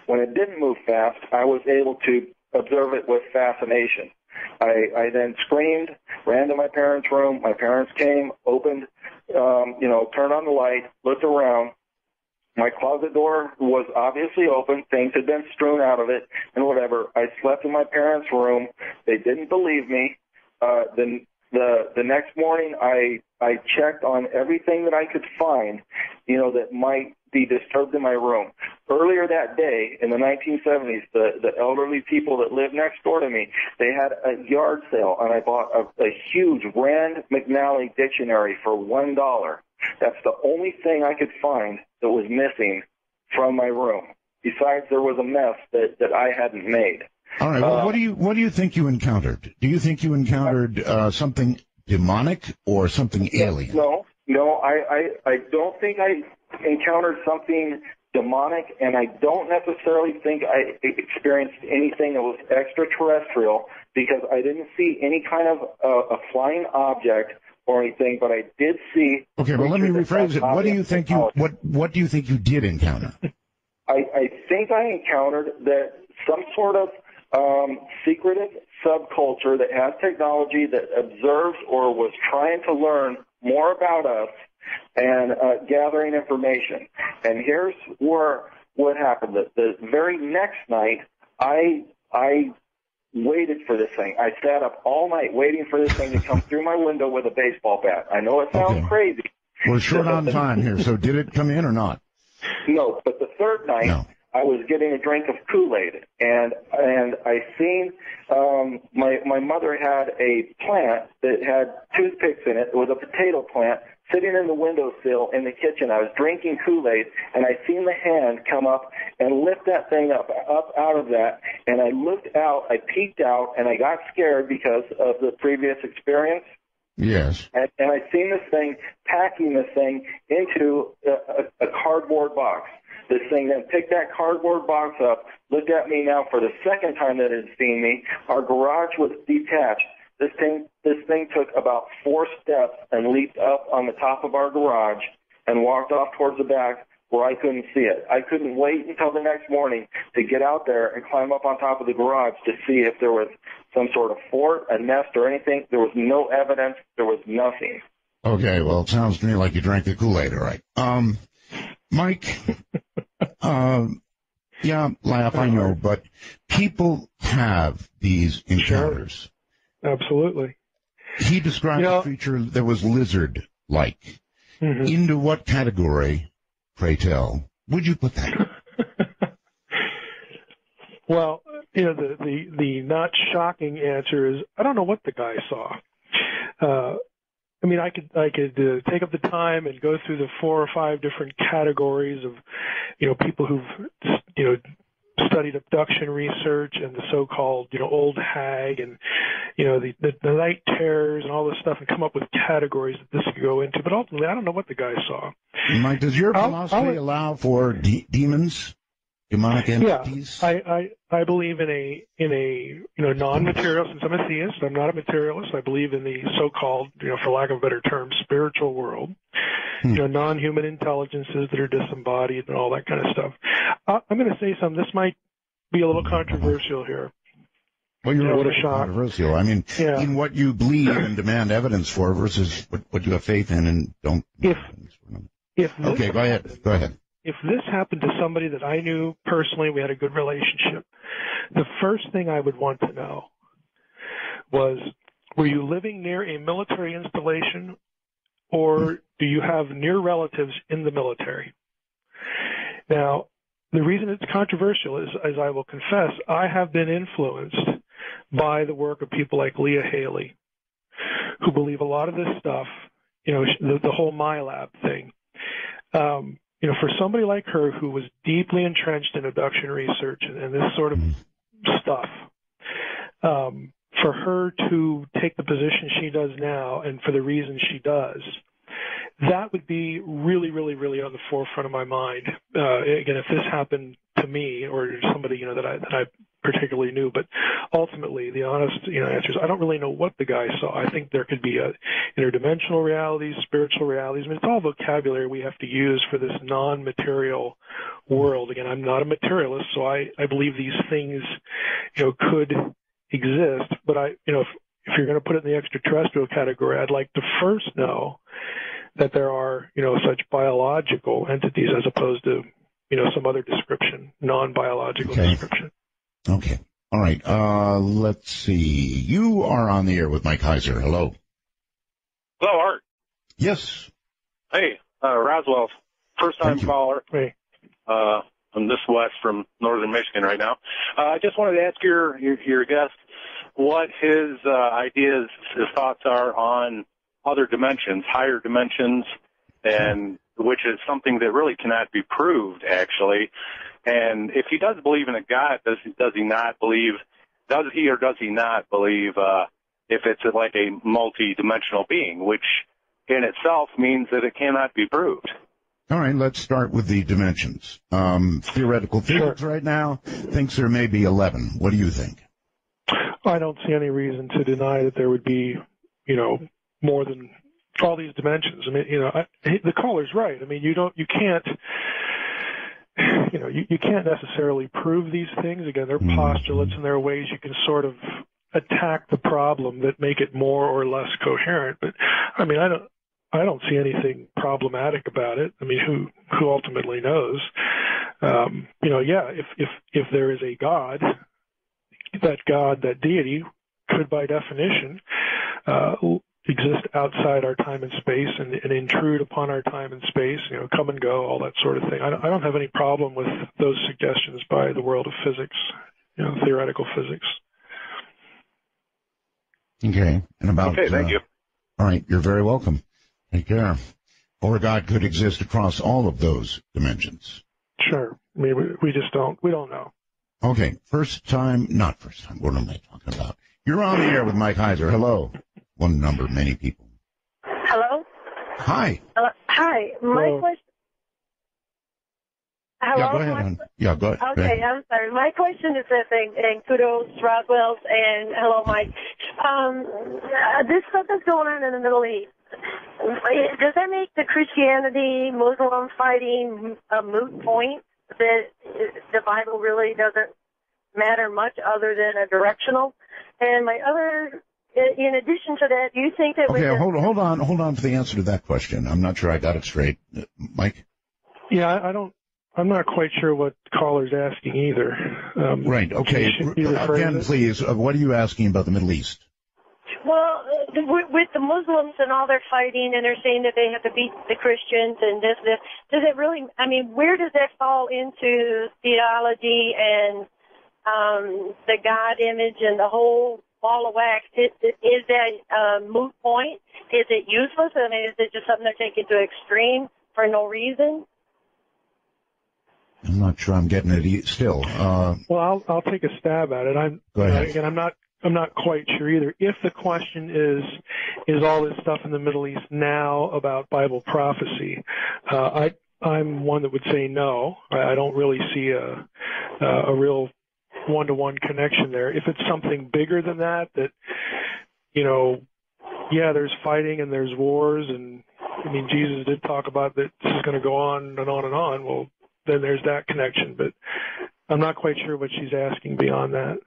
When it didn't move fast, I was able to observe it with fascination. I then screamed, ran to my parents' room. My parents came, opened, turned on the light, looked around. My closet door was obviously open. Things had been strewn out of it and whatever. I slept in my parents' room. They didn't believe me. The next morning, I checked on everything that I could find, that might be disturbed in my room. Earlier that day, in the 1970s, the elderly people that lived next door to me, they had a yard sale, and I bought a huge Rand McNally dictionary for $1. That's the only thing I could find that was missing from my room. Besides, there was a mess that I hadn't made. All right. Well, what do you think you encountered? Do you think you encountered something demonic or something alien? No. I don't think I encountered something demonic, and I don't necessarily think I experienced anything that was extraterrestrial, because I didn't see any kind of a flying object or anything, but I did see. Okay, well, let me rephrase it. What do you think what do you think you did encounter? I think I encountered that some sort of secretive subculture that has technology that observes or was trying to learn more about us and gathering information. And here's what happened. The very next night, I waited for this thing. I sat up all night waiting for this thing to come through my window with a baseball bat. I know it sounds crazy. We're short on time here, so did it come in or not? No, but the third night, I was getting a drink of Kool-Aid, and I seen my mother had a plant that had toothpicks in it. It was a potato plant sitting in the windowsill in the kitchen. I was drinking Kool-Aid, and I seen the hand come up and lift that thing up out of that, and I looked out, I peeked out, and I got scared because of the previous experience. Yes. And I seen this thing packing this thing into a cardboard box. This thing then picked that cardboard box up, looked at me now for the second time that it had seen me. Our garage was detached. This thing took about 4 steps and leaped up on the top of our garage and walked off towards the back where I couldn't see it. I couldn't wait until the next morning to get out there and climb up on top of the garage to see if there was some sort of fort, a nest, or anything. There was no evidence. There was nothing. Okay, well, it sounds to me like you drank the Kool-Aid, all right. Mike, yeah, laugh, I know, but people have these encounters. Sure. Absolutely. He described a creature that was lizard-like. Mm-hmm. Into what category, pray tell, would you put that? Well, the not shocking answer is I don't know what the guy saw. I mean, I could take up the time and go through the 4 or 5 different categories of, people who've, studied abduction research and the so-called, old hag and, the night terrors and all this stuff and come up with categories that this could go into. But ultimately, I don't know what the guy saw. Mike, does your philosophy allow for demons? Demonic entities? Yeah, I believe in a non-material. Since I'm a theist, I'm not a materialist. I believe in the so-called, for lack of a better term, spiritual world. Non-human intelligences that are disembodied and all that kind of stuff. I'm going to say something. This might be a little controversial here. Well, you're a little controversial. I mean, in what you believe and demand evidence for versus what you have faith in and don't. Okay, go ahead. If this happened to somebody that I knew personally, we had a good relationship, the first thing I would want to know was, were you living near a military installation or do you have near relatives in the military? Now, the reason it's controversial is, as I will confess, I have been influenced by the work of people like Leah Haley, who believe a lot of this stuff, the whole MyLab thing. For somebody like her who was deeply entrenched in abduction research and this sort of stuff, for her to take the position she does now and for the reason she does, that would be really, really, really on the forefront of my mind. Again, if this happened to me or somebody, that I particularly knew, but ultimately the honest, answer is I don't really know what the guy saw. I think there could be interdimensional realities, spiritual realities. I mean, it's all vocabulary we have to use for this non-material world. Again, I'm not a materialist, so I believe these things, could exist. But if you're going to put it in the extraterrestrial category, I'd like to first know that there are, such biological entities as opposed to, some other description, non-biological description. Okay. All All right. Let's see. You are on the air with Mike Heiser. Hello. Hello, Art. Yes. Hey, Roswell, first-time caller. Hey. I'm this west from northern Michigan right now. I just wanted to ask your guest what his ideas, his thoughts are on other dimensions, higher dimensions, and which is something that really cannot be proved, actually. And if he does believe in a God, does he or does he not believe if it's like a multi-dimensional being, which in itself means that it cannot be proved? All right, let's start with the dimensions. Theoretical physics right now thinks there may be 11. What do you think? I don't see any reason to deny that there would be, more than all these dimensions. I mean, the caller's right. I mean, you can't necessarily prove these things. Again, they're postulates and there are ways you can sort of attack the problem that make it more or less coherent. But I mean, I don't see anything problematic about it. I mean, who ultimately knows? If there is a God, that deity could by definition exist outside our time and space and intrude upon our time and space, come and go, all that sort of thing. I don't have any problem with those suggestions by the world of physics, theoretical physics. Okay. And about, okay, thank you. All right, you're very welcome. Take care. Or God could exist across all of those dimensions. Sure. I mean, we don't know. Okay, not first time. What am I talking about? You're on the air with Mike Heiser. Hello. One number, many people. Hello? Hi. Hi. My question. Hello? Yeah, go ahead. Go ahead. Okay, I'm sorry. My question is this, and kudos, Roswell's, and hello, Mike. This stuff is going on in the Middle East. Does that make the Christianity, Muslim fighting a moot point? That the Bible really doesn't matter much other than a directional? And my other, in addition to that, do you think that... Okay, hold on for the answer to that question. I'm not sure I got it straight. Mike? Yeah, I'm not quite sure what the caller's asking either. Right, okay. Again, please, what are you asking about the Middle East? Well, with the Muslims and all their fighting, and they're saying that they have to beat the Christians and this, does it really, I mean, where does that fall into theology and the God image and the whole ball of wax? Is that a moot point? Is it useless? I mean, is it just something they're taking to extreme for no reason? I'm not sure I'm getting it still. Well, I'll take a stab at it. Go ahead. Again, I'm not quite sure either. If the question is all this stuff in the Middle East now about Bible prophecy, I'm one that would say no. I don't really see a real one-to-one connection there. If it's something bigger than that, there's fighting and there's wars, and I mean, Jesus did talk about that this is going to go on and on and on. Well, then there's that connection, but I'm not quite sure what she's asking beyond that.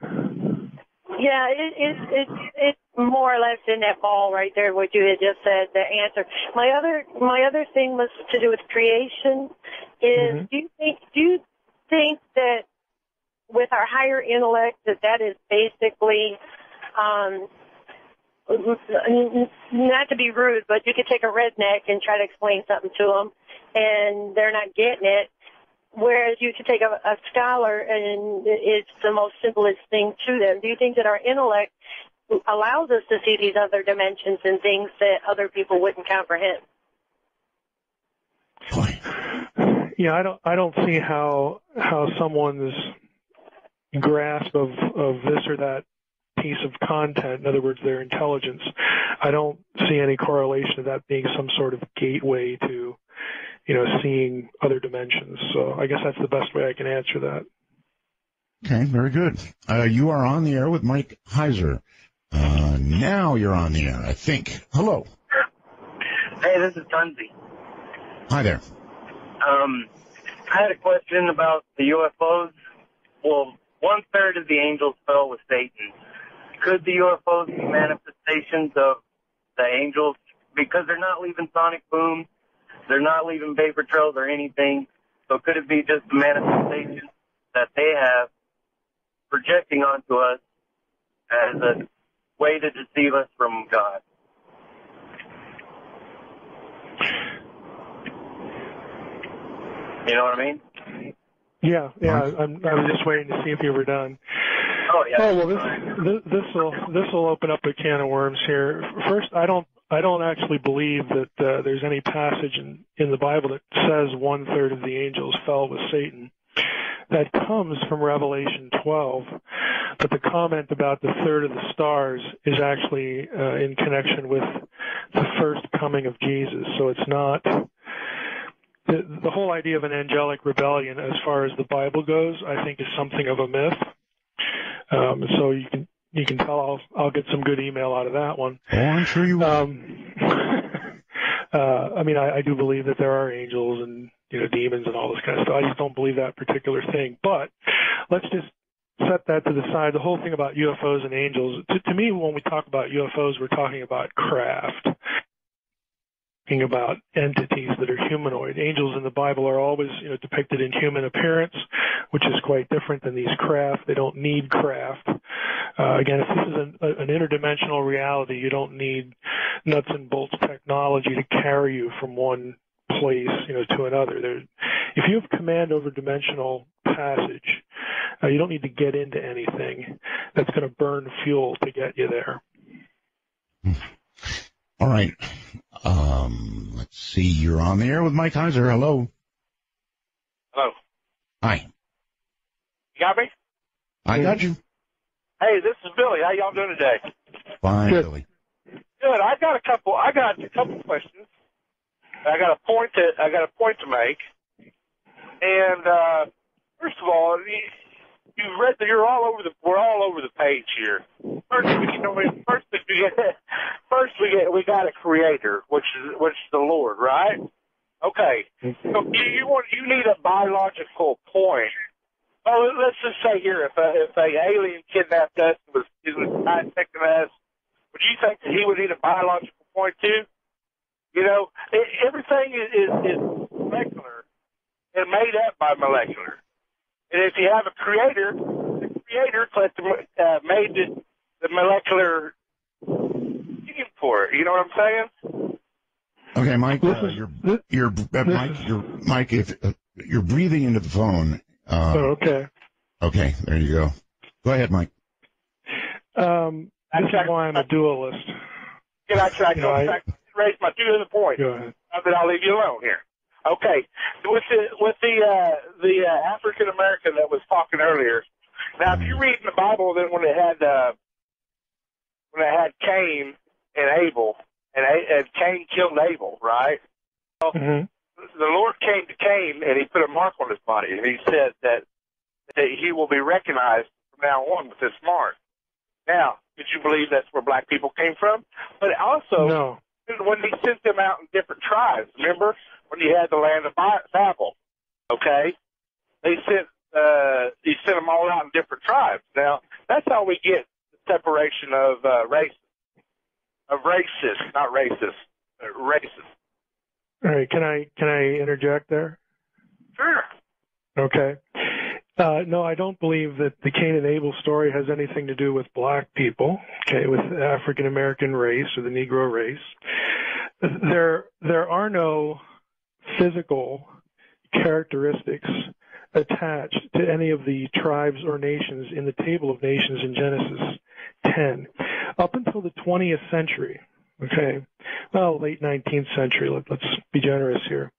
Yeah, it's more or less in that ball right there, what you had just said, the answer. My other thing was to do with creation. Is do you think that with our higher intellect that is basically not to be rude, but you could take a redneck and try to explain something to them, and they're not getting it. Whereas you could take a scholar and it's the most simplest thing to them. Do you think that our intellect allows us to see these other dimensions and things that other people wouldn't comprehend? Yeah, I don't see how someone's grasp of this or that piece of content, in other words, their intelligence, I don't see any correlation to that being some sort of gateway to seeing other dimensions. So I guess that's the best way I can answer that. Okay, very good. You are on the air with Mike Heiser. Now you're on the air, I think. Hello. Hey, this is Tunzi. Hi there. I had a question about the UFOs. Well, 1/3 of the angels fell with Satan. Could the UFOs be manifestations of the angels? Because they're not leaving sonic booms. They're not leaving vapor trails or anything. So could it be just the manifestation that they have projecting onto us as a way to deceive us from God. You know what I mean? Yeah. I was just waiting to see if you were done. Oh yeah. Oh well, this will open up a can of worms here. First, I don't actually believe that there's any passage in the Bible that says 1/3 of the angels fell with Satan. That comes from Revelation 12, but the comment about the third of the stars is actually in connection with the first coming of Jesus. So it's not the whole idea of an angelic rebellion, as far as the Bible goes, I think is something of a myth. So you can tell I'll get some good email out of that one. Oh, I'm sure you will. I mean, I do believe that there are angels and demons and all this kind of stuff. I just don't believe that particular thing. But let's just set that to the side. The whole thing about UFOs and angels, to me, when we talk about UFOs, we're talking about craft. Talking about entities that are humanoid. Angels in the Bible are always, depicted in human appearance, which is quite different than these craft. They don't need craft. Again, if this is an interdimensional reality, you don't need nuts and bolts technology to carry you from one place, to another. If you have command over dimensional passage, you don't need to get into anything that's going to burn fuel to get you there. All right. Let's see. You're on the air with Mike Heiser. Hello. Hello. Hi. You got me? I got you. Hey, this is Billy. How y'all doing today? Fine, Good. Billy. Good. I got a couple questions. I got a point to make. And first of all, you've read that we're all over the page here. First we got a creator, which is the Lord, right? Okay. So you need a biological point. Oh, let's just say here, if a alien kidnapped us and was dissecting us, would you think that he would need a biological point too? Everything is molecular and made up by molecular. And if you have a creator, the creator made the molecular scheme for it. You know what I'm saying? Okay, Mike. Mike. If you're breathing into the phone. Okay. Okay, there you go. Go ahead, Mike. This is why I'm a dualist. Can I raise my two other points? Go ahead. Then I'll leave you alone here. Okay. With the African American that was talking earlier. Now, if you read in the Bible, then when it had Cain and Abel, and Cain killed Abel, right? Mm-hmm. The Lord came to Cain and he put a mark on his body, and he said that he will be recognized from now on with this mark. Now, did you believe that's where black people came from? But also, no. When he sent them out in different tribes, remember when he had the land of Babel? Okay, he sent them all out in different tribes. Now that's how we get the separation of races, not racist, racist. All right, can I interject there? Sure. Okay. No, I don't believe that the Cain and Abel story has anything to do with black people, okay, with the African American race or the Negro race. There are no physical characteristics attached to any of the tribes or nations in the Table of Nations in Genesis 10. Up until the 20th century, okay, well, late 19th century, let's be generous here,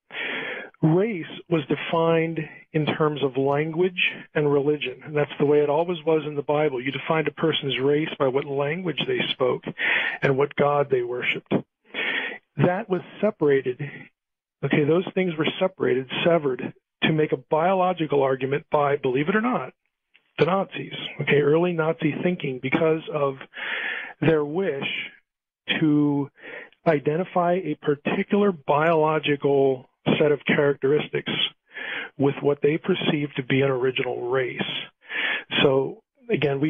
race was defined in terms of language and religion. And that's the way it always was in the Bible. You defined a person's race by what language they spoke and what God they worshipped. That was separated. Okay, those things were separated, severed, to make a biological argument by, believe it or not, the Nazis. Okay, early Nazi thinking, because of their wish to identify a particular biological set of characteristics with what they perceived to be an original race. So again,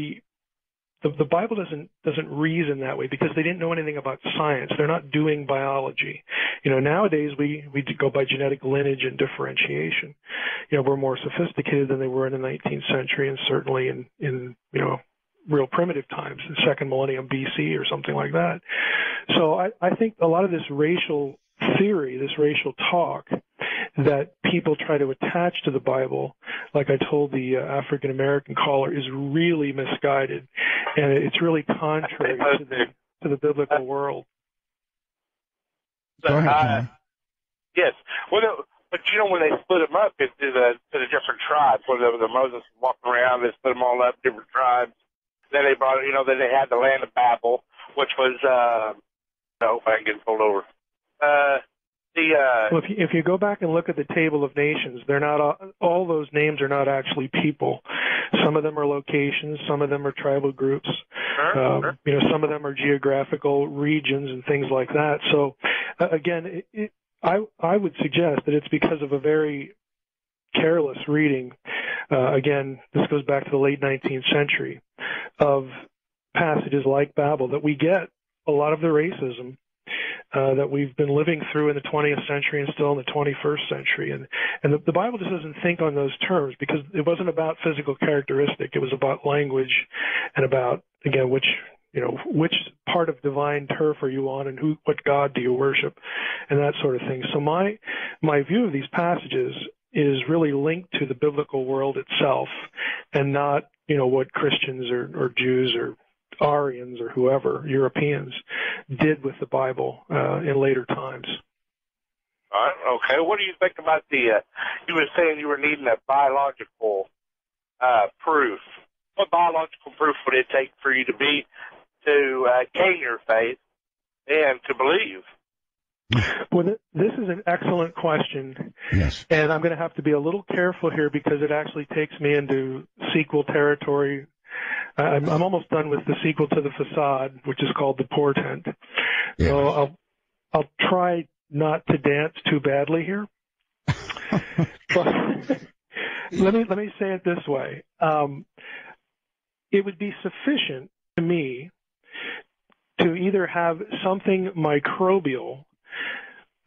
the Bible doesn't reason that way because they didn't know anything about science. They're not doing biology. Nowadays we go by genetic lineage and differentiation. We're more sophisticated than they were in the 19th century, and certainly in real primitive times, the second millennium BC or something like that. So I think a lot of this racial theory, this racial talk that people try to attach to the Bible, like I told the African American caller, is really misguided, and it's really contrary to the biblical world. Go ahead, yes. Well, but when they split them up into the different tribes, when the Moses walking around, they split them all up, different tribes. Then they brought, then they had the land of Babel, which was, I hope I can get pulled over. Well, if you go back and look at the table of nations, they're not all those names are not actually people. Some of them are locations, some of them are tribal groups. Sure. Some of them are geographical regions and things like that. So, again, I would suggest that it's because of a very careless reading. Again, this goes back to the late 19th century of passages like Babel that we get a lot of the racism that we've been living through in the 20th century and still in the 21st century. And the Bible just doesn't think on those terms because it wasn't about physical characteristic. It was about language and about, again, which part of divine turf are you on and what God do you worship and that sort of thing. So my view of these passages is really linked to the biblical world itself and not, what Christians or Jews or Aryans or whoever, Europeans, did with the Bible in later times. All right, okay. What do you think about you were saying you were needing a biological proof. What biological proof would it take for you to gain your faith and to believe? Well, this is an excellent question. Yes. And I'm going to have to be a little careful here because it actually takes me into sequel territory. I'm almost done with the sequel to The Facade, which is called The Portent. Yes. So I'll try not to dance too badly here. But let me say it this way. It would be sufficient to me to either have something microbial,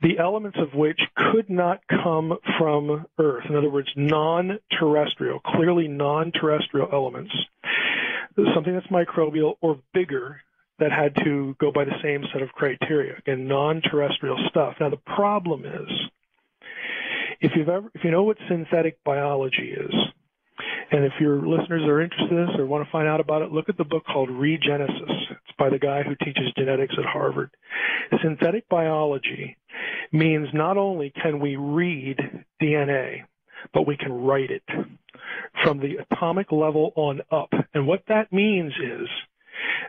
the elements of which could not come from Earth. In other words, non-terrestrial, clearly non-terrestrial elements, something that's microbial or bigger that had to go by the same set of criteria, again, non-terrestrial stuff. Now, the problem is, if you know what synthetic biology is, and if your listeners are interested in this or want to find out about it, look at the book called Regenesis. It's by the guy who teaches genetics at Harvard. Synthetic biology means not only can we read DNA, but we can write it from the atomic level on up. And what that means is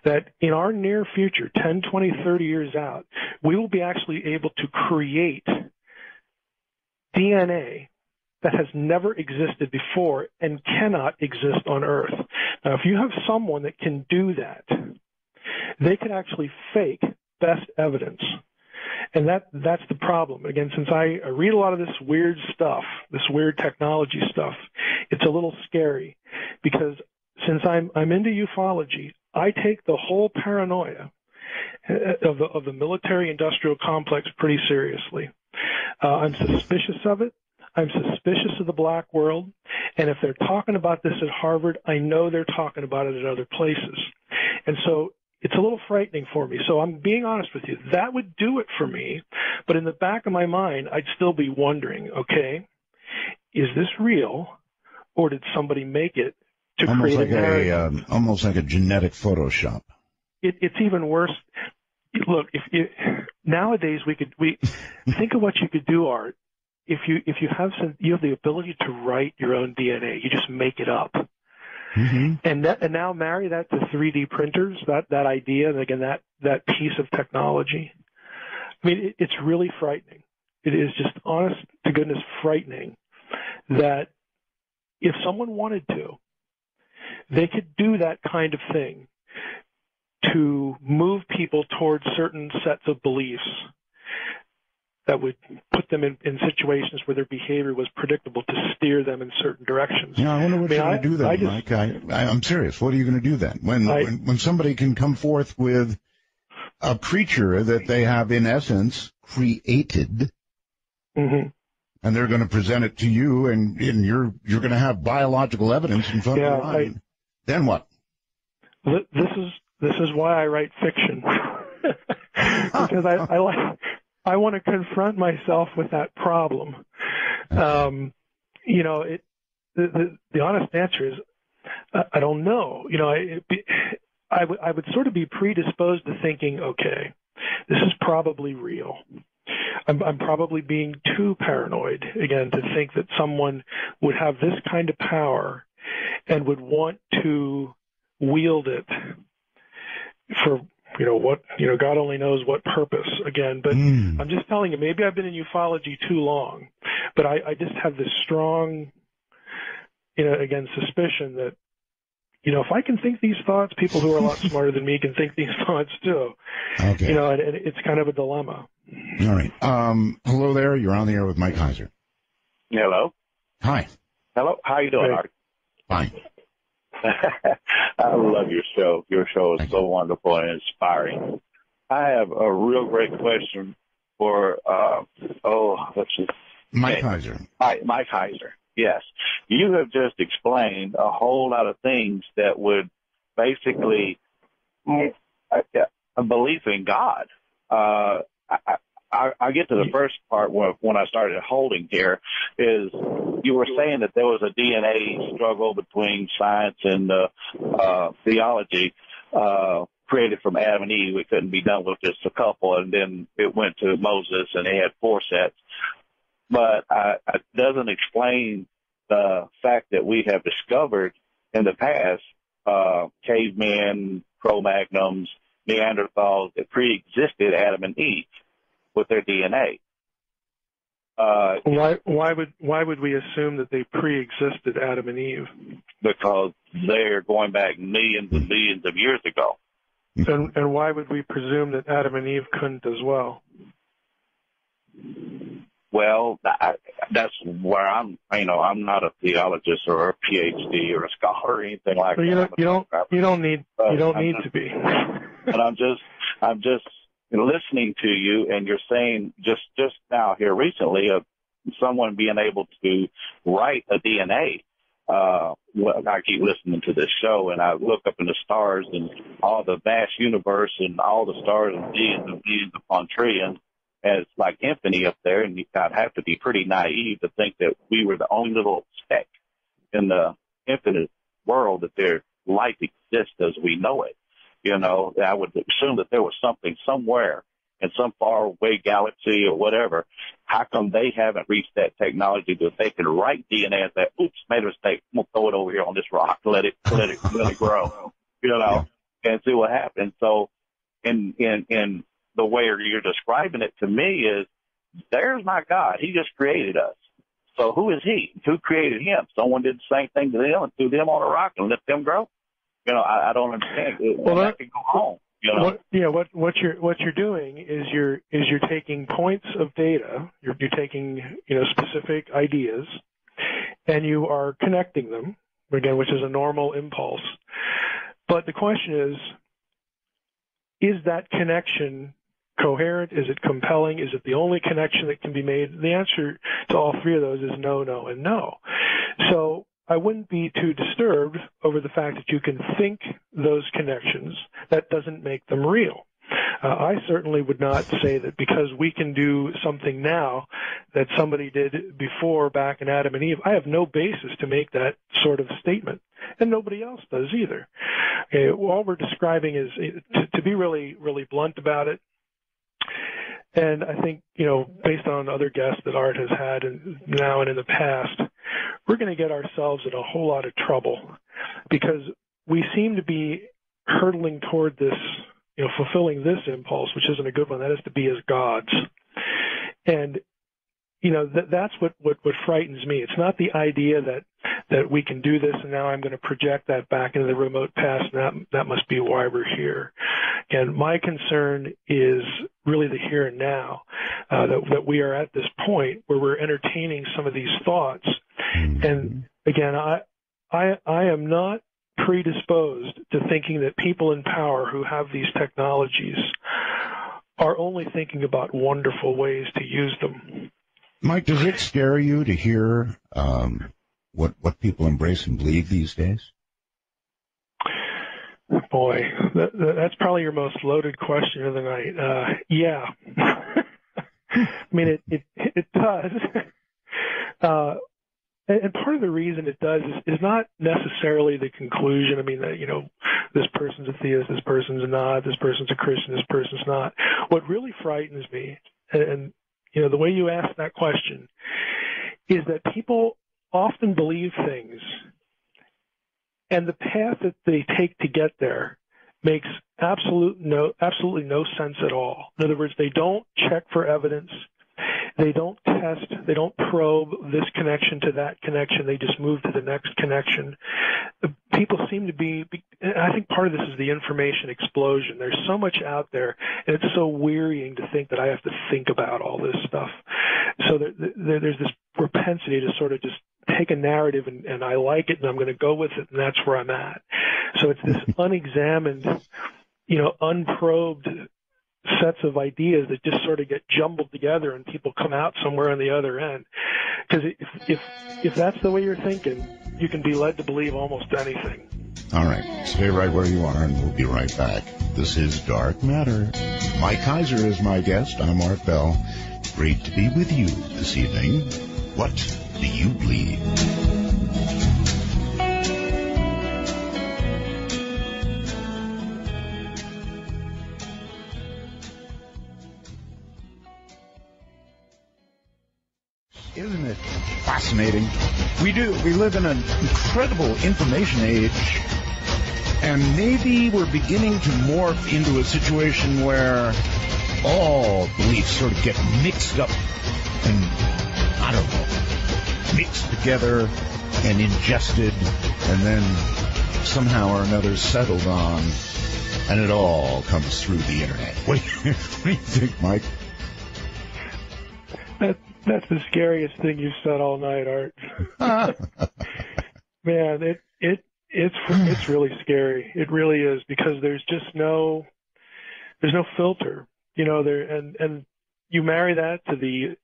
that in our near future, 10, 20, 30 years out, we will be actually able to create DNA that has never existed before and cannot exist on Earth. Now, if you have someone that can do that, they can actually fake best evidence. And that's the problem. Again, since I read a lot of this weird stuff, this weird technology stuff, it's a little scary because since I'm into ufology, I take the whole paranoia of the military-industrial complex pretty seriously. I'm suspicious of it. I'm suspicious of the black world. And if they're talking about this at Harvard, I know they're talking about it at other places. And so it's a little frightening for me. So I'm being honest with you. That would do it for me. But in the back of my mind, I'd still be wondering, okay, is this real or did somebody make it to create a narrative? Almost like a genetic Photoshop. It's even worse. Look, nowadays we think of what you could do, Art. If you have the ability to write your own DNA, you just make it up. Mm-hmm. And now marry that to 3D printers, that idea, and again, that piece of technology. I mean, it's really frightening. It is just honest to goodness frightening that if someone wanted to, they could do that kind of thing to move people towards certain sets of beliefs that would put them in situations where their behavior was predictable to steer them in certain directions. Yeah, I wonder what you're going to do then, Mike. I'm serious. What are you going to do then? When somebody can come forth with a creature that they have, in essence, created, mm-hmm. and they're going to present it to you, and you're going to have biological evidence in front of your eye. Then what? This is why I write fiction. Because I want to confront myself with that problem. The honest answer is I don't know. I would sort of be predisposed to thinking, okay, this is probably real. I'm probably being too paranoid, again, to think that someone would have this kind of power and would want to wield it for, God only knows what purpose, again. But I'm just telling you, maybe I've been in ufology too long, but I just have this strong, suspicion that, if I can think these thoughts, people who are a lot smarter than me can think these thoughts too. Okay. And it's kind of a dilemma. All right. Hello there. You're on the air with Mike Heiser. Hello. Hi. Hello. How you doing, Art? Fine. I love your show. Your show is so wonderful and inspiring. I have a real great question for, Mike Heiser. Mike Heiser. Yes. You have just explained a whole lot of things that would basically a belief in God. I get to the first part when I started holding here is you were saying that there was a DNA struggle between science and theology created from Adam and Eve. It couldn't be done with just a couple, and then it went to Moses, and they had 4 sets. But it doesn't explain the fact that we have discovered in the past cavemen, Cro-Magnons, Neanderthals that pre-existed Adam and Eve with their DNA. Why would we assume that they pre-existed Adam and Eve? Because they're going back millions and millions of years ago. And why would we presume that Adam and Eve couldn't as well? Well, that's where I'm not a theologist or a PhD or a scholar or anything like that. You don't need to be. But I'm just listening to you, and you're saying just now here recently of someone being able to write a DNA. I keep listening to this show, and I look up in the stars and all the vast universe and all the stars and billions upon trillions. And it's like infinity up there, and I'd have to be pretty naive to think that we were the only little speck in the infinite world that their life exists as we know it. I would assume that there was something somewhere in some faraway galaxy or whatever. How come they haven't reached that technology that they can write DNA and say, oops, made a mistake, I'm going to throw it over here on this rock, let it grow, and see what happens. So in the way you're describing it to me is, there's not God. He just created us. So who is he? Who created him? Someone did the same thing to them and threw them on a rock and let them grow? I don't understand. That could go on. What you're doing is you're taking points of data, you're taking specific ideas, and you are connecting them again, which is a normal impulse. But the question is that connection coherent? Is it compelling? Is it the only connection that can be made? The answer to all 3 of those is no, no, and no. So I wouldn't be too disturbed over the fact that you can think those connections. That doesn't make them real. I certainly would not say that because we can do something now that somebody did before back in Adam and Eve. I have no basis to make that sort of statement, and nobody else does either. All we're describing is, to be really, really blunt about it, and I think, based on other guests that Art has had now and in the past, we're going to get ourselves in a whole lot of trouble because we seem to be hurtling toward this, fulfilling this impulse, which isn't a good one. That is to be as gods. And, that's what frightens me. It's not the idea that that we can do this, and now I'm going to project that back into the remote past, and that must be why we're here. And my concern is really the here and now, that we are at this point where we're entertaining some of these thoughts. And again, I am not predisposed to thinking that people in power who have these technologies are only thinking about wonderful ways to use them. Mike, does it scare you to hear what people embrace and believe these days? Boy, that's probably your most loaded question of the night. Yeah. I mean, it does. And part of the reason it does is not necessarily the conclusion. I mean, that, this person's a theist, this person's not, this person's a Christian, this person's not. What really frightens me, and the way you ask that question, is that people often believe things, and the path that they take to get there makes absolutely no sense at all. In other words, they don't check for evidence. They don't test, they don't probe this connection to that connection. They just move to the next connection. People seem to be, I think part of this is the information explosion. There's so much out there, and it's so wearying to think that I have to think about all this stuff. So there's this propensity to sort of just take a narrative and I like it and I'm going to go with it, and that's where I'm at. So it's this unexamined, unprobed sets of ideas that just sort of get jumbled together and people come out somewhere on the other end. Because if that's the way you're thinking, you can be led to believe almost anything. All right. Stay right where you are, and we'll be right back. This is Dark Matter. Mike Heiser is my guest. I'm Mark Bell. Great to be with you this evening. What do you believe? Isn't it fascinating? We live in an incredible information age, and maybe we're beginning to morph into a situation where all beliefs sort of get mixed up and, I don't know, mixed together and ingested and then somehow or another settled on, and it all comes through the internet. What do you think, Mike? That's the scariest thing you've said all night, Art. Man, it's really scary. It really is, because there's no filter, and you marry that to the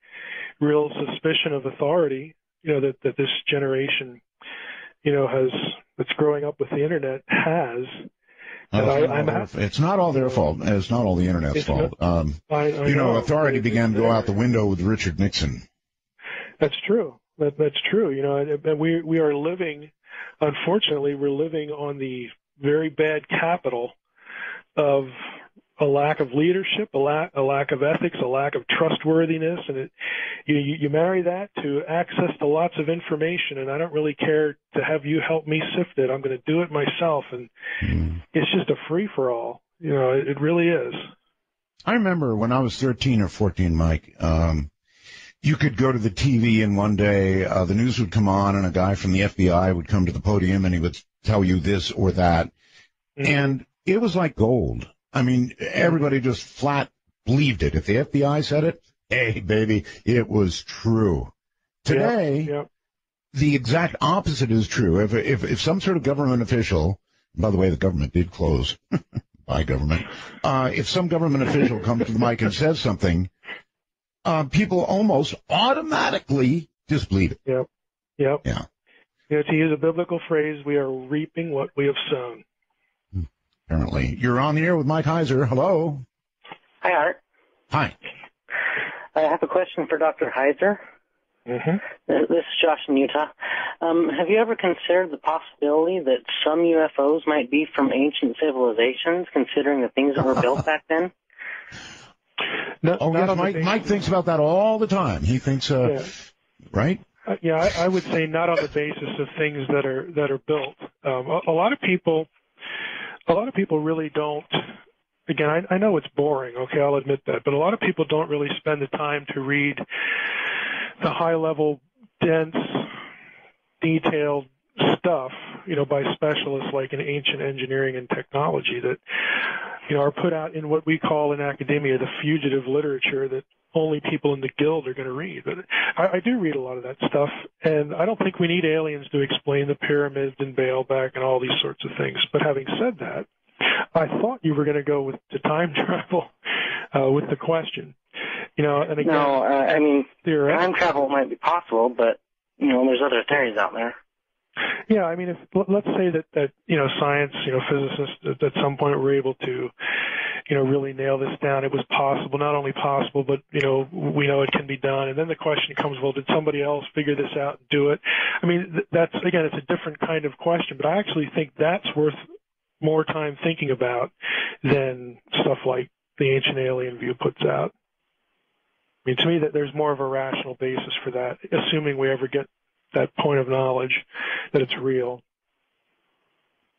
real suspicion of authority, that this generation, that's growing up with the internet has. It's not all their fault. It's not all the internet's fault. Authority began to go out the window with Richard Nixon. That's true. That's true. And we are living, unfortunately, we're living on the very bad capital of a lack of leadership, a lack of ethics, a lack of trustworthiness, and you marry that to access to lots of information, and I don't really care to have you help me sift it. I'm going to do it myself, and it's just a free-for-all. It really is. I remember when I was 13 or 14, Mike, you could go to the TV, and one day the news would come on, and a guy from the FBI would come to the podium, and he would tell you this or that, and it was like gold. I mean, everybody just flat believed it. If the FBI said it, hey, baby, it was true. Today, the exact opposite is true. If some sort of government official, by the way, the government did close by government, if some government official comes to the mic and says something, people almost automatically disbelieve it. Yeah. To use a biblical phrase, we are reaping what we have sown. Apparently. You're on the air with Mike Heiser. Hello. Hi, Art. Hi. I have a question for Dr. Heiser. Mm-hmm. This is Josh in Utah. Have you ever considered the possibility that some UFOs might be from ancient civilizations, considering the things that were built back then? Mike thinks about that all the time. He thinks, right? I would say not on the basis of things that are built. A lot of people really don't. Again, I know it's boring. Okay, I'll admit that, but a lot of people don't really spend the time to read the high-level, dense, detailed stuff, by specialists like in ancient engineering and technology that, are put out in what we call in academia the fugitive literature that only people in the guild are going to read. But I do read a lot of that stuff, and I don't think we need aliens to explain the pyramids and Baalbek and all these sorts of things. But having said that, I thought you were going to go with the time travel with the question. And again, no, I mean, time travel might be possible, but, there's other theories out there. Yeah, I mean, let's say that science, physicists at some point were able to, really nail this down. It was possible, not only possible, but, we know it can be done. And then the question comes, well, did somebody else figure this out and do it? I mean, that's, again, it's a different kind of question, but I actually think that's worth more time thinking about than stuff like the Ancient Alien View puts out. I mean, to me, that there's more of a rational basis for that, assuming we ever get that point of knowledge that it's real.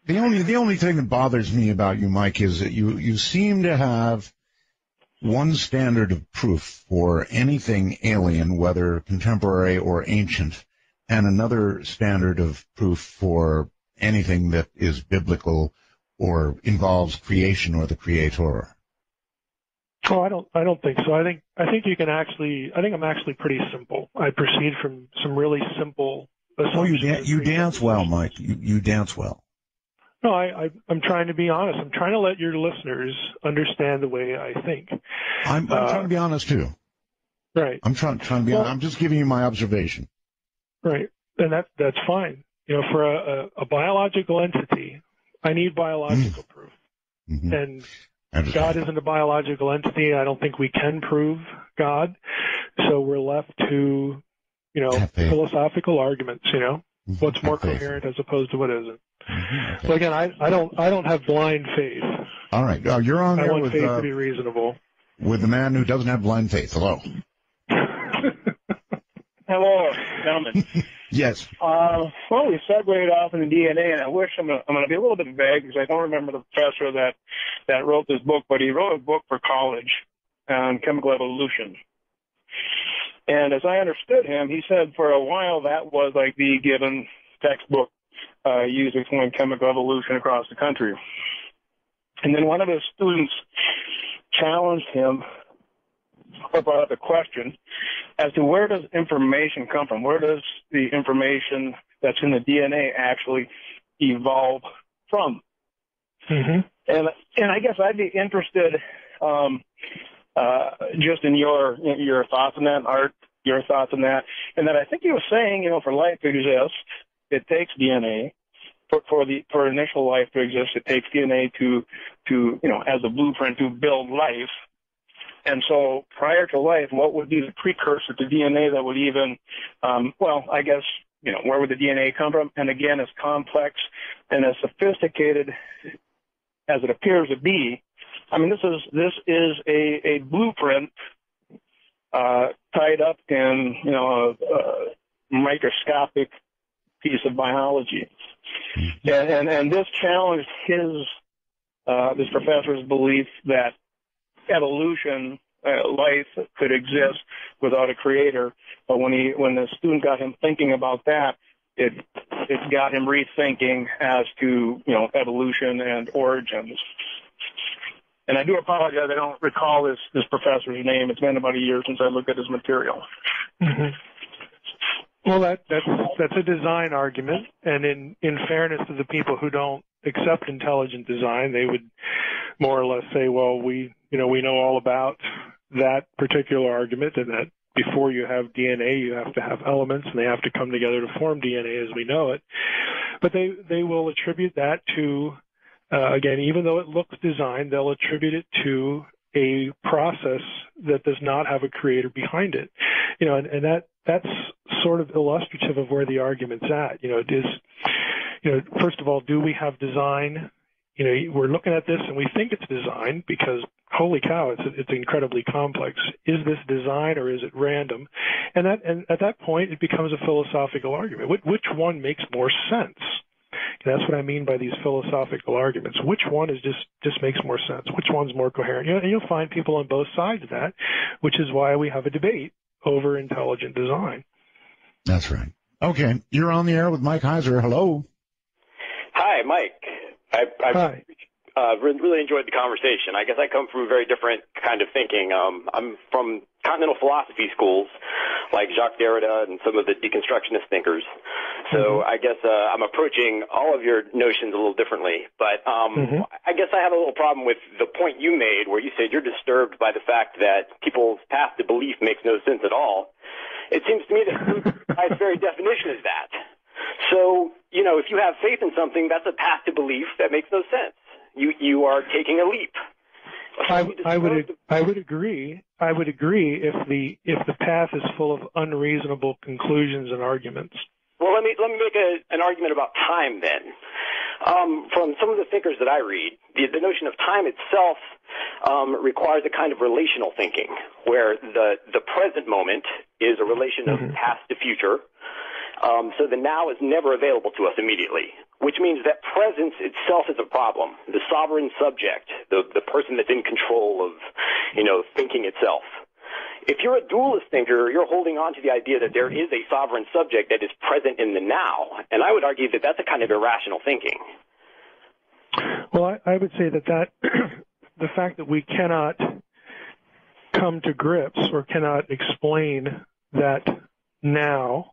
The only thing that bothers me about you, Mike, is that you seem to have one standard of proof for anything alien, whether contemporary or ancient, and another standard of proof for anything that is biblical or involves creation or the creator. Oh, I don't think so. I think I'm actually pretty simple. I proceed from some really simple assumptions. Oh, you dance well, Mike. You dance well. No, I'm trying to be honest. I'm trying to let your listeners understand the way I think. I'm trying to be honest too. Right. I'm trying to be honest. I'm just giving you my observation. Right. And that's fine. For a biological entity, I need biological proof. Mm-hmm. And God isn't a biological entity. I don't think we can prove God. So we're left to, philosophical arguments, what's more coherent as opposed to what isn't. Mm-hmm. Okay. So again, I don't have blind faith. All right. You're on there I want with, faith to be reasonable. With the man who doesn't have blind faith. Hello. Hello, gentlemen. Yes. Well, we segued off in the DNA, and I wish I'm going to be a little bit vague because I don't remember the professor that wrote this book, but he wrote a book for college on chemical evolution. And as I understood him, he said for a while that was like the given textbook used to explain chemical evolution across the country. And then one of his students challenged him about the question as to where does information come from? Where does the information that's in the DNA actually evolve from? Mm-hmm. And I guess I'd be interested just in your thoughts on that, Art, your thoughts on that. And that I think he was saying, for life to exist, it takes DNA. For initial life to exist, it takes DNA to as a blueprint to build life. And so prior to life, what would be the precursor to DNA that would even, I guess, where would the DNA come from? And again, as complex and as sophisticated as it appears to be, I mean, this is a blueprint tied up in, a microscopic piece of biology. And this challenged this professor's belief that evolution, life could exist without a creator. But when the student got him thinking about that, it got him rethinking as to, evolution and origins. And I do apologize, I don't recall this professor's name. It's been about a year since I looked at his material. Mm-hmm. Well, that's a design argument, and in fairness to the people who don't accept intelligent design, they would more or less say, well, we know all about that particular argument, and that before you have DNA, you have to have elements, and they have to come together to form DNA as we know it. But they will attribute that to, again, even though it looks designed, they'll attribute it to a process that does not have a creator behind it. And that's sort of illustrative of where the argument's at. It is, first of all, do we have design? We're looking at this and we think it's design because, holy cow, it's incredibly complex. Is this design or is it random? And at that point, it becomes a philosophical argument. Which one makes more sense? That's what I mean by these philosophical arguments. Which one just makes more sense? Which one's more coherent? And you'll find people on both sides of that, which is why we have a debate over intelligent design. That's right. Okay, you're on the air with Mike Heiser. Hello. Hi, Mike. Hi. Really enjoyed the conversation. I guess I come from a very different kind of thinking. I'm from continental philosophy schools, like Jacques Derrida and some of the deconstructionist thinkers. So I guess I'm approaching all of your notions a little differently. But I guess I have a little problem with the point you made where you said you're disturbed by the fact that people's path to belief makes no sense at all. It seems to me that by its very definition is that. So, you know, if you have faith in something, that's a path to belief that makes no sense. You are taking a leap. I would agree. I would agree if the path is full of unreasonable conclusions and arguments. Well, let me make an argument about time then. From some of the thinkers that I read, the notion of time itself requires a kind of relational thinking, where the present moment is a relation of past to future. So the now is never available to us immediately, which means that presence itself is a problem. The sovereign subject, the person that's in control of, you know, thinking itself. If you're a dualist thinker, you're holding on to the idea that there is a sovereign subject that is present in the now, and I would argue that that's a kind of irrational thinking. Well, I would say that the fact that we cannot come to grips or cannot explain that now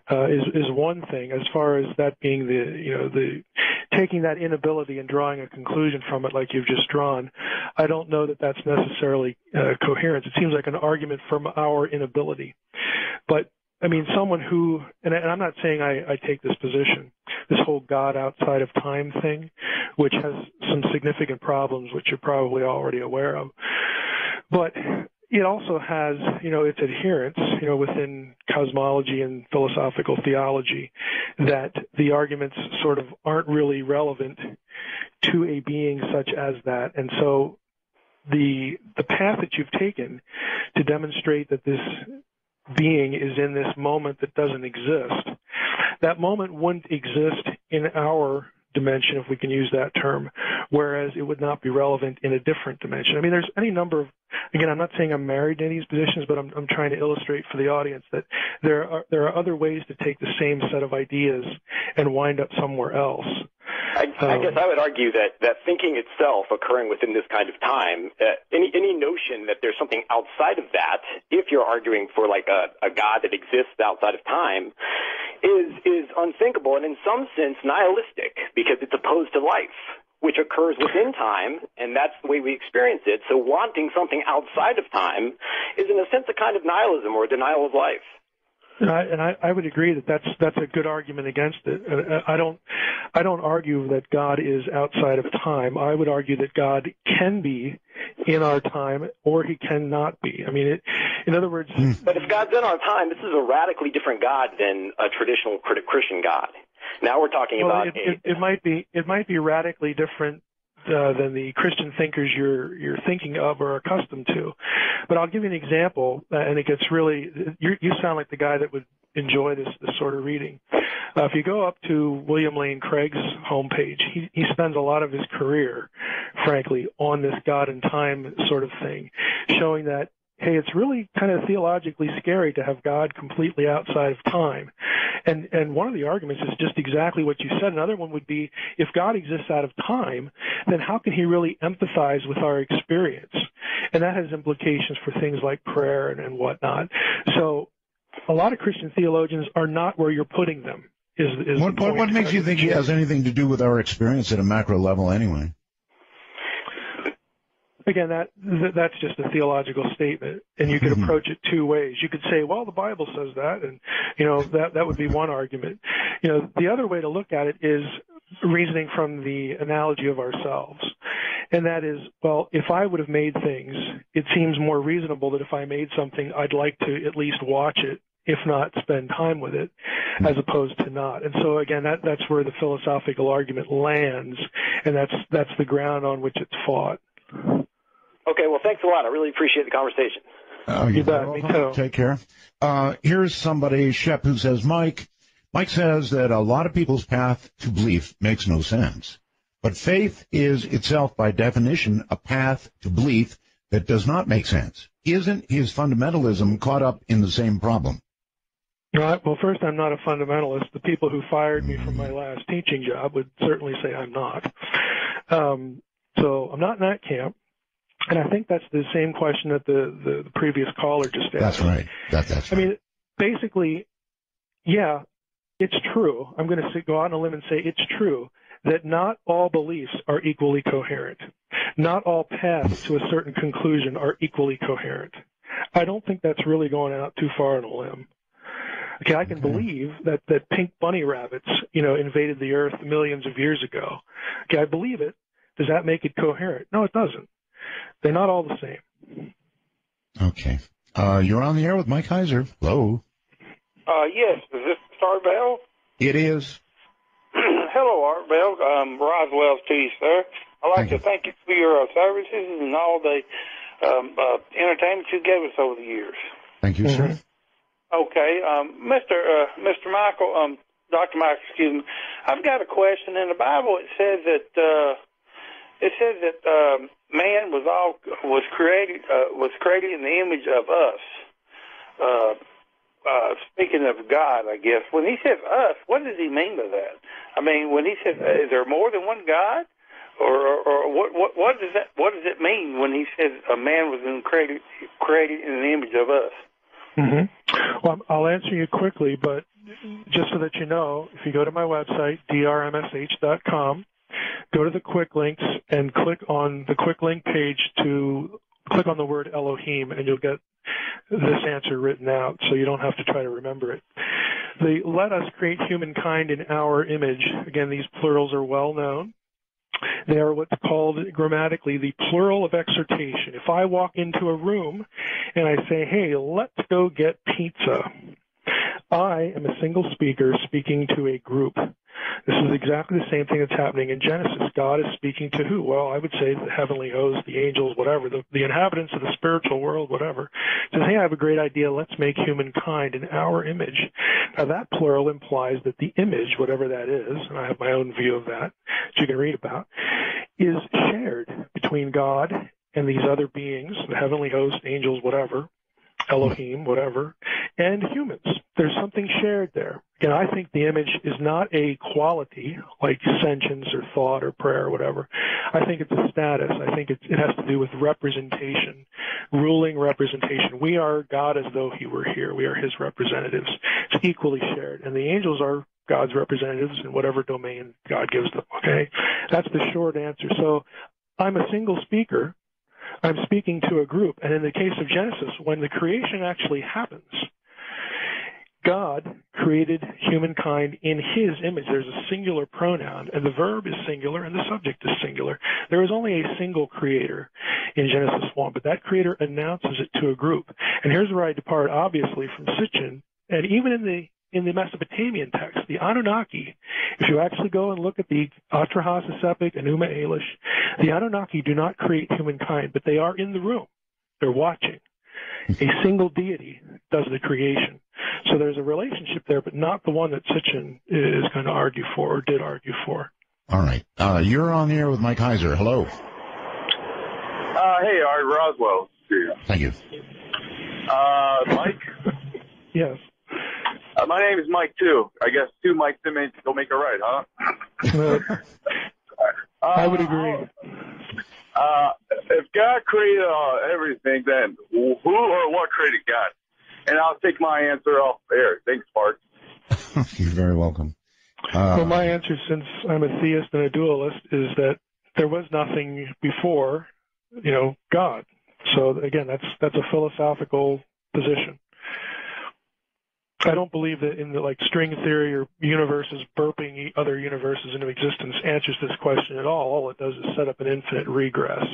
is one thing, as far as that being the taking that inability and drawing a conclusion from it like you've just drawn. I don't know that that's necessarily coherence. It seems like an argument from our inability. But I mean, someone who, and I'm not saying I take this position, this whole God outside of time thing, which has some significant problems, which you're probably already aware of. But it also has, you know, its adherents, you know, within cosmology and philosophical theology, that the arguments sort of aren't really relevant to a being such as that. And so the path that you've taken to demonstrate that this being is in this moment that doesn't exist, that moment wouldn't exist in our dimension, if we can use that term, whereas it would not be relevant in a different dimension. I mean, there's any number of, again, I'm not saying I'm married to any of these positions, but I'm trying to illustrate for the audience that there are other ways to take the same set of ideas and wind up somewhere else. I guess I would argue that thinking itself occurring within this kind of time, any notion that there's something outside of that, if you're arguing for like a God that exists outside of time, is unthinkable and in some sense nihilistic, because it's opposed to life, which occurs within time, and that's the way we experience it. So wanting something outside of time is in a sense a kind of nihilism or a denial of life. And I would agree that that's a good argument against it. I don't argue that God is outside of time. I would argue that God can be in our time, or he cannot be. I mean, in other words. But if God's in our time, this is a radically different God than a traditional Christian God. Now we're talking about it might be radically different than the Christian thinkers you're thinking of or accustomed to. But I'll give you an example, and it gets really, you sound like the guy that would enjoy this sort of reading. If you go up to William Lane Craig's homepage, he spends a lot of his career, frankly, on this God and time sort of thing, showing that, hey, it's really kind of theologically scary to have God completely outside of time. And one of the arguments is just exactly what you said. Another one would be, if God exists out of time, then how can he really empathize with our experience? And that has implications for things like prayer and whatnot. So a lot of Christian theologians are not where you're putting them. What makes you think he has anything to do with our experience at a macro level anyway? Again, that's just a theological statement, and you could approach it two ways. You could say, well, the Bible says that, and, you know, that would be one argument. You know, the other way to look at it is reasoning from the analogy of ourselves. And that is, well, if I would have made things, it seems more reasonable that if I made something, I'd like to at least watch it, if not spend time with it, as opposed to not. And so, again, that's where the philosophical argument lands, and that's the ground on which it's fought. Okay, well, thanks a lot. I really appreciate the conversation. You bet. Me too. Take care. Here's somebody, Shep, who says, Mike says that a lot of people's path to belief makes no sense. But faith is itself, by definition, a path to belief that does not make sense. Isn't his fundamentalism caught up in the same problem? Right. Well, first, I'm not a fundamentalist. The people who fired me from my last teaching job would certainly say I'm not. So I'm not in that camp. And I think that's the same question that the previous caller just asked. That's right. That's right. I mean, basically, yeah, it's true. I'm going to go out on a limb and say it's true that not all beliefs are equally coherent. Not all paths to a certain conclusion are equally coherent. I don't think that's really going out too far on a limb. Okay, I can believe that pink bunny rabbits, invaded the Earth millions of years ago. Okay, I believe it. Does that make it coherent? No, it doesn't. They're not all the same. Okay. You're on the air with Mike Heiser. Hello. Yes. Is this Art Bell? It is. Hello, Art Bell. Roswell's to you, sir. I'd like to thank you for your services and all the entertainment you gave us over the years. Thank you, sir. Okay, Mr. Michael, Dr. Michael, excuse me. I've got a question. In the Bible, it says that man was created in the image of us. Speaking of God, I guess when he says us, what does he mean by that? I mean, when he says, is there more than one God, or what does it mean when he says a man was created in the image of us? Mm-hmm. Well, I'll answer you quickly, but just so that you know, if you go to my website, drmsh.com, go to the quick links and click on the quick link page to click on the word Elohim, and you'll get this answer written out, so you don't have to try to remember it. The let us create humankind in our image. Again, these plurals are well known. They are what's called grammatically the plural of exhortation. If I walk into a room and I say, hey, let's go get pizza, I am a single speaker speaking to a group. This is exactly the same thing that's happening in Genesis. God is speaking to who? Well, I would say the heavenly hosts, the angels, whatever, the inhabitants of the spiritual world, whatever. Says, hey, I have a great idea. Let's make humankind in our image. Now, that plural implies that the image, whatever that is, and I have my own view of that, which you can read about, is shared between God and these other beings, the heavenly hosts, angels, whatever, Elohim, whatever, and humans. There's something shared there. Again, I think the image is not a quality like sentience or thought or prayer or whatever. I think it's a status. I think it has to do with representation, ruling representation. We are God as though he were here. We are his representatives. It's equally shared. And the angels are God's representatives in whatever domain God gives them, okay? That's the short answer. So I'm a single speaker. I'm speaking to a group. And in the case of Genesis, when the creation actually happens, God created humankind in his image. There's a singular pronoun, and the verb is singular, and the subject is singular. There is only a single creator in Genesis 1, but that creator announces it to a group. And here's where I depart, obviously, from Sitchin, and even in the Mesopotamian text, the Anunnaki, if you actually go and look at the Atrahasis epic, Enuma Elish, the Anunnaki do not create humankind, but they are in the room. They're watching. A single deity does the creation. So there's a relationship there, but not the one that Sitchin is going to argue for or did argue for. All right. You're on the air with Mike Heiser. Hello. Hey, Art Roswell. Thank you. Mike? Yes. My name is Mike, too. I guess two Mike Simmons don't make a right, huh? I would agree. If God created everything, then who or what created God? And I'll take my answer off air. Thanks, Bart. You're very welcome. Well, my answer, since I'm a theist and a dualist, is that there was nothing before, God. So again, that's a philosophical position. I don't believe that in the string theory or universes burping other universes into existence answers this question at all. All it does is set up an infinite regress.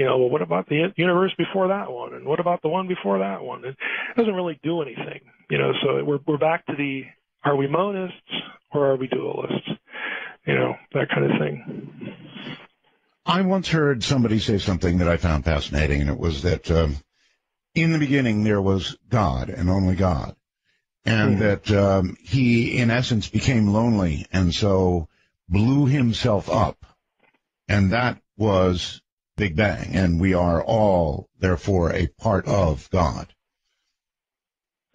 Well, what about the universe before that one? And what about the one before that one? It doesn't really do anything. So we're back to are we monists or are we dualists? That kind of thing. I once heard somebody say something that I found fascinating, and it was that in the beginning there was God and only God. And that he, in essence, became lonely and so blew himself up. And that was Big Bang. And we are all, therefore, a part of God.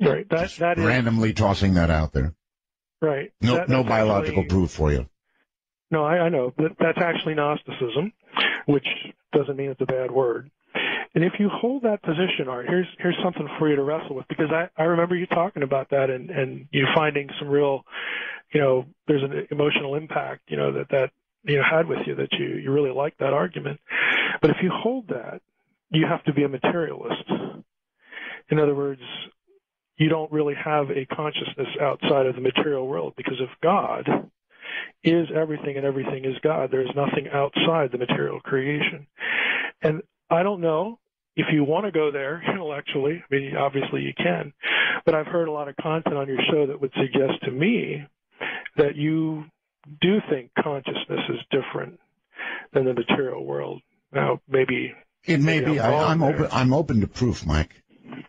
Right. That Just is randomly tossing that out there. right. No biological proof for you. No, I know. That's actually Gnosticism, which doesn't mean it's a bad word. And if you hold that position, Art, here's something for you to wrestle with, because I remember you talking about that and you finding some real, there's an emotional impact, that had with you, that you really like that argument. But if you hold that, you have to be a materialist. In other words, you don't really have a consciousness outside of the material world, because if God is everything and everything is God, there's nothing outside the material creation. And I don't know if you want to go there intellectually. I mean, obviously you can, but I've heard a lot of content on your show that would suggest to me that you do think consciousness is different than the material world. Now, maybe it may be. I'm open to proof, Mike.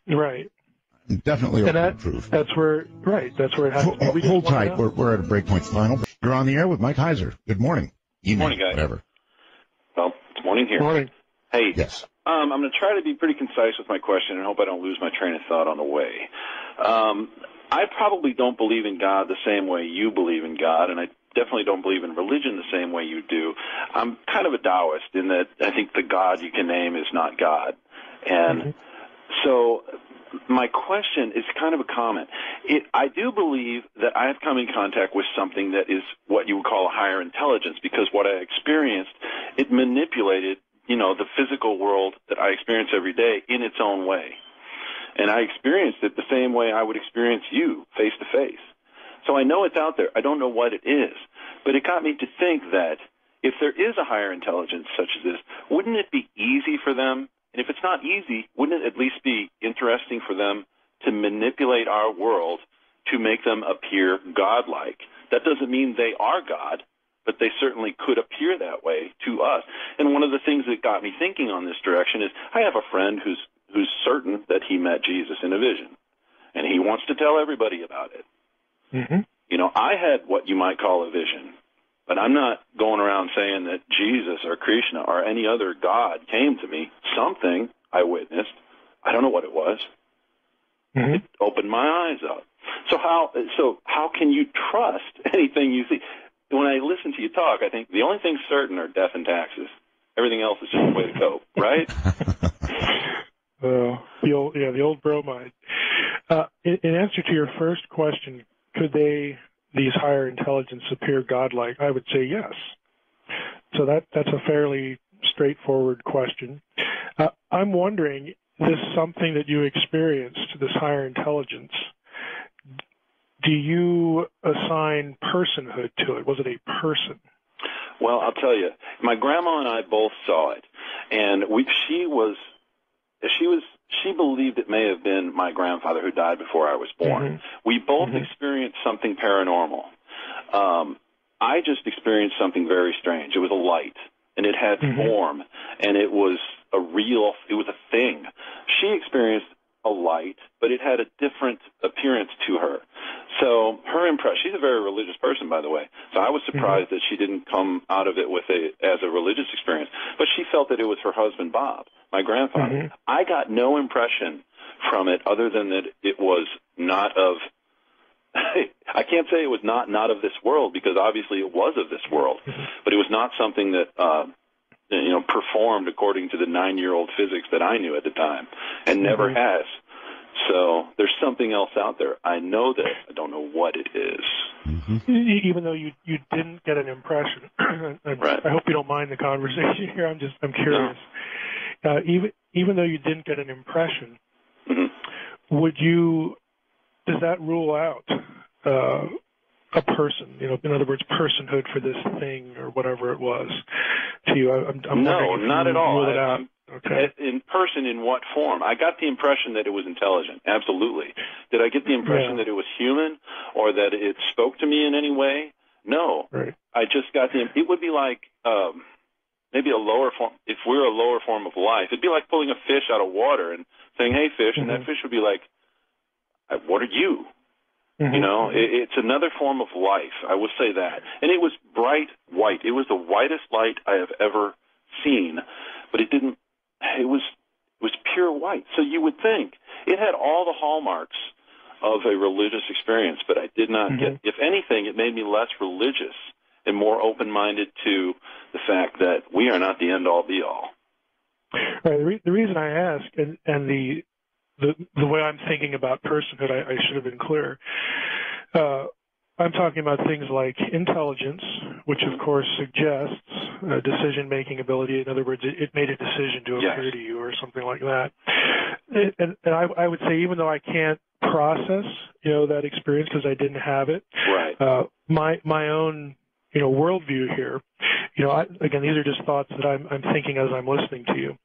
Right. I'm definitely open to proof. That's where it has to be. Hold tight. We're at a breakpoint final. You're on the air with Mike Heiser. Good morning. Morning, guys. Whatever. Well, it's morning here. Morning. Hey. Yes. I'm going to try to be pretty concise with my question and hope I don't lose my train of thought on the way. I probably don't believe in God the same way you believe in God, and I definitely don't believe in religion the same way you do. I'm kind of a Taoist in that I think the God you can name is not God. And so my question is kind of a comment. I do believe that I have come in contact with something that is what you would call a higher intelligence, because what I experienced, it manipulated the physical world that I experience every day in its own way. And I experienced it the same way I would experience you face to face. So I know it's out there. I don't know what it is. But it got me to think that if there is a higher intelligence such as this, wouldn't it be easy for them? And if it's not easy, wouldn't it at least be interesting for them to manipulate our world to make them appear godlike? That doesn't mean they are God, but they certainly could appear that way to us. And one of the things that got me thinking on this direction is I have a friend who's certain that he met Jesus in a vision, and he wants to tell everybody about it. I had what you might call a vision, but I'm not going around saying that Jesus or Krishna or any other God came to me. Something I witnessed. I don't know what it was. It opened my eyes up. So how can you trust anything you see? When I listen to you talk, I think the only things certain are death and taxes. Everything else is just a way to cope, right? The old bromide. In answer to your first question, could these higher intelligence appear godlike? I would say yes. So that's a fairly straightforward question. I'm wondering, this something that you experienced, this higher intelligence, do you assign personhood to it? Was it a person? Well, I'll tell you, my grandma and I both saw it, and she believed it may have been my grandfather who died before I was born. We both experienced something paranormal. I just experienced something very strange. It was a light, and it had form, and it was a thing. She experienced a light, but it had a different appearance to her. So her impression, she's a very religious person, by the way, so I was surprised that she didn't come out of it as a religious experience, but she felt that it was her husband, Bob, my grandfather. I got no impression from it other than that it was not of, I can't say it was not of this world, because obviously it was of this world, but it was not something that performed according to the 9-year-old physics that I knew at the time, and never has. So there's something else out there. I know that. I don't know what it is. Even though you didn't get an impression. Right. I hope you don't mind the conversation here. I'm curious. No. Even though you didn't get an impression, does that rule out a person? In other words, personhood for this thing or whatever it was to you? No, not at all. Rule it out. Okay. In person, in what form? I got the impression that it was intelligent, absolutely. Did I get the impression that it was human or that it spoke to me in any way? No. Right. I just got it would be like maybe a lower form. If we're a lower form of life, it'd be like pulling a fish out of water and saying, hey, fish, and that fish would be like, what are you? It's another form of life. I will say that. And it was bright white. It was the whitest light I have ever seen, but it was pure white. So you would think it had all the hallmarks of a religious experience, but I did not get, if anything, it made me less religious and more open-minded to the fact that we are not the end-all, be-all. Right. The reason I ask, and the way I'm thinking about personhood, I should have been clear. I'm talking about things like intelligence, which of course suggests decision-making ability. In other words, it made a decision to appear to you or something like that. And I would say, even though I can't process, that experience because I didn't have it, my own, worldview here, again, these are just thoughts that I'm thinking as I'm listening to you.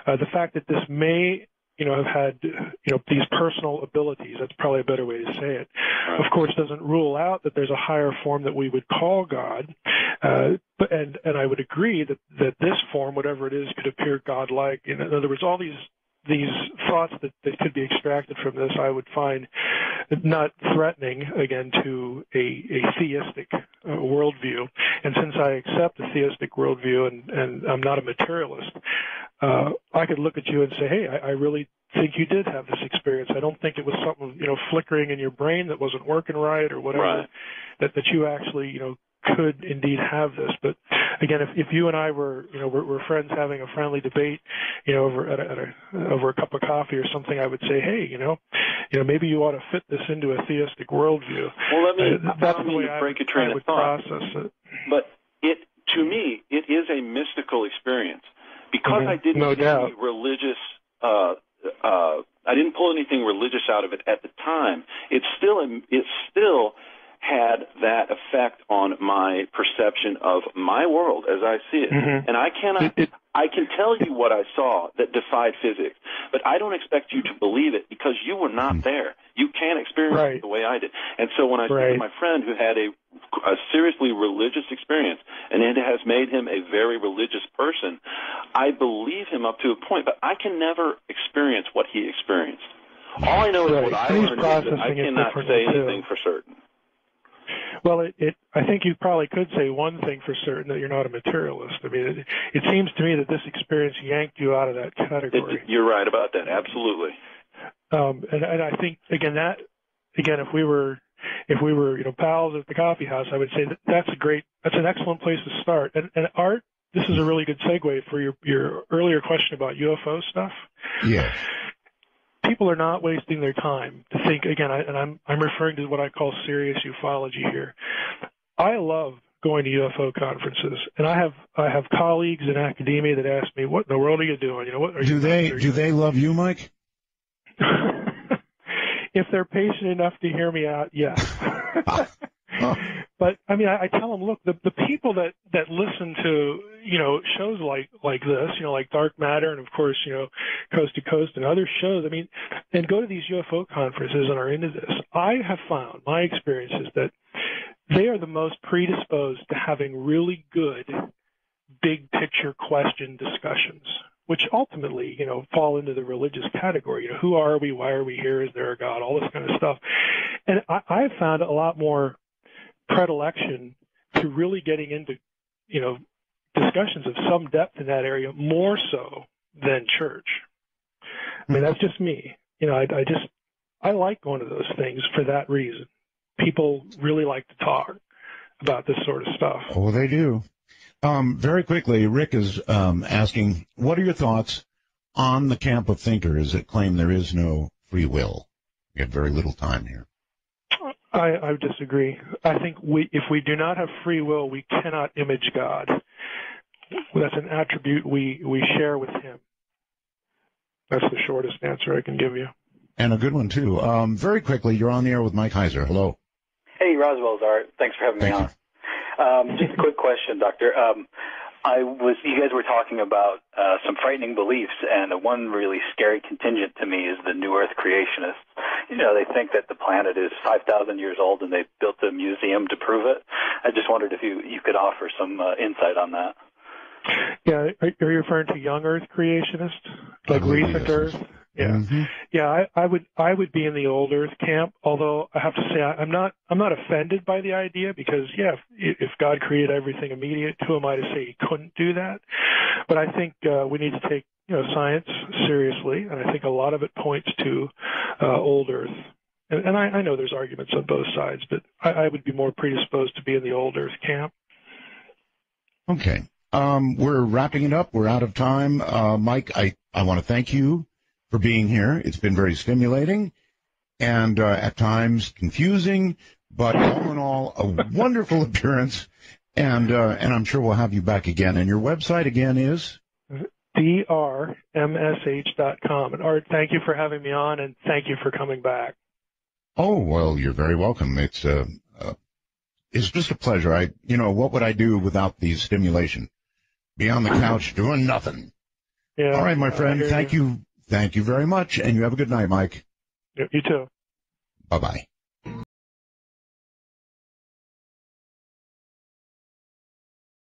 The fact that this may have had, these personal abilities, that's probably a better way to say it, of course doesn't rule out that there's a higher form that we would call God. But I would agree that this form, whatever it is, could appear godlike. In other words, all these thoughts that could be extracted from this, I would find not threatening, again, to a theistic worldview. And since I accept the theistic worldview and I'm not a materialist, I could look at you and say, hey, I really think you did have this experience. I don't think it was something, flickering in your brain that wasn't working right or whatever, that you actually, could indeed have this. But again, if you and I were, we're friends having a friendly debate, over a cup of coffee or something, I would say, hey, maybe you ought to fit this into a theistic worldview. Well, let me that's the way break a train of thought. Process it. But to me, it is a mystical experience because I didn't see any religious. I didn't pull anything religious out of it at the time. It still had that effect on my perception of my world as I see it. And I can tell you what I saw that defied physics, but I don't expect you to believe it because you were not there. You can't experience it the way I did. And so when I speak to my friend who had a seriously religious experience, and it has made him a very religious person, I believe him up to a point, but I can never experience what he experienced. All I know is what I learned is that I cannot say anything for certain. Well, I think you probably could say one thing for certain, that you're not a materialist. I mean, it seems to me that this experience yanked you out of that category. You're right about that, absolutely. And I think again, if we were pals at the coffee house, I would say that's an excellent place to start. And Art, this is a really good segue for your earlier question about UFO stuff. Yes. People are not wasting their time to think, again, and I'm referring to what I call serious ufology here. I love going to UFO conferences, and I have colleagues in academia that ask me, "What in the world are you doing? What are do they love you, Mike?" If they're patient enough to hear me out, yes. But I mean, I tell them, look, the people that listen to shows like this, like Dark Matter, and of course Coast to Coast and other shows. I mean, and go to these UFO conferences and are into this. I have found my experience is that they are the most predisposed to having really good big picture question discussions, which ultimately fall into the religious category. Who are we? Why are we here? Is there a God? All this kind of stuff. And I've found a lot more predilection to really getting into, discussions of some depth in that area, more so than church. I mean, that's just me. I like going to those things for that reason. People really like to talk about this sort of stuff. Oh, they do. Very quickly, Rick is asking, what are your thoughts on the camp of thinkers that claim there is no free will? We have very little time here. I disagree. I think if we do not have free will, we cannot image God. That's an attribute we share with Him. That's the shortest answer I can give you. And a good one, too. Very quickly, you're on the air with Mike Heiser. Hello. Hey, Roswell's Art. Thanks for having me on. Just a quick question, Doctor. You guys were talking about some frightening beliefs, and the one really scary contingent to me is the New Earth creationists. They think that the planet is 5,000 years old, and they built a museum to prove it. I just wondered if you could offer some insight on that. Yeah, are you referring to young Earth creationists, like recent Earth? Yeah, yeah. I would be in the old Earth camp. Although I have to say I'm not offended by the idea because if God created everything immediate, who am I to say He couldn't do that? But I think we need to take science seriously, and I think a lot of it points to old Earth. And I know there's arguments on both sides, but I would be more predisposed to be in the old Earth camp. Okay. We're wrapping it up. We're out of time. Mike, I want to thank you for being here. It's been very stimulating and at times confusing, but all in all, a wonderful appearance. And I'm sure we'll have you back again. And your website again is? drmsh.com. And Art, thank you for having me on, and thank you for coming back. Oh, well, you're very welcome. It's just a pleasure. What would I do without the stimulation? Be on the couch doing nothing. Yeah. All right, my friend. Thank you. Thank you very much. And you have a good night, Mike. You too. Bye-bye.